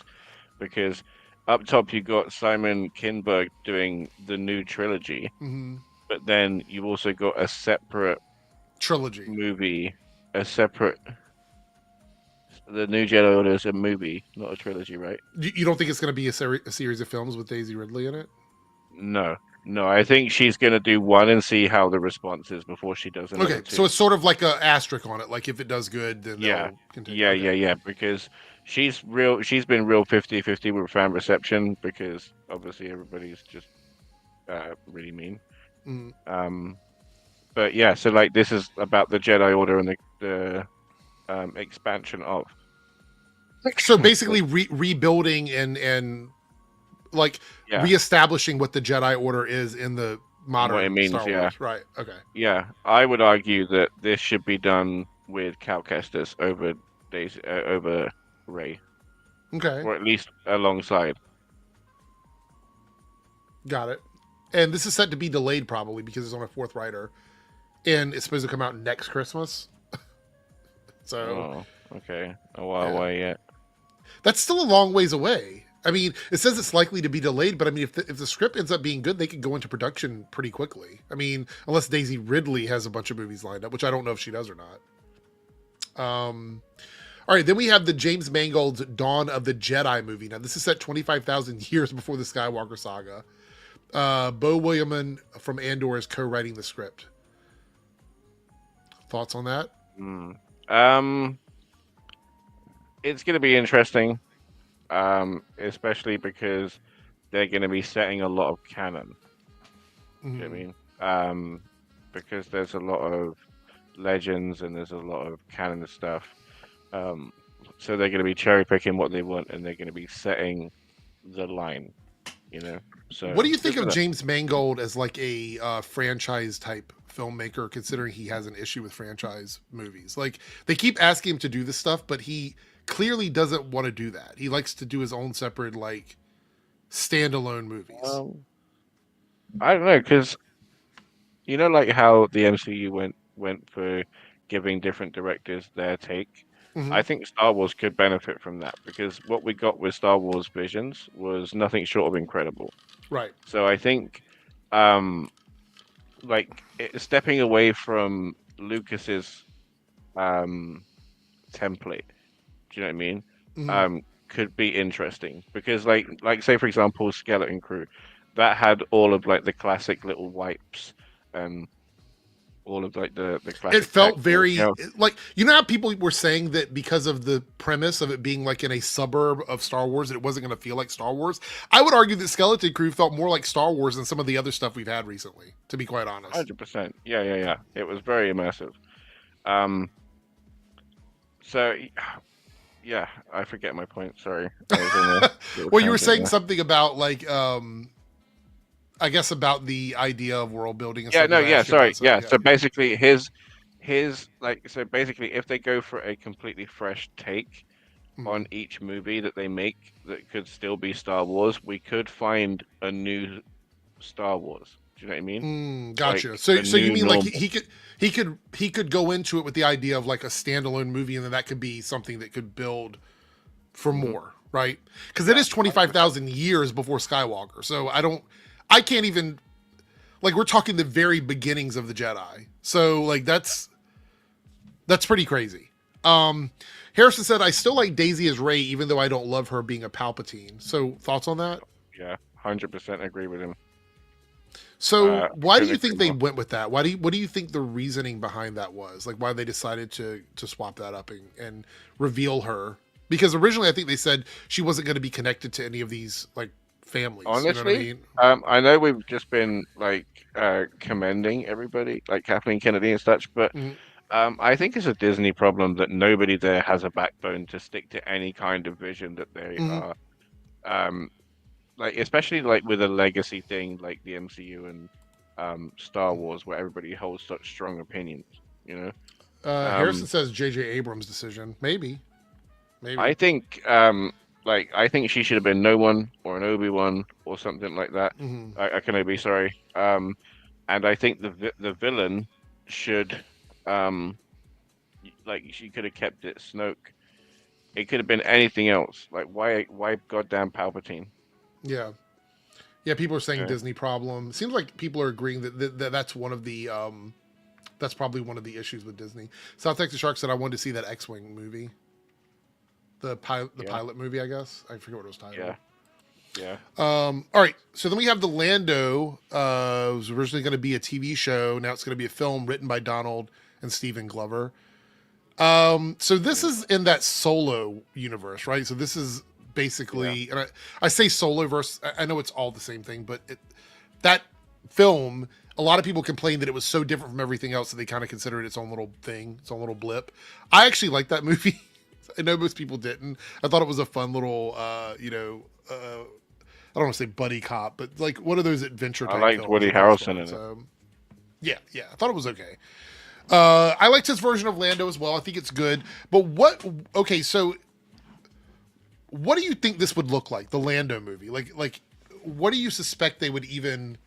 Because up top, you got Simon Kinberg doing the new trilogy. Mm-hmm. But then you also got a separate trilogy movie, a separate the new Jedi Order is a movie, not a trilogy, right? You don't think it's going to be a series of films with Daisy Ridley in it? No, no. I think she's gonna do one and see how the response is before she does another Okay, two. so it's sort of like a asterisk on it. Like if it does good, then Yeah, they'll continue. yeah. Because she's real. She's been real 50-50 with fan reception because obviously everybody's just really mean. Mm. But yeah, so like this is about the Jedi Order and the expansion of. So basically, rebuilding and like Yeah, reestablishing what the Jedi Order is in the modern what it means. Star Wars. Yeah, Right. Okay. yeah. I would argue that this should be done with Cal Kestis over over Rey, Okay. or at least alongside. Got it. And this is set to be delayed probably because it's on a fourth writer, and it's supposed to come out next Christmas. So. Oh, okay. A while away yet. That's still a long ways away. I mean, it says it's likely to be delayed, but I mean, if the script ends up being good, they could go into production pretty quickly. I mean, unless Daisy Ridley has a bunch of movies lined up, which I don't know if she does or not. All right, then we have the James Mangold's Dawn of the Jedi movie. Now, this is set 25,000 years before the Skywalker saga. Bo Williamson from Andor is co-writing the script. Thoughts on that? It's going to be interesting, especially because they're going to be setting a lot of canon. Mm-hmm. You know what I mean? Because there's a lot of legends and there's a lot of canon stuff. So they're going to be cherry picking what they want, and they're going to be setting the line. You know. So what do you think of James Mangold as like a franchise type filmmaker, considering he has an issue with franchise movies? Like they keep asking him to do this stuff, but he clearly doesn't want to do that. He likes to do his own separate, like, standalone movies. I don't know, because you know, like how the MCU went for giving different directors their take. Mm-hmm. I think Star Wars could benefit from that because what we got with Star Wars Visions was nothing short of incredible. Right. So I think, stepping away from Lucas's template. Do you know what I mean? Mm-hmm. Could be interesting because, like say for example, Skeleton Crew, that had all of like the classic little wipes and all of like the classic. It felt very like, you know how people were saying that because of the premise of it being like in a suburb of Star Wars, that it wasn't going to feel like Star Wars. I would argue that Skeleton Crew felt more like Star Wars than some of the other stuff we've had recently. To be quite honest, 100%. Yeah. It was very immersive. So. Yeah, I forget my point. Sorry. Well, you were saying something about like, I guess about the idea of world building. And yeah, no, yeah, sorry, so, yeah. So basically, basically, if they go for a completely fresh take on each movie that they make, that could still be Star Wars, we could find a new Star Wars. Do you know what I mean? Gotcha. Like so you mean like he could go into it with the idea of like a standalone movie, and then that could be something that could build for more, right? Because it is 25,000 years before Skywalker. So I can't even, like, we're talking the very beginnings of the Jedi. So like that's pretty crazy. Harrison said, I still like Daisy as Rey, even though I don't love her being a Palpatine. So thoughts on that? Yeah, 100% agree with him. So why do you think they went with that? What do you think the reasoning behind that was? Like why they decided to swap that up and reveal her? Because originally I think they said she wasn't going to be connected to any of these like families. Honestly, you know what I mean? I know we've just been like commending everybody, like Kathleen Kennedy and such, but I think it's a Disney problem that nobody there has a backbone to stick to any kind of vision that they are. Like especially like with a legacy thing like the MCU and Star Wars, where everybody holds such strong opinions, you know. Harrison says J.J. Abrams' decision, maybe. I think I think she should have been no one or an Obi-Wan or something like that. A Kenobi, sorry. And I think the villain should like she could have kept it Snoke. It could have been anything else. Like why goddamn Palpatine? Yeah, people are saying Disney problem. Seems like people are agreeing that that's one of the that's probably one of the issues with Disney. South Texas Shark said I wanted to see that X-Wing movie. the pilot movie, I guess. I forget what it was titled. Yeah. All right. So then we have the Lando. It was originally going to be a TV show. Now it's going to be a film written by Donald and Stephen Glover. So this is in that Solo universe, right? So this is basically, and I say Solo verse. I know it's all the same thing, but that film, a lot of people complained that it was so different from everything else that they kind of considered it its own little thing, its own little blip. I actually liked that movie. I know most people didn't. I thought it was a fun little, I don't want to say buddy cop, but like one of those adventure type I liked films. Woody Harrelson in it. Yeah, I thought it was okay. I liked his version of Lando as well. I think it's good. But so what do you think this would look like, the Lando movie? Like what do you suspect they would even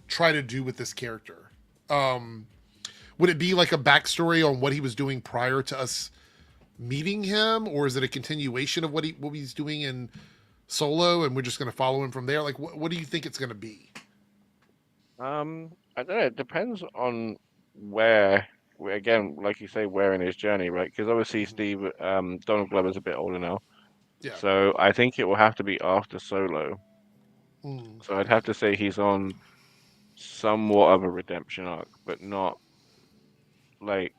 try to do with this character? Would it be like a backstory on what he was doing prior to us meeting him, or is it a continuation of what he's doing in Solo, and we're just going to follow him from there? Like, what do you think it's going to be? I don't know. It depends on where. Again, like you say, where in his journey, right? Because obviously, Donald Glover's a bit older now. Yeah. So I think it will have to be after Solo. So I'd have to say he's on somewhat of a redemption arc, but not like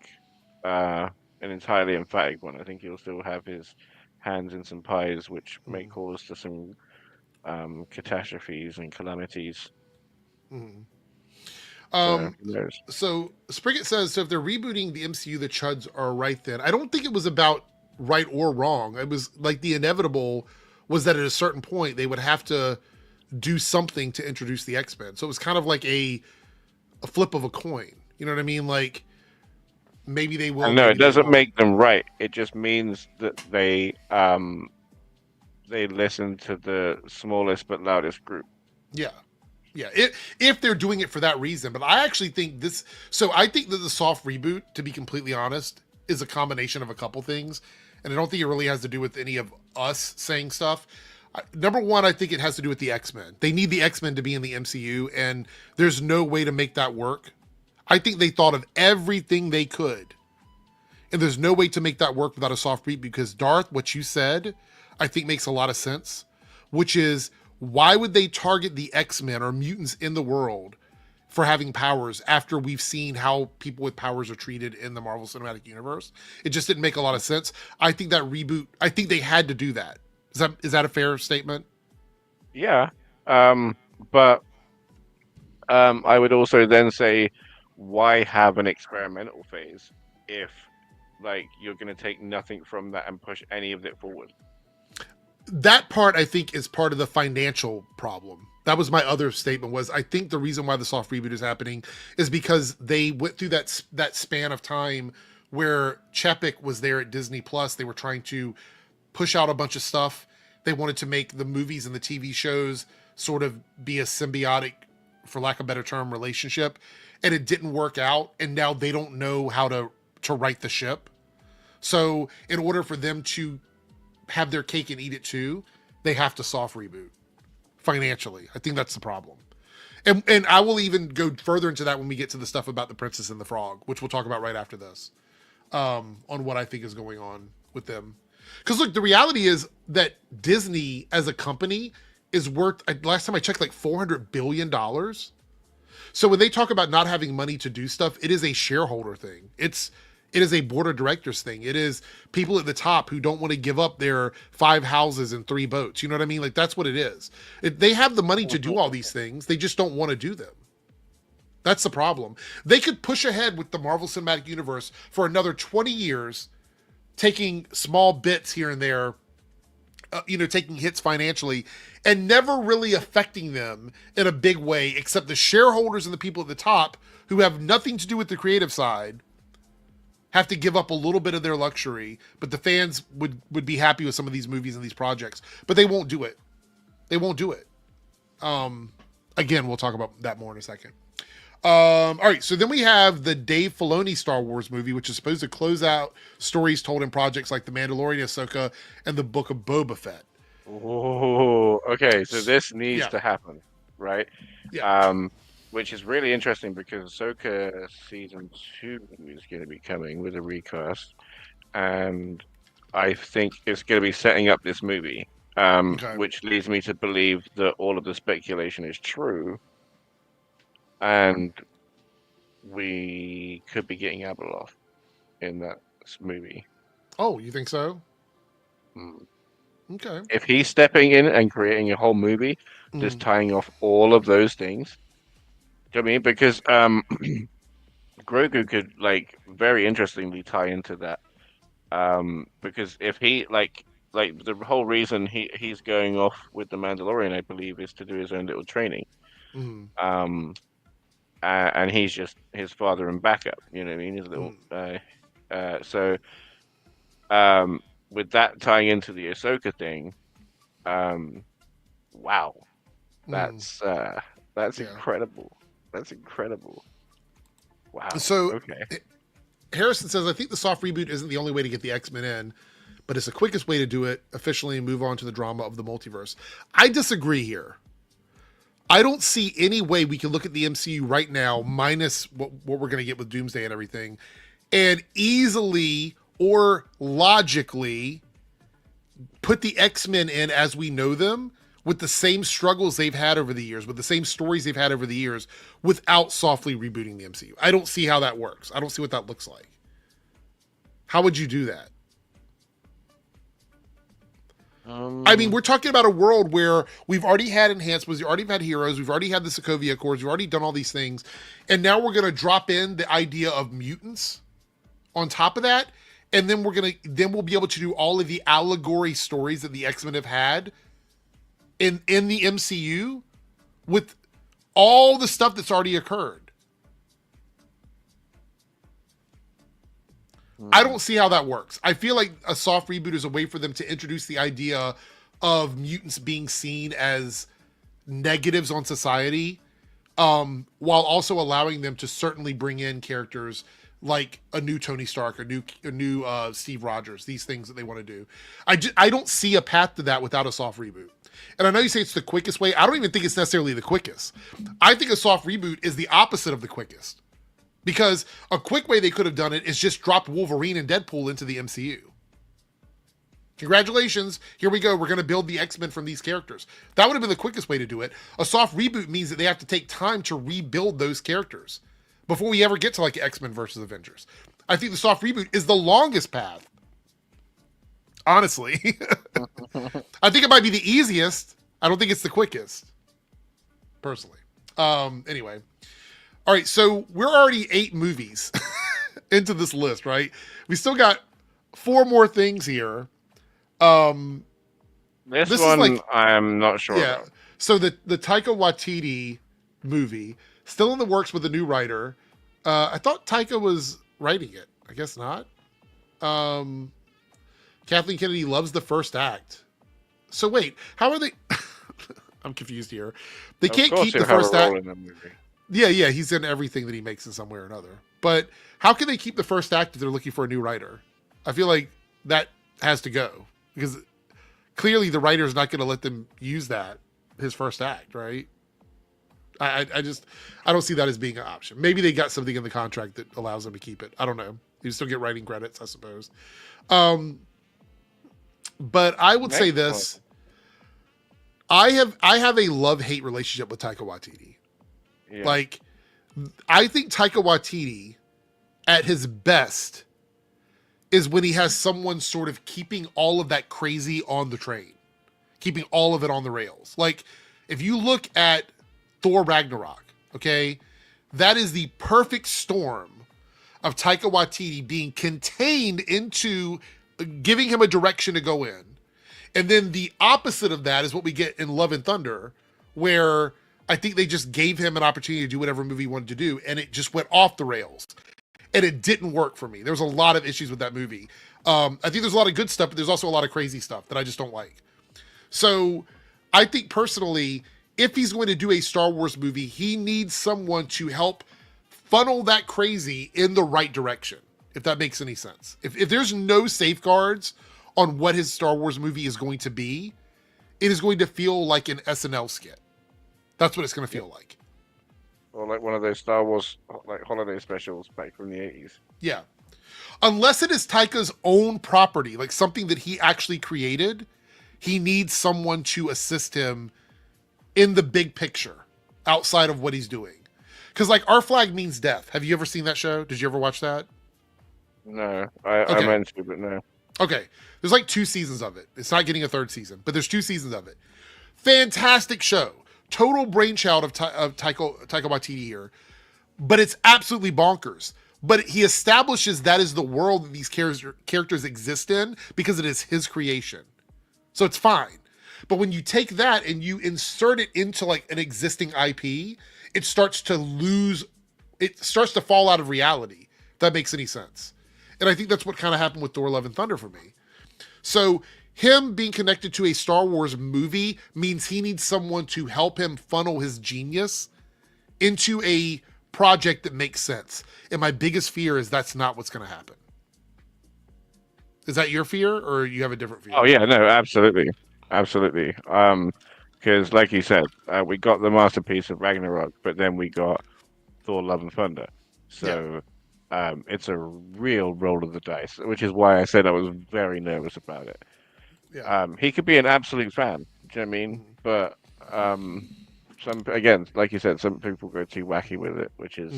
an entirely emphatic one. I think he'll still have his hands in some pies, which may cause to some catastrophes and calamities. So Spriggett says, so if they're rebooting the MCU, the chuds are right then. I don't think it was about right or wrong. It was like the inevitable was that at a certain point they would have to do something to introduce the X-Men. So it was kind of like a flip of a coin. You know what I mean? Like maybe they will. No, it doesn't make them right. It just means that they listen to the smallest but loudest group. Yeah. If they're doing it for that reason. But I actually think I think that the soft reboot, to be completely honest, is a combination of a couple things. And I don't think it really has to do with any of us saying stuff. Number one, I think it has to do with the X-Men. They need the X-Men to be in the MCU, and there's no way to make that work. I think they thought of everything they could. And there's no way to make that work without a soft reboot, because Darth, what you said, I think makes a lot of sense, which is, why would they target the X-Men or mutants in the world for having powers after we've seen how people with powers are treated in the Marvel Cinematic Universe? It just didn't make a lot of sense. I think that reboot, I think they had to do that. Is that a fair statement? Yeah. But I would also then say, why have an experimental phase if you're going to take nothing from that and push any of it forward? That part, I think, is part of the financial problem. That was my other statement, was I think the reason why the soft reboot is happening is because they went through that span of time where Chapek was there at Disney Plus. They were trying to push out a bunch of stuff. They wanted to make the movies and the TV shows sort of be a symbiotic, for lack of a better term, relationship. And it didn't work out. And now they don't know how to right the ship. So in order for them to have their cake and eat it too, they have to soft reboot financially. I think that's the problem. And I will even go further into that when we get to the stuff about the Princess and the Frog, which we'll talk about right after this, on what I think is going on with them. Because look, the reality is that Disney as a company is worth, last time I checked, like $400 billion. So when they talk about not having money to do stuff, it is a shareholder thing. It is a board of directors thing. It is people at the top who don't want to give up their 5 houses and 3 boats. You know what I mean? Like, that's what it is. They have the money to do all these things. They just don't want to do them. That's the problem. They could push ahead with the Marvel Cinematic Universe for another 20 years, taking small bits here and there, taking hits financially, and never really affecting them in a big way, except the shareholders and the people at the top who have nothing to do with the creative side have to give up a little bit of their luxury, but the fans would be happy with some of these movies and these projects, but they won't do it. They won't do it. Again, we'll talk about that more in a second. All right, so then we have the Dave Filoni Star Wars movie, which is supposed to close out stories told in projects like The Mandalorian, Ahsoka, and the Book of Boba Fett. Oh, okay, so this needs to happen, right? Yeah. Which is really interesting because Ahsoka season 2 is going to be coming with a recast, and I think it's going to be setting up this movie, Okay. which leads me to believe that all of the speculation is true, and we could be getting Abeloth in that movie. Oh, you think so? Mm. Okay. If he's stepping in and creating a whole movie, just tying off all of those things, do you know what I mean? Because Grogu could like very interestingly tie into that. Because if he like the whole reason he's going off with the Mandalorian, I believe, is to do his own little training. Mm. And he's just his father and backup. You know what I mean? His little. So, with that tying into the Ahsoka thing, wow, that's incredible. That's incredible. Wow. So, okay. Harrison says, I think the soft reboot isn't the only way to get the X-Men in, but it's the quickest way to do it officially and move on to the drama of the multiverse. I disagree here. I don't see any way we can look at the MCU right now, minus what we're going to get with Doomsday and everything, and easily or logically put the X-Men in as we know them with the same struggles they've had over the years, with the same stories they've had over the years, without softly rebooting the MCU. I don't see how that works. I don't see what that looks like. How would you do that? I mean, we're talking about a world where we've already had enhancements, we've already had heroes, we've already had the Sokovia Accords, we've already done all these things, and now we're going to drop in the idea of mutants on top of that, and then we'll be able to do all of the allegory stories that the X-Men have had in the MCU with all the stuff that's already occurred. I don't see how that works. I feel like a soft reboot is a way for them to introduce the idea of mutants being seen as negatives on society, while also allowing them to certainly bring in characters like a new Tony Stark, a new Steve Rogers, these things that they want to do. I don't see a path to that without a soft reboot. And I know you say it's the quickest way. I don't even think it's necessarily the quickest. I think a soft reboot is the opposite of the quickest. Because a quick way they could have done it is just drop Wolverine and Deadpool into the MCU. Congratulations. Here we go. We're going to build the X-Men from these characters. That would have been the quickest way to do it. A soft reboot means that they have to take time to rebuild those characters before we ever get to like X-Men versus Avengers. I think the soft reboot is the longest path. Honestly. I think it might be the easiest. I don't think it's the quickest. Personally. Anyway. All right, so we're already 8 movies into this list, right? We still got 4 more things here. This one, like, I'm not sure about. So the Taika Waititi movie, still in the works with a new writer. I thought Taika was writing it. I guess not. Kathleen Kennedy loves the first act. So wait, how are they... I'm confused here. They can't keep the first act... in the movie. Yeah, he's in everything that he makes in some way or another. But how can they keep the first act if they're looking for a new writer? I feel like that has to go. Because clearly the writer's not going to let them use that, his first act, right? I don't see that as being an option. Maybe they got something in the contract that allows them to keep it. I don't know. You still get writing credits, I suppose. But I would say this. I have a love-hate relationship with Taika Waititi. Yeah. Like, I think Taika Waititi, at his best, is when he has someone sort of keeping all of that crazy on the train, keeping all of it on the rails. Like, if you look at Thor Ragnarok, okay, that is the perfect storm of Taika Waititi being contained into giving him a direction to go in. And then the opposite of that is what we get in Love and Thunder, where I think they just gave him an opportunity to do whatever movie he wanted to do, and it just went off the rails. And it didn't work for me. There was a lot of issues with that movie. I think there's a lot of good stuff, but there's also a lot of crazy stuff that I just don't like. So I think personally, if he's going to do a Star Wars movie, he needs someone to help funnel that crazy in the right direction, if that makes any sense. If there's no safeguards on what his Star Wars movie is going to be, it is going to feel like an SNL skit. That's what it's going to feel like. Or like one of those Star Wars like holiday specials back from the 80s. Yeah. Unless it is Taika's own property, like something that he actually created, he needs someone to assist him in the big picture outside of what he's doing. Because like Our Flag Means Death. Have you ever seen that show? Did you ever watch that? No, I meant to, but no. Okay. There's like 2 seasons of it. It's not getting a 3rd season, but there's 2 seasons of it. Fantastic show. Total brainchild of Taika Waititi here. But it's absolutely bonkers. But he establishes that is the world that these characters exist in because it is his creation. So it's fine. But when you take that and you insert it into like an existing IP, it starts to fall out of reality. If that makes any sense. And I think that's what kind of happened with Thor: Love and Thunder for me. So him being connected to a Star Wars movie means he needs someone to help him funnel his genius into a project that makes sense. And my biggest fear is that's not what's going to happen. Is that your fear, or you have a different fear? Oh yeah, no, absolutely. Because like you said, we got the masterpiece of Ragnarok, but then we got Thor: Love and Thunder. So it's a real roll of the dice, which is why I said I was very nervous about it. Yeah. He could be an absolute fan. Do you know what I mean? But again, like you said, some people go too wacky with it, which is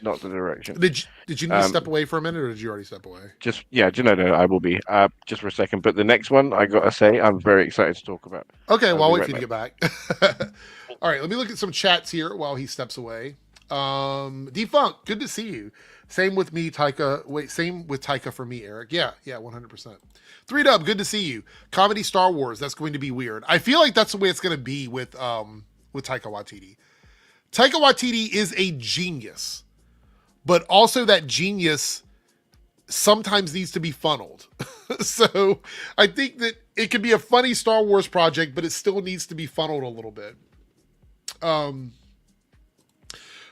not the direction. Did you need to step away for a minute, or did you already step away? No, I will be just for a second. But the next one, I gotta say, I'm very excited to talk about. Okay, well, I'll wait for you to get back. All right, let me look at some chats here while he steps away. Defunct, good to see you. Same with me, Taika. Same with Taika for me, Eric. Yeah, 100%. 3Dub, good to see you. Comedy Star Wars, that's going to be weird. I feel like that's the way it's going to be with Taika Waititi. Taika Waititi is a genius, but also that genius sometimes needs to be funneled. So I think that it could be a funny Star Wars project, but it still needs to be funneled a little bit.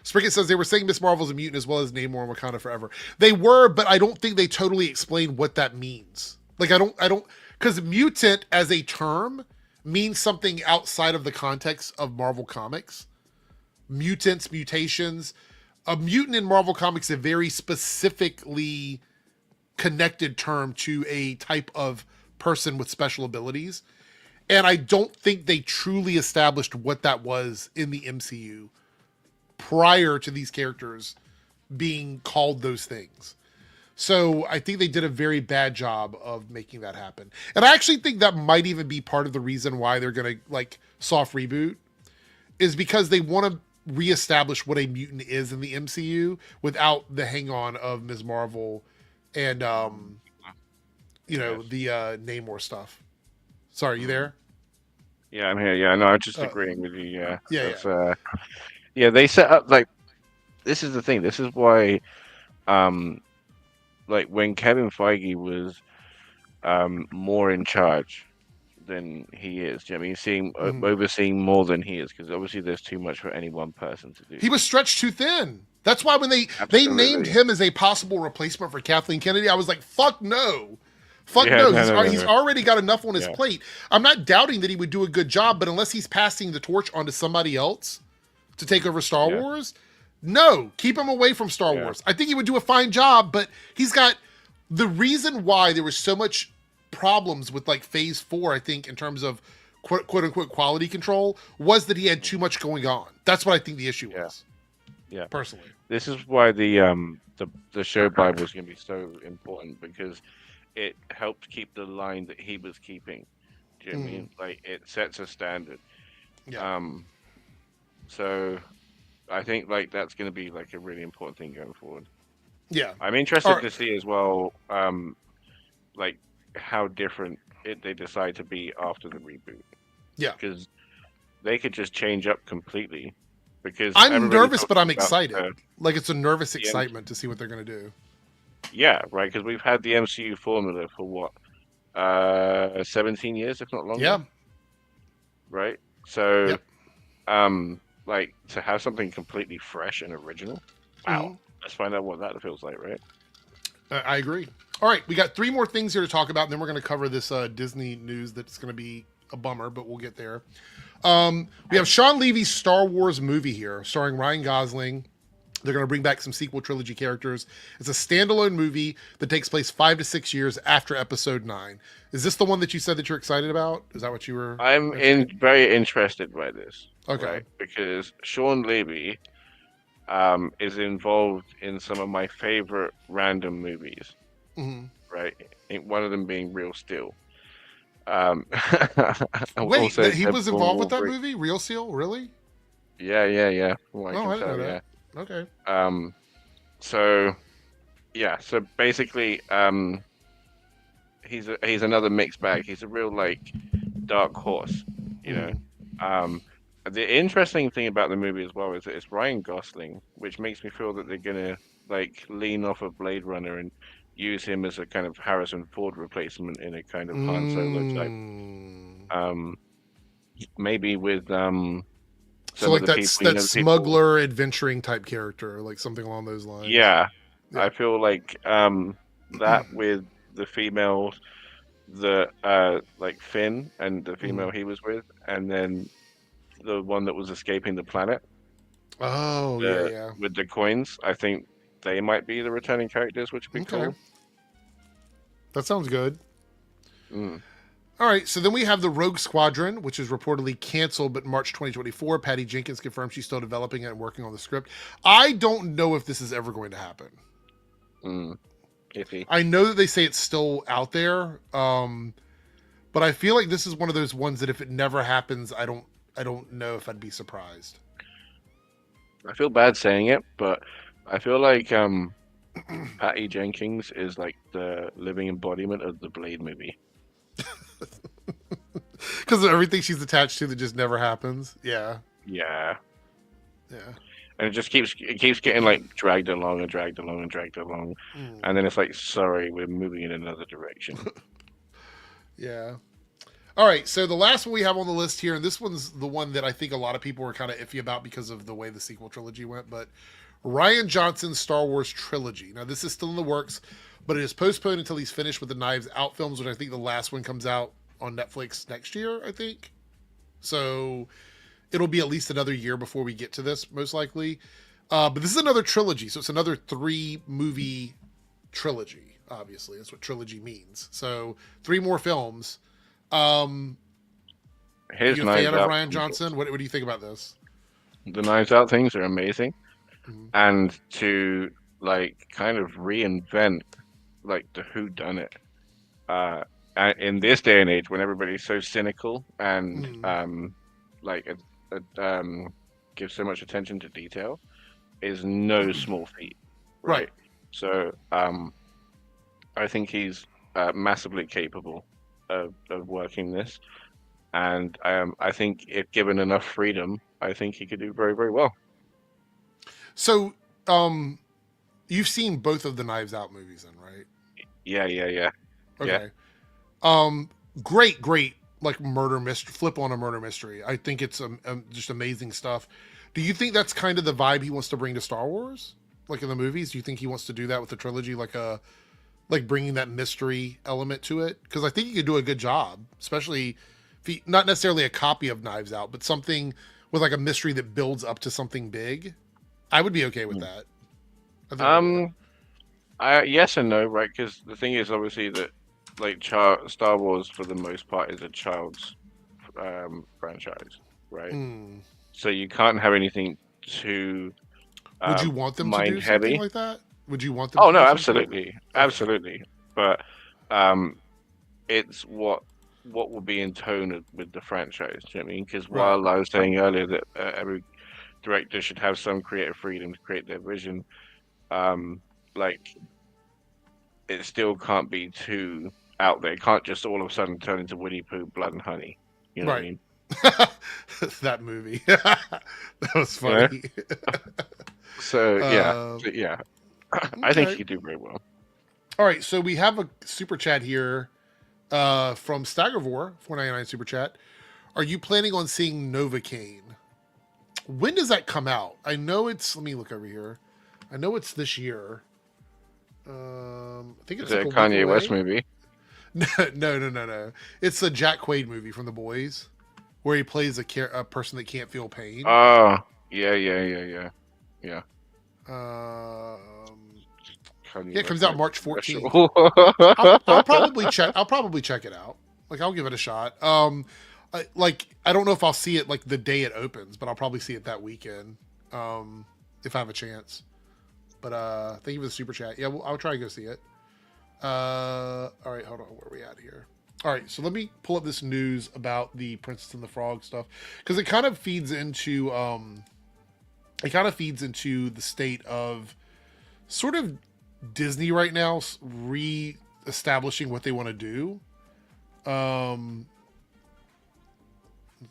Spricket says they were saying Miss Marvel's a mutant as well as Namor and Wakanda Forever. They were, but I don't think they totally explained what that means. Like I don't, because mutant as a term means something outside of the context of Marvel Comics. Mutants, mutations. A mutant in Marvel Comics is a very specifically connected term to a type of person with special abilities. And I don't think they truly established what that was in the MCU prior to these characters being called those things. So I think they did a very bad job of making that happen. And I actually think that might even be part of the reason why they're going to like soft reboot, is because they want to reestablish what a mutant is in the MCU without the hang on of Ms. Marvel and, the Namor stuff. Sorry, you there? Yeah, I'm here. Yeah, no, I'm just agreeing with you. Yeah. They set up like, this is the thing. This is why, like when Kevin Feige was more in charge than he is. Do you know what I mean? Overseeing more than he is, because obviously there's too much for any one person to do. He was stretched too thin. That's why when they named him as a possible replacement for Kathleen Kennedy, I was like, fuck no. He's already got enough on his plate. I'm not doubting that he would do a good job, but unless he's passing the torch on to somebody else to take over Star Wars, no, keep him away from Star Wars. I think he would do a fine job, but he's got the reason why there was so much problems with like phase 4, I think, in terms of quote unquote quality control, was that he had too much going on. That's what I think the issue was. Yeah. Personally. This is why the show Bible is going to be so important, because it helped keep the line that he was keeping. Do you know what I mean? Like, it sets a standard. Yeah. So I think like that's going to be like a really important thing going forward. Yeah. I'm interested to see as well, like how different they decide to be after the reboot. Yeah. Because they could just change up completely. Because I'm nervous, but I'm excited. Like, it's a nervous excitement to see what they're going to do. Yeah, right. Because we've had the MCU formula for what, 17 years, if not longer. Yeah. Right. So, like to have something completely fresh and original. Wow. Let's find out what that feels like, right? I agree. All right, we got 3 more things here to talk about, and then we're going to cover this Disney news that's going to be a bummer, but we'll get there. We have Sean Levy's Star Wars movie here, starring Ryan Gosling, They're going to bring back some sequel trilogy characters. It's a standalone movie that takes place 5 to 6 years after Episode 9. Is this the one that you said that you're excited about? Is that what you were? I'm very interested by this. Okay. Right? Because Sean Levy is involved in some of my favorite random movies. Mm-hmm. Right? One of them being Real Steel. Wait, he was involved with that movie, Real Steel? Really? Yeah. From what I I can didn't tell, know that. Okay. So basically, he's another mixed bag. He's a real dark horse, you know. The interesting thing about the movie as well is that it's Ryan Gosling, which makes me feel that they're gonna lean off of Blade Runner and use him as a kind of Harrison Ford replacement in a kind of Han Solo type. Maybe with so like that smuggler adventuring type character, like something along those lines. Yeah. I feel like that with the female, like Finn and the female he was with, and then the one that was escaping the planet. Oh, yeah. With the coins, I think they might be the returning characters, which would be cool. That sounds good. All right, so then we have the Rogue Squadron, which is reportedly canceled, but March 2024. Patty Jenkins confirmed she's still developing it and working on the script. I don't know if this is ever going to happen. Iffy. I know that they say it's still out there, but I feel like this is one of those ones that if it never happens, I don't know if I'd be surprised. I feel bad saying it, but I feel like Patty Jenkins is like the living embodiment of the Blade movie. Because of everything she's attached to that just never happens. Yeah. And it keeps getting dragged along, and then it's like, sorry, we're moving in another direction. Yeah. All right, so the last one we have on the list here, and this one's the one that I think a lot of people were kind of iffy about because of the way the sequel trilogy went, but Rian Johnson's Star Wars trilogy. Now, this is still in the works, but it is postponed until he's finished with the Knives Out films, which I think the last one comes out on Netflix next year, I think. So it'll be at least another year before we get to this, most likely. But this is another trilogy, so it's another 3-movie trilogy, obviously. That's what trilogy means. So 3 more films. Are you a fan of Rian Johnson? What do you think about this? The Knives Out things are amazing. And to kind of reinvent the whodunit in this day and age when everybody's so cynical and gives so much attention to detail is no small feat, right? So I think he's massively capable of working this, and I think if given enough freedom, I think he could do very, very well. So you've seen both of the Knives Out movies then, right? Yeah. Okay. Great murder mystery, flip on a murder mystery. I think it's just amazing stuff. Do you think that's kind of the vibe he wants to bring to Star Wars, in the movies? Do you think he wants to do that with the trilogy, bringing that mystery element to it? Because I think he could do a good job, especially if not necessarily a copy of Knives Out, but something with a mystery that builds up to something big. I would be okay with that. Yes and no, right? Because the thing is, obviously, that Star Wars for the most part is a child's franchise, right? So you can't have anything too would you want them to do something like that? Would you want them? Oh no, absolutely. But it's what will be in tone with the franchise. Do you know what I mean? Because while I was saying earlier that every director should have some creative freedom to create their vision, it still can't be too out there. It can't just all of a sudden turn into Winnie Pooh, Blood and Honey. You know what I mean? That movie. That was funny. So yeah. I think he could do very well. All right, so we have a super chat here from Staggervore, 499 super chat. Are you planning on seeing Novocaine? When does that come out? I know it's. Let me look over here. I know it's this year. I think it's a Kanye West movie. No. It's a Jack Quaid movie from The Boys, where he plays a person that can't feel pain. Oh, yeah. Yeah, it comes out March 14th. I'll probably check it out. Like, I'll give it a shot. I don't know if I'll see it like the day it opens, but I'll probably see it that weekend, if I have a chance. But thank you for the super chat. Yeah, I'll try to go see it. All right, hold on. Where are we at here? All right, so let me pull up this news about the Princess and the Frog stuff, because it kind of feeds into the state of sort of Disney right now, re-establishing what they want to do. Let's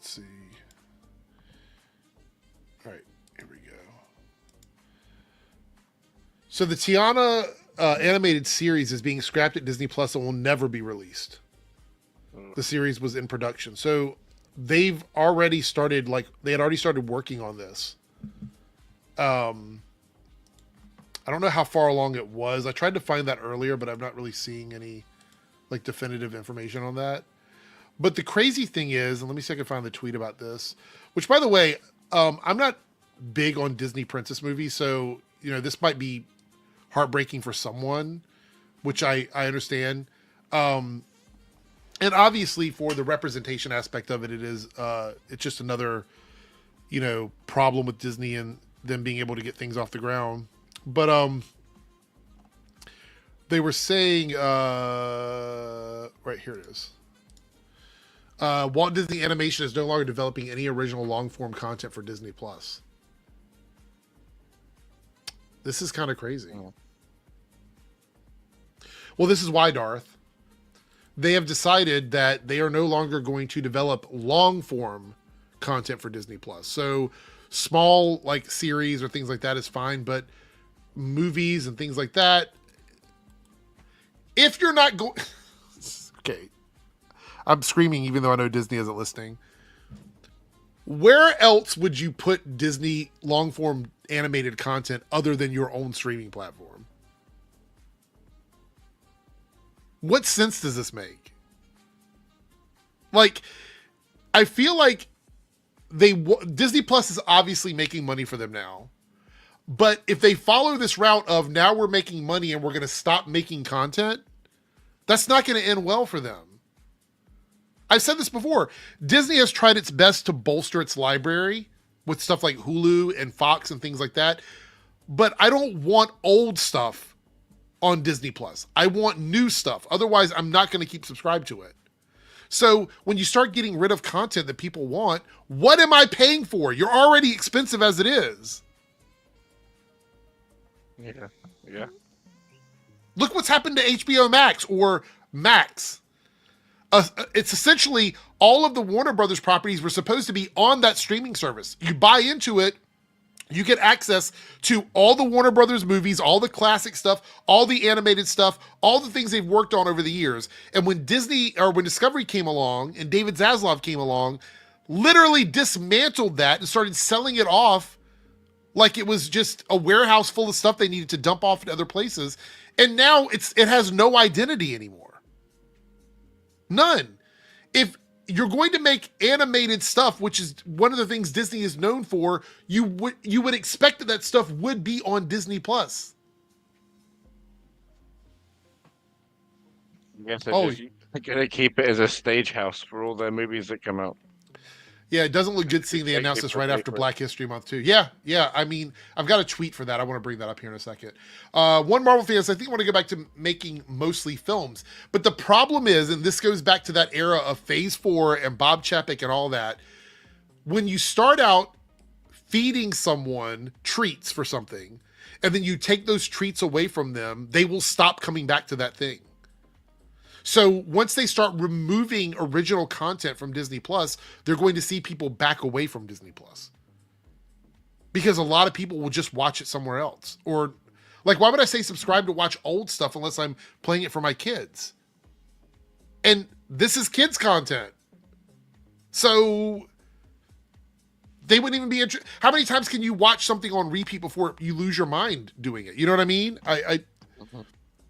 see. All right, here we go. So the Tiana animated series is being scrapped at Disney Plus and will never be released. The series was in production, so they've already started. They had already started working on this. I don't know how far along it was. I tried to find that earlier, but I'm not really seeing any definitive information on that. But the crazy thing is, and let me see if I can find the tweet about this, which, by the way, I'm not big on Disney princess movies, so this might be heartbreaking for someone, which I understand. And obviously for the representation aspect of it, it's just another, problem with Disney and them being able to get things off the ground. But they were saying, right here it is. Walt Disney Animation is no longer developing any original long-form content for Disney Plus. This is kind of crazy. Oh. Well, this is why, Darth. They have decided that they are no longer going to develop long-form content for Disney Plus. So small series or things like that is fine, but movies and things like that, if you're not going... Okay. I'm screaming even though I know Disney isn't listening. Where else would you put Disney long-form animated content other than your own streaming platform? What sense does this make? I feel like Disney Plus is obviously making money for them now. But if they follow this route of now we're making money and we're going to stop making content, that's not going to end well for them. I've said this before. Disney has tried its best to bolster its library with stuff like Hulu and Fox and things like that. But I don't want old stuff on Disney Plus. I want new stuff. Otherwise, I'm not going to keep subscribed to it. So when you start getting rid of content that people want, what am I paying for? You're already expensive as it is. Yeah. Look what's happened to HBO Max or Max. It's essentially all of the Warner Brothers properties were supposed to be on that streaming service. You buy into it, you get access to all the Warner Brothers movies, all the classic stuff, all the animated stuff, all the things they've worked on over the years. And when when Discovery came along and David Zaslav came along, literally dismantled that and started selling it off like it was just a warehouse full of stuff they needed to dump off to other places. And now it has no identity anymore. None. If you're going to make animated stuff, which is one of the things Disney is known for, you would expect that stuff would be on Disney Plus. Yes, they're going to keep it as a stage house for all their movies that come out. Yeah, it doesn't look good seeing they announced this right after Black History Month too. Yeah. I mean, I've got a tweet for that. I want to bring that up here in a second. One Marvel fan says, I think I want to go back to making mostly films. But the problem is, and this goes back to that era of Phase 4 and Bob Chapek and all that, when you start out feeding someone treats for something, and then you take those treats away from them, they will stop coming back to that thing. So once they start removing original content from Disney Plus, they're going to see people back away from Disney Plus. Because a lot of people will just watch it somewhere else. Or, why would I say subscribe to watch old stuff unless I'm playing it for my kids? And this is kids content. So they wouldn't even be interested. How many times can you watch something on repeat before you lose your mind doing it? You know what I mean?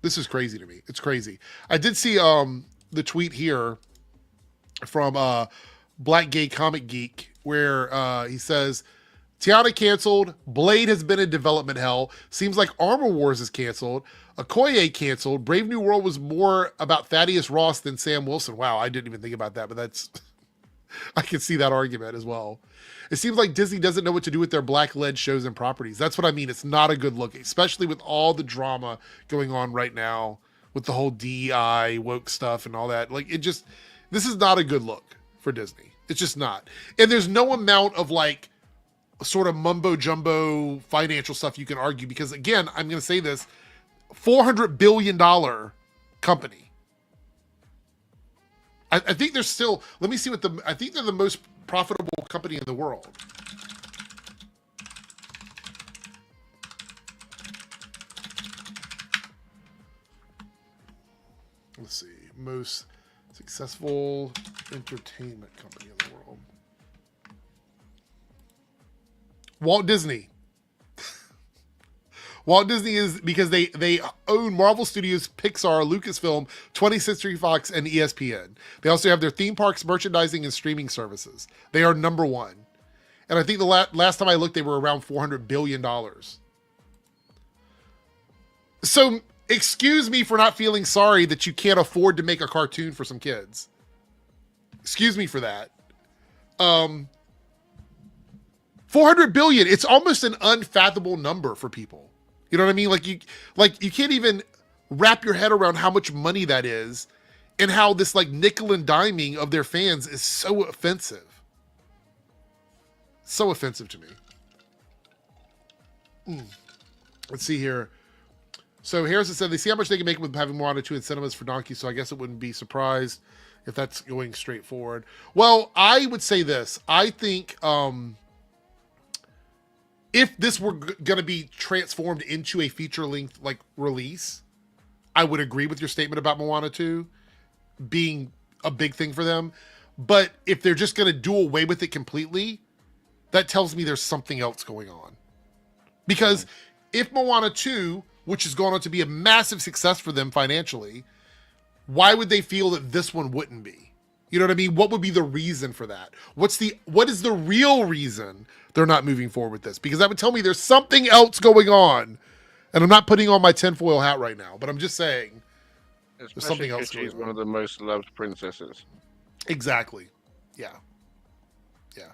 This is crazy to me. It's crazy. I did see the tweet here from Black Gay Comic Geek where he says, Tiana canceled. Blade has been in development hell. Seems like Armor Wars is canceled. Okoye canceled. Brave New World was more about Thaddeus Ross than Sam Wilson. Wow, I didn't even think about that, but that's I can see that argument as well. It seems like Disney doesn't know what to do with their black-led shows and properties. That's what I mean. It's not a good look, especially with all the drama going on right now with the whole DEI woke stuff and all that. Like, this is not a good look for Disney. It's just not. And there's no amount of like sort of mumbo jumbo financial stuff you can argue, because again, I'm going to say this, $400 billion company. I think they're still, let me see what I think they're the most profitable company in the world. Let's see, most successful entertainment company in the world. Walt Disney. Walt Disney is, because they own Marvel Studios, Pixar, Lucasfilm, 20th Century Fox, and ESPN. They also have their theme parks, merchandising, and streaming services. They are number one. And I think the last time I looked, they were around $400 billion. So excuse me for not feeling sorry that you can't afford to make a cartoon for some kids. Excuse me for that. 400 billion. It's almost an unfathomable number for people. You know what I mean? Like you can't even wrap your head around how much money that is, and how this like nickel and diming of their fans is so offensive. So offensive to me. Let's see here. So Harrison said they see how much they can make with having Moana 2 in cinemas for Donkey, so I guess it wouldn't be surprised if that's going straight forward. Well, I would say this. I think if this were going to be transformed into a feature-length like release, I would agree with your statement about Moana 2 being a big thing for them. But if they're just going to do away with it completely, that tells me there's something else going on. Because if Moana 2, which has gone on to be a massive success for them financially, why would they feel that this one wouldn't be? You know what I mean? What would be the reason for that? What is the real reason they're not moving forward with this? Because that would tell me there's something else going on. And I'm not putting on my tinfoil hat right now, but I'm just saying there's something else going on. She's one of the most loved princesses. Exactly. Yeah. Yeah.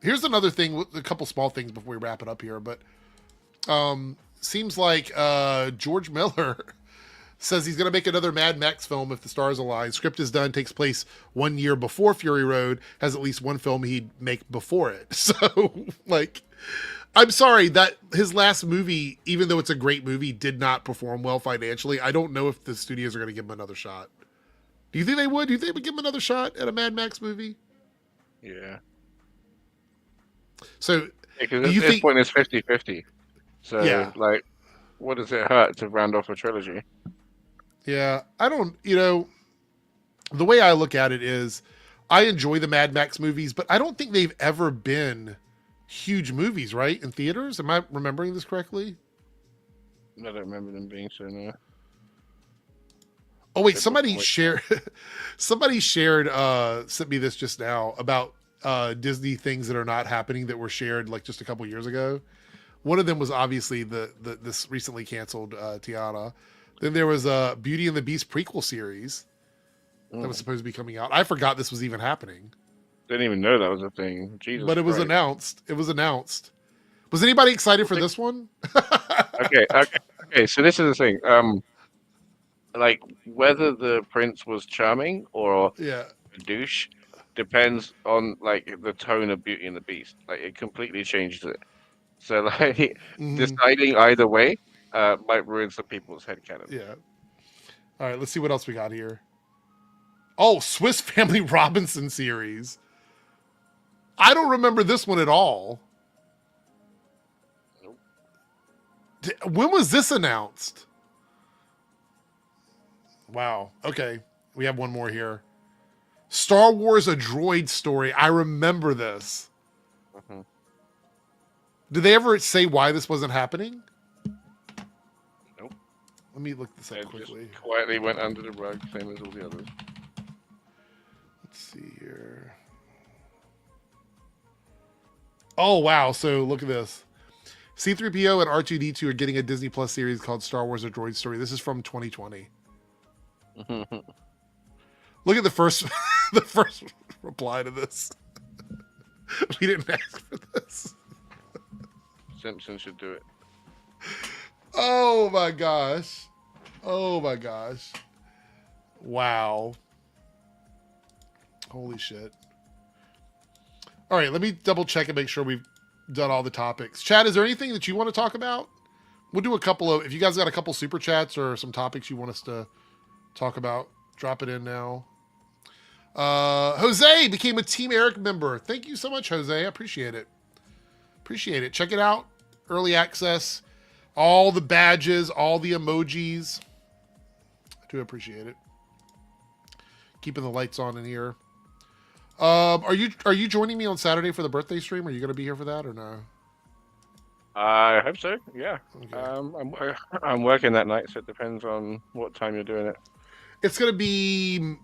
Here's another thing, a couple small things before we wrap it up here, but seems like George Miller says he's going to make another Mad Max film if the stars align. Script is done, takes place 1 year before Fury Road, has at least one film he'd make before it. So, like, I'm sorry that his last movie, even though it's a great movie, did not perform well financially. I don't know if the studios are going to give him another shot. Do you think they would? Do you think they would give him another shot at a Mad Max movie? Yeah. So, because at this point it's 50-50. So, yeah, like, what does it hurt to round off a trilogy? Yeah, I don't, the way I look at it is I enjoy the Mad Max movies, but I don't think they've ever been huge movies, right? In theaters? Am I remembering this correctly? I don't remember them being so, no. Oh, wait, somebody shared, sent me this just now about Disney things that are not happening that were shared like just a couple years ago. One of them was obviously this recently canceled Tiana. Then there was a Beauty and the Beast prequel series that was supposed to be coming out. I forgot this was even happening. Didn't even know that was a thing. Jesus but it was announced. It was announced. Was anybody excited for this one? Okay. So this is the thing. Like whether the prince was charming or a douche depends on like the tone of Beauty and the Beast. Like it completely changes it. So like deciding either way might ruin some people's headcanon. Yeah. All right, let's see what else we got here. Oh, Swiss Family Robinson series. I don't remember this one at all. Nope. When was this announced? Wow. Okay. We have one more here. Star Wars: A Droid Story. I remember this. Did they ever say why this wasn't happening? Nope. Let me look this up quickly. Just quietly went under the rug, same as all the others. Let's see here. Oh wow! So look at this. C-3PO and R2-D2 are getting a Disney Plus series called Star Wars: A Droid Story. This is from 2020. Look at the first the first reply to this. We didn't ask for this. Simpson should do it. Oh my gosh. Oh my gosh. Wow. Holy shit. All right, let me double check and make sure we've done all the topics. Chad, is there anything that you want to talk about? We'll do a couple of, if you guys got a couple super chats or some topics you want us to talk about, drop it in now. Jose became a Team Eric member. Thank you so much, Jose. I appreciate it. Appreciate it. Check it out. Early access. All the badges, all the emojis. I do appreciate it. Keeping the lights on in here. Are you joining me on Saturday for the birthday stream? Are you going to be here for that or no? I hope so. Yeah. Okay. I'm working that night, so it depends on what time you're doing it. It's going to be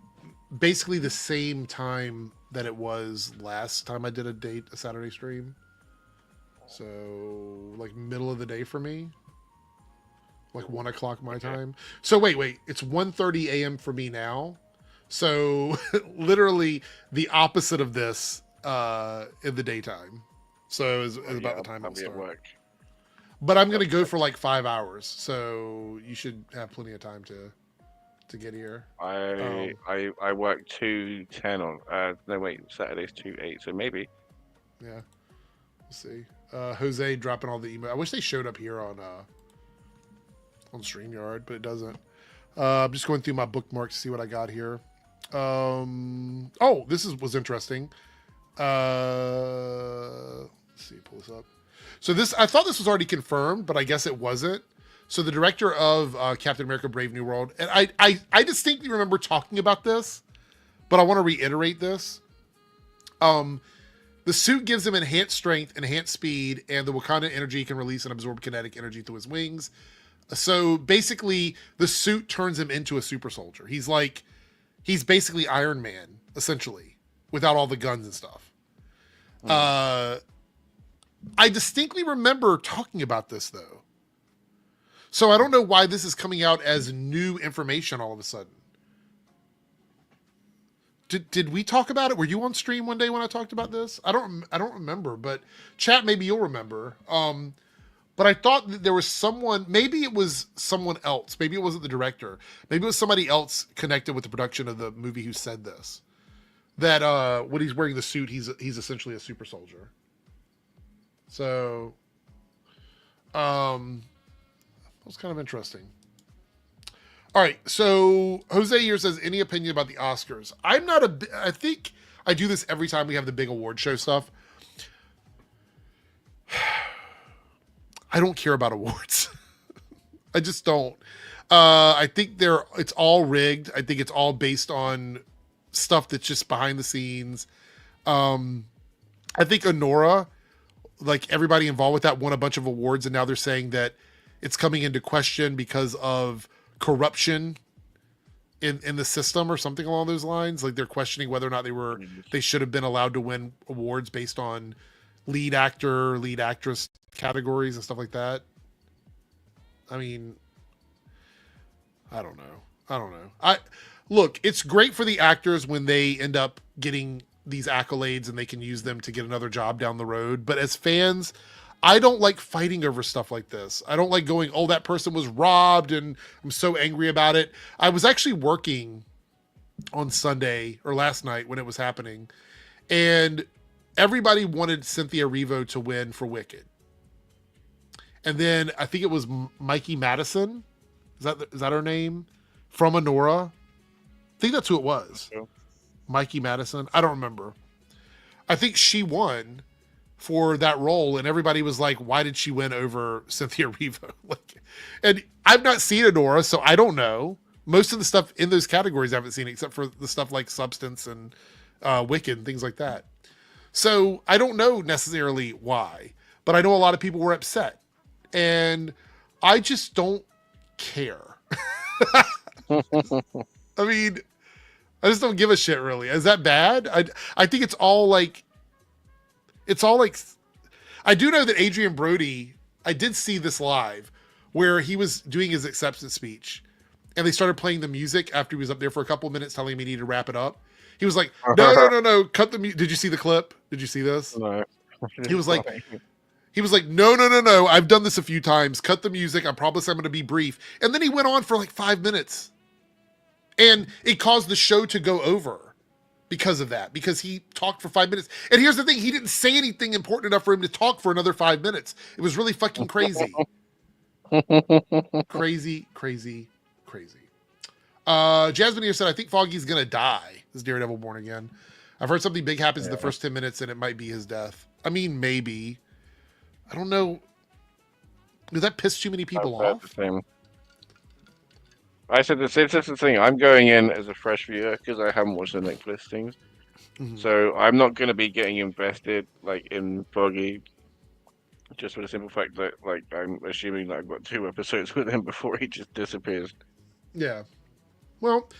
basically the same time that it was last time I did a Saturday stream. So like middle of the day for me. Like 1 o'clock my time. So wait. It's 1:30 a.m. for me now. So literally the opposite of this in the daytime. So is about the time I'll start. At work. But I'm gonna go for like 5 hours, so you should have plenty of time to get here. I work 2:10 on no wait, Saturday's 2:8, so maybe. Yeah. We'll see. Jose dropping all the email. I wish they showed up here on StreamYard, but it doesn't. I'm just going through my bookmarks to see what I got here. Oh, this was interesting. Let's see, pull this up. So I thought this was already confirmed, but I guess it wasn't. So the director of Captain America: Brave New World, and I distinctly remember talking about this, but I want to reiterate this. The suit gives him enhanced strength, enhanced speed, and the Wakanda energy can release and absorb kinetic energy through his wings. So basically, the suit turns him into a super soldier. He's basically Iron Man, essentially, without all the guns and stuff. I distinctly remember talking about this, though. So I don't know why this is coming out as new information all of a sudden. Did we talk about it? Were you on stream one day when I talked about this? I don't remember, but chat, maybe you'll remember. But I thought that there was someone, maybe it was someone else. Maybe it wasn't the director. Maybe it was somebody else connected with the production of the movie who said this. That when he's wearing the suit, he's essentially a super soldier. So, that was kind of interesting. All right, so Jose here says, any opinion about the Oscars? I think I do this every time we have the big award show stuff. I don't care about awards. I just don't. I think it's all rigged. I think it's all based on stuff that's just behind the scenes. I think Honora, like everybody involved with that, won a bunch of awards, and now they're saying that it's coming into question because of corruption in the system or something along those lines. Like they're questioning whether or not they should have been allowed to win awards based on lead actor, lead actress categories and stuff like that. I mean, I don't know. Look, it's great for the actors when they end up getting these accolades and they can use them to get another job down the road. But as fans, I don't like fighting over stuff like this. I don't like going, oh, that person was robbed and I'm so angry about it. I was actually working on Sunday or last night when it was happening, and everybody wanted Cynthia Erivo to win for Wicked. And then I think it was Mikey Madison. Is that her name? From Honora. I think that's who it was. Yeah. Mikey Madison. I don't remember. I think she won for that role, and everybody was like, why did she win over Cynthia Erivo? And I've not seen Honora, so I don't know. Most of the stuff in those categories I haven't seen, except for the stuff like Substance and Wicked and things like that. So I don't know necessarily why, but I know a lot of people were upset, and I just don't care. I mean, I just don't give a shit, really. Is that bad? I think it's all like I do know that Adrian Brody, I did see this live where he was doing his acceptance speech and they started playing the music after he was up there for a couple of minutes telling him he needed to wrap it up. He was like, no, cut the music. Did you see the clip? Did you see this? No. He was like, no. I've done this a few times. Cut the music. I promise I'm going to be brief. And then he went on for like 5 minutes. And it caused the show to go over because of that, because he talked for 5 minutes. And here's the thing. He didn't say anything important enough for him to talk for another 5 minutes. It was really fucking crazy. Crazy. Jasmine here said, I think Foggy's going to die. This is Daredevil Born Again. I've heard something big happens in the first 10 minutes and it might be his death. I mean, maybe. I don't know. Does that piss too many people off? I said the same thing. I'm going in as a fresh viewer because I haven't watched the next listings. Mm-hmm. So I'm not going to be getting invested like in Foggy just for the simple fact that like I'm assuming that I've got 2 episodes with him before he just disappears. Yeah. Well,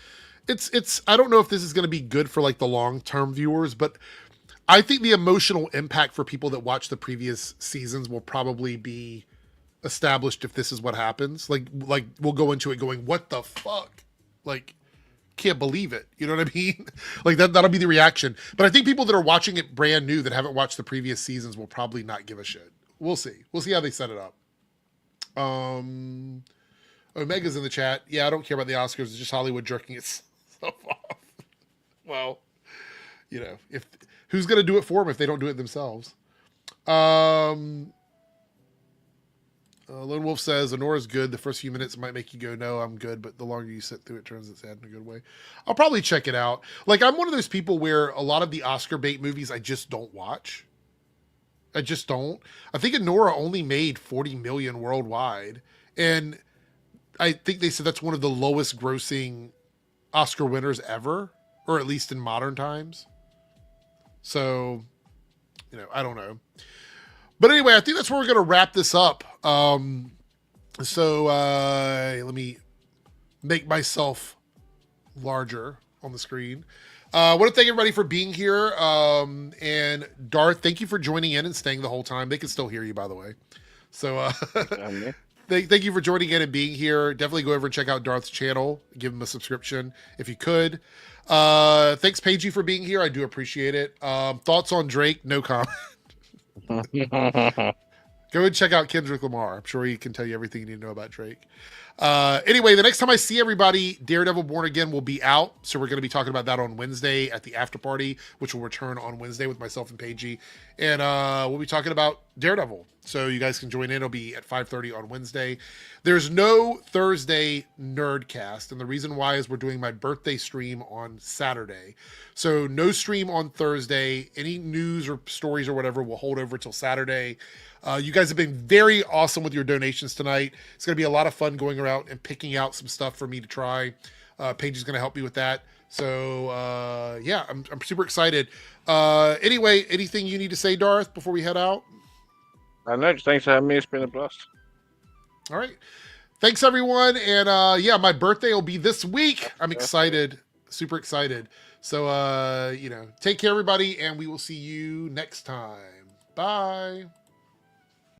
it's I don't know if this is going to be good for like the long-term viewers, but I think the emotional impact for people that watch the previous seasons will probably be established if this is what happens. Like we'll go into it going, what the fuck? Like, can't believe it. You know what I mean? Like that'll be the reaction. But I think people that are watching it brand new that haven't watched the previous seasons will probably not give a shit. We'll see. We'll see how they set it up. Omega's in the chat. Yeah, I don't care about the Oscars. It's just Hollywood jerking itself off. Well, you know, if who's going to do it for them if they don't do it themselves? Lone Wolf says, Honora's good. The first few minutes might make you go, no, I'm good. But the longer you sit through it, turns it's sad in a good way. I'll probably check it out. Like, I'm one of those people where a lot of the Oscar bait movies I just don't watch. I just don't. I think Honora only made 40 million worldwide. And I think they said that's one of the lowest grossing Oscar winners ever, or at least in modern times. So, you know, I don't know. But anyway, I think that's where we're going to wrap this up. Let me make myself larger on the screen. I want to thank everybody for being here. And Darth, thank you for joining in and staying the whole time. They can still hear you, by the way. So, thank you for joining in and being here. Definitely go over and check out Darth's channel. Give him a subscription if you could. Thanks, Paigey, for being here. I do appreciate it. Thoughts on Drake? No comment. Go and check out Kendrick Lamar. I'm sure he can tell you everything you need to know about Drake. Anyway, the next time I see everybody, Daredevil Born Again will be out. So we're going to be talking about that on Wednesday at the after party, which will return on Wednesday with myself and Paigey. And we'll be talking about Daredevil. So you guys can join in. It'll be at 5:30 on Wednesday. There's no Thursday Nerdcast. And the reason why is we're doing my birthday stream on Saturday. So no stream on Thursday. Any news or stories or whatever we'll hold over till Saturday. You guys have been very awesome with your donations tonight. It's going to be a lot of fun going around and picking out some stuff for me to try. Paige is going to help me with that. So, yeah, I'm super excited. Anyway, anything you need to say, Darth, before we head out? I know. Thanks for having me. It's been a blast. All right. Thanks, everyone. And, yeah, my birthday will be this week. I'm excited. Super excited. So, you know, take care, everybody, and we will see you next time. Bye.